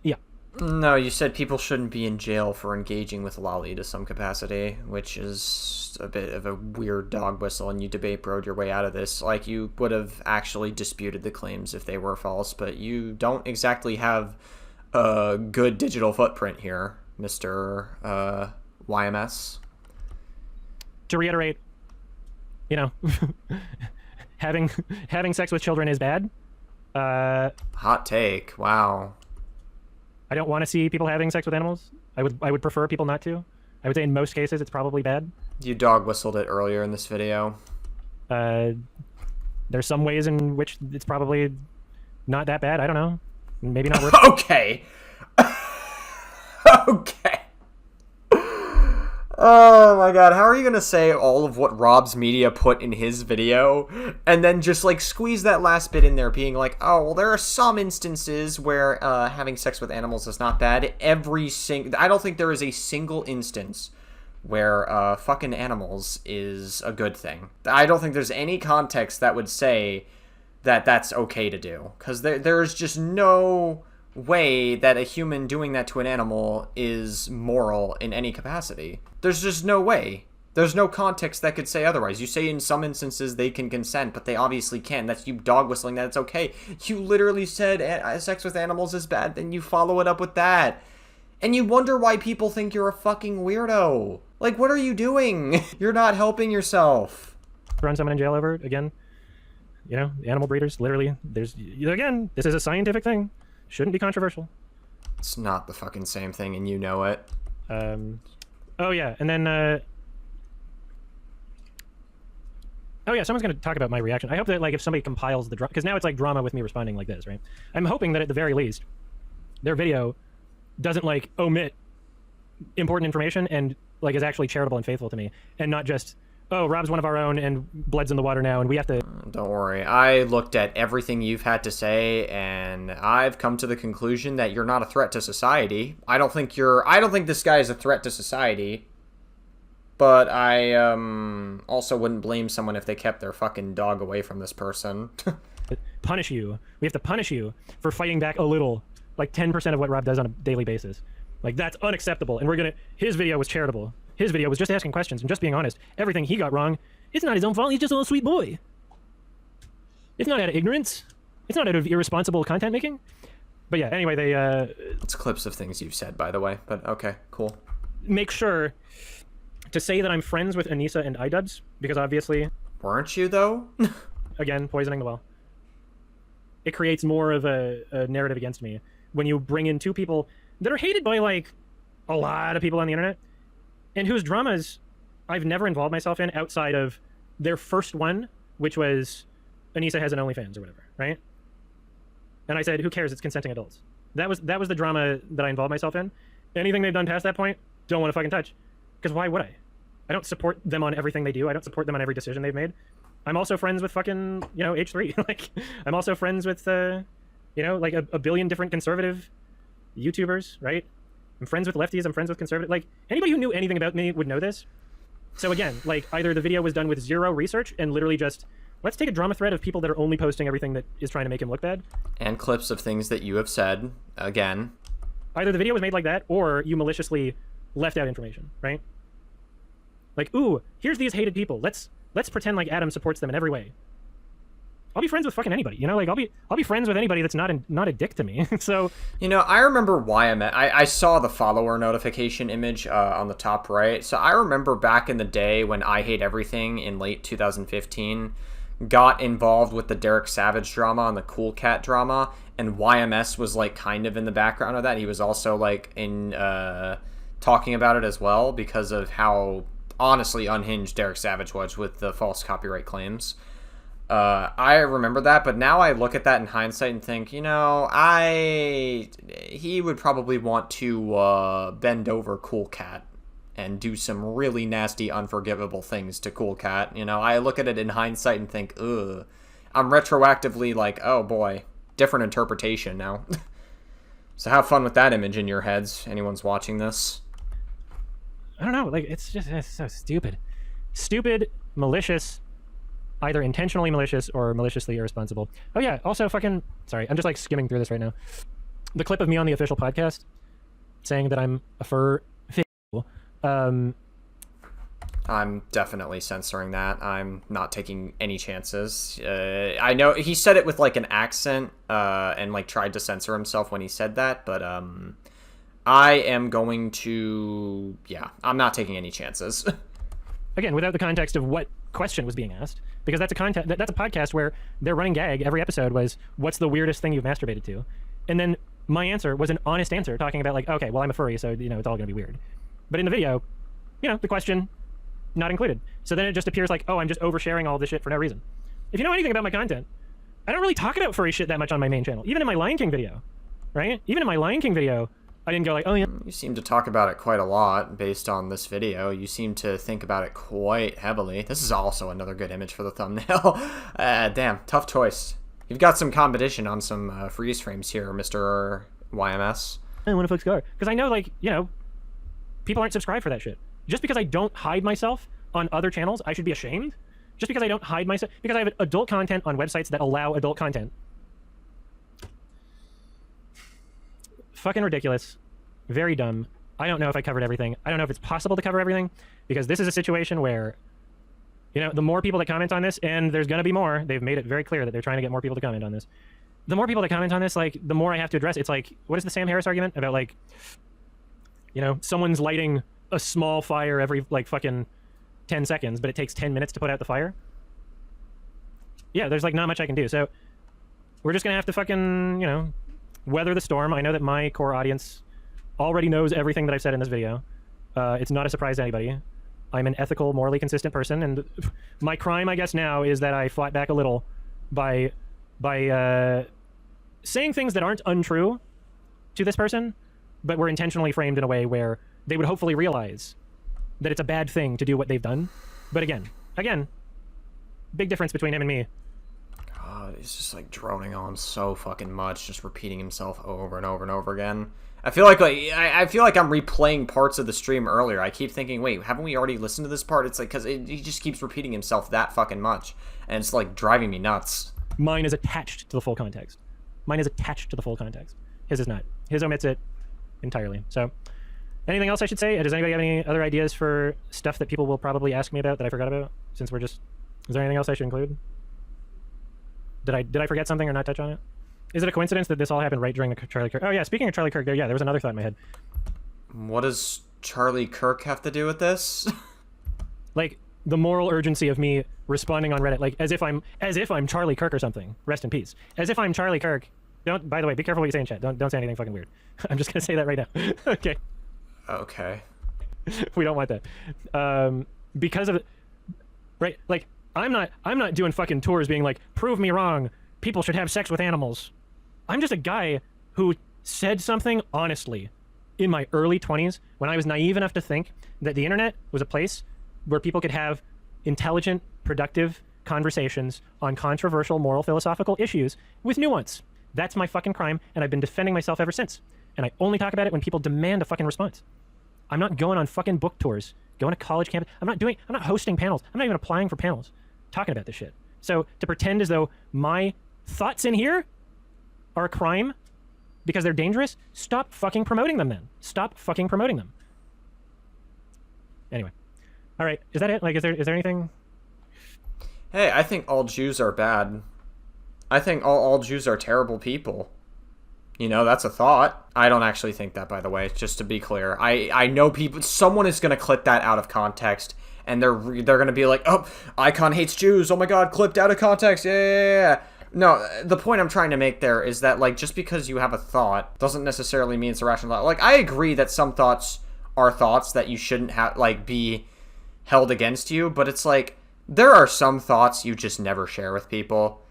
Yeah. No, you said people shouldn't be in jail for engaging with Lolly to some capacity, which is a bit of a weird dog whistle, and you debate broed your way out of this. Like, you would have actually disputed the claims if they were false, but you don't exactly have a good digital footprint here, Mr. YMS. To reiterate, you know, having sex with children is bad. Hot take. Wow. I don't want to see people having sex with animals. I would prefer people not to. I would say in most cases it's probably bad. You dog whistled it earlier in this video. There's some ways in which it's probably not that bad. I don't know. Maybe not worth it. Okay. Okay. Oh my god, how are you gonna say all of what Rob's Media put in his video and then just like squeeze that last bit in there being like, oh, well, there are some instances where having sex with animals is not bad. I don't think there is a single instance where fucking animals is a good thing. I don't think there's any context that would say that that's okay to do. Because there's just no way that a human doing that to an animal is moral in any capacity. There's just no way. There's no context that could say otherwise. You say in some instances they can consent, but they obviously can't. That's you dog whistling that it's okay. You literally said sex with animals is bad, then you follow it up with that. And you wonder why people think you're a fucking weirdo. Like, what are you doing? You're not helping yourself. Run someone in jail over it again. You know, animal breeders, literally, again, this is a scientific thing. Shouldn't be controversial. It's not the fucking same thing, and you know it. Oh yeah, and then, oh yeah, someone's gonna talk about my reaction. I hope that, like, if somebody compiles the drama, because now it's like drama with me responding like this, right? I'm hoping that at the very least, their video doesn't, like, omit important information and, like, is actually charitable and faithful to me, and not just, oh, Rob's one of our own and blood's in the water now and we have to... Don't worry. I looked at everything you've had to say and I've come to the conclusion that you're not a threat to society. I don't think this guy is a threat to society. But I also wouldn't blame someone if they kept their fucking dog away from this person. Punish you. We have to punish you for fighting back a little. Like 10% of what Rob does on a daily basis. Like, that's unacceptable. And we're gonna... His video was charitable. His video was just asking questions and just being honest. Everything he got wrong, it's not his own fault. He's just a little sweet boy. It's not out of ignorance. It's not out of irresponsible content making. But yeah, anyway, they... It's clips of things you've said, by the way. But okay, cool. Make sure to say that I'm friends with Anissa and iDubbbz, because obviously... Weren't you, though? Again, poisoning the well. It creates more of a narrative against me when you bring in two people that are hated by, like, a lot of people on the internet, and whose dramas I've never involved myself in outside of their first one, which was Anissa has an OnlyFans or whatever, right? And I said, who cares? It's consenting adults. That was the drama that I involved myself in. Anything they've done past that point, don't want to fucking touch. Because why would I? I don't support them on everything they do. I don't support them on every decision they've made. I'm also friends with fucking, you know, H3. Like, I'm also friends with, you know, like a billion different conservative YouTubers, right? I'm friends with lefties. I'm friends with conservative. Like, anybody who knew anything about me would know this. So again, like, either the video was done with zero research and literally just, let's take a drama thread of people that are only posting everything that is trying to make him look bad. And clips of things that you have said, again. Either the video was made like that, or you maliciously left out information, right? Like, ooh, here's these hated people. Let's pretend like Adam supports them in every way. I'll be friends with fucking anybody, you know? Like, I'll be friends with anybody that's not a dick to me. So, you know, I remember YMS. I saw the follower notification image on the top right. So I remember back in the day when I Hate Everything in late 2015 got involved with the Derek Savage drama and the Cool Cat drama, and YMS was like kind of in the background of that. He was also like in talking about it as well because of how honestly unhinged Derek Savage was with the false copyright claims. I remember that, but now I look at that in hindsight and think, you know, he would probably want to bend over Cool Cat and do some really nasty, unforgivable things to Cool Cat. You know, I look at it in hindsight and think, ugh. I'm retroactively like, oh boy, different interpretation now. So have fun with that image in your heads, anyone's watching this. I don't know, like, it's so stupid. Stupid, malicious, either intentionally malicious or maliciously irresponsible. Oh yeah, also fucking, sorry, I'm just like skimming through this right now. The clip of me on the official podcast saying that I'm a fur I'm definitely censoring that. I'm not taking any chances. I know he said it with like an accent and like tried to censor himself when he said that, but I am going to, yeah, I'm not taking any chances. Again, without the context of what question was being asked, because that's a podcast where their running gag every episode was, what's the weirdest thing you've masturbated to? And then my answer was an honest answer talking about like, okay, well, I'm a furry, so, you know, it's all gonna be weird. But in the video, you know, the question not included. So then it just appears like, oh, I'm just oversharing all this shit for no reason. If you know anything about my content, I don't really talk about furry shit that much on my main channel. Even in my Lion King video, right? Even in my Lion King video, I didn't go like, oh yeah. You seem to talk about it quite a lot based on this video. You seem to think about it quite heavily. This is also another good image for the thumbnail. Damn, tough choice. You've got some competition on some freeze frames here, Mr. YMS. I want to fuck Scar. Because I know, like, you know, people aren't subscribed for that shit. Just because I don't hide myself on other channels, I should be ashamed. Just because I don't hide myself, because I have adult content on websites that allow adult content. Fucking ridiculous. Very dumb. I don't know if I covered everything. I don't know if it's possible to cover everything, because this is a situation where, you know, the more people that comment on this, and there's going to be more, they've made it very clear that they're trying to get more people to comment on this. The more people that comment on this, like, the more I have to address. It's like, what is the Sam Harris argument about, like, you know, someone's lighting a small fire every, like, fucking 10 seconds, but it takes 10 minutes to put out the fire? Yeah, there's, like, not much I can do. So we're just going to have to fucking, you know, weather the storm. I know that my core audience already knows everything that I've said in this video. It's not a surprise to anybody. I'm an ethical, morally consistent person, and my crime, I guess, now is that I fought back a little by saying things that aren't untrue to this person, but were intentionally framed in a way where they would hopefully realize that it's a bad thing to do what they've done. But again, big difference between him and me. God, he's just like droning on so fucking much, just repeating himself over and over and over again. I feel like I feel like I'm replaying parts of the stream earlier. I keep thinking, wait, haven't we already listened to this part? It's like, because he just keeps repeating himself that fucking much, and it's like driving me nuts. Mine is attached to the full context. Mine is attached to the full context. His is not. His omits it entirely. So, anything else I should say? Does anybody have any other ideas for stuff that people will probably ask me about that I forgot about? Since we're just... Is there anything else I should include? Did I forget something or not touch on it? Is it a coincidence that this all happened right during the Charlie Kirk? Oh yeah, speaking of Charlie Kirk, there was another thought in my head. What does Charlie Kirk have to do with this? Like, the moral urgency of me responding on Reddit, like as if I'm Charlie Kirk or something. Rest in peace. As if I'm Charlie Kirk. Don't. By the way, be careful what you say in chat. Don't say anything fucking weird. I'm just gonna say that right now. Okay. Okay. We don't want that. Because of it, right? Like, I'm not doing fucking tours being like, prove me wrong. People should have sex with animals. I'm just a guy who said something honestly in my early 20s when I was naive enough to think that the internet was a place where people could have intelligent, productive conversations on controversial moral philosophical issues with nuance. That's my fucking crime, and I've been defending myself ever since. And I only talk about it when people demand a fucking response. I'm not going on fucking book tours, going to college campus. I'm not hosting panels. I'm not even applying for panels, talking about this shit. So to pretend as though my thoughts in here are a crime because they're dangerous, stop fucking promoting them then. Stop fucking promoting them. Anyway. All right, is that it? Like, is there anything? Hey, I think all Jews are bad. I think all Jews are terrible people. You know, that's a thought. I don't actually think that, by the way, just to be clear. I know people, someone is going to clip that out of context, and they're going to be like, oh, Icon hates Jews, oh my god, clipped out of context, yeah. No, the point I'm trying to make there is that, like, just because you have a thought doesn't necessarily mean it's a rational thought. Like, I agree that some thoughts are thoughts that you shouldn't have, like, be held against you, but it's like, there are some thoughts you just never share with people.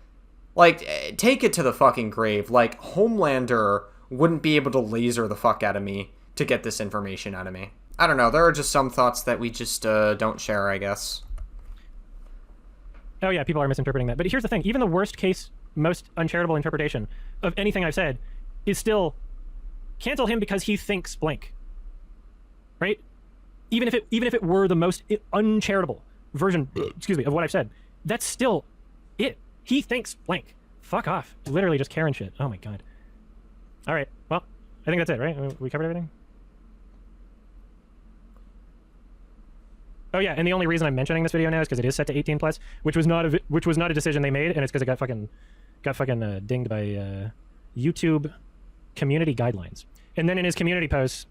Like, take it to the fucking grave. Like, Homelander wouldn't be able to laser the fuck out of me to get this information out of me. I don't know, there are just some thoughts that we just don't share, I guess. Oh yeah, people are misinterpreting that. But here's the thing, even the worst case, most uncharitable interpretation of anything I've said is still cancel him because he thinks blank. Right? Even if it were the most uncharitable version, excuse me, of what I've said, that's still it. He thinks blank. Fuck off. Literally just Karen shit. Oh my god. All right. Well, I think that's it, right? We covered everything? Oh yeah, and the only reason I'm mentioning this video now is because it is set to 18 plus, which was not a decision they made, and it's because it got fucking dinged by YouTube community guidelines. And then in his community posts,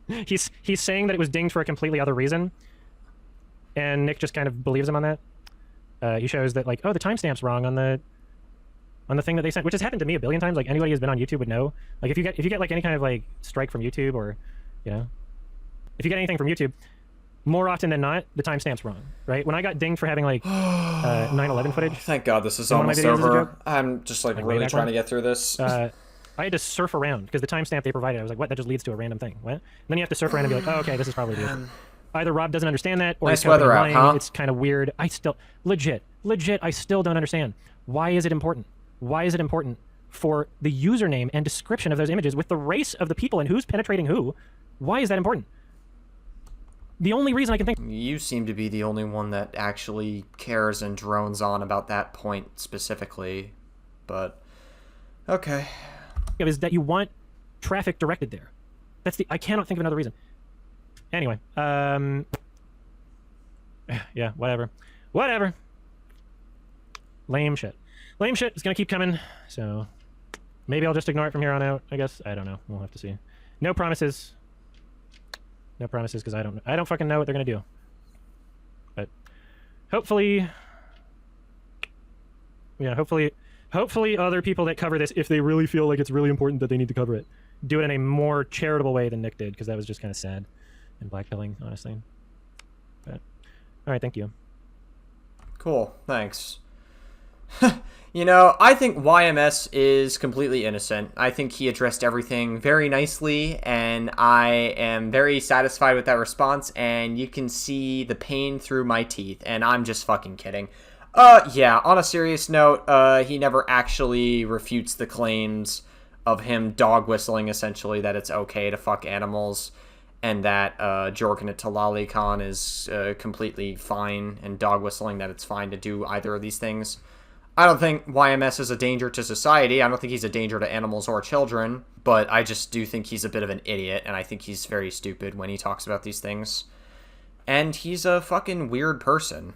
he's saying that it was dinged for a completely other reason, and Nick just kind of believes him on that. He shows that, like, oh, the timestamp's wrong on the thing that they sent, which has happened to me a billion times. Like, anybody who's been on YouTube would know. Like, if you get like any kind of like strike from YouTube, or, you know, if you get anything from YouTube, more often than not, the timestamp's wrong, right? When I got dinged for having like 9/11 footage. Thank God this is almost over. I'm just like really trying to get through this. I had to surf around because the timestamp they provided, I was like, what? That just leads to a random thing. What? And then you have to surf around and be like, oh, okay, this is probably the issue. Either Rob doesn't understand that, or nice he's kind of weather out, huh? It's kind of weird. I still legit, I still don't understand. Why is it important? Why is it important for the username and description of those images with the race of the people and who's penetrating who? Why is that important? The only reason I can think You seem to be the only one that actually cares and drones on about that point specifically, but okay. of is that you want traffic directed there. I cannot think of another reason. Anyway, yeah, whatever. Whatever. Lame shit. Lame shit is gonna keep coming, so maybe I'll just ignore it from here on out, I guess. I don't know. We'll have to see. No promises. No promises, because I don't fucking know what they're gonna do. But hopefully, yeah, hopefully other people that cover this, if they really feel like it's really important that they need to cover it, do it in a more charitable way than Nick did, because that was just kind of sad and blackpilling, honestly. But all right, thank you. Cool, thanks. You know, I think YMS is completely innocent. I think he addressed everything very nicely, and I am very satisfied with that response, and you can see the pain through my teeth, and I'm just fucking kidding. Yeah, on a serious note, he never actually refutes the claims of him dog whistling, essentially, that it's okay to fuck animals, and that Jorgen Talali Khan is completely fine, and dog whistling, that it's fine to do either of these things. I don't think YMS is a danger to society. I don't think he's a danger to animals or children, but I just do think he's a bit of an idiot, and I think he's very stupid when he talks about these things. And he's a fucking weird person.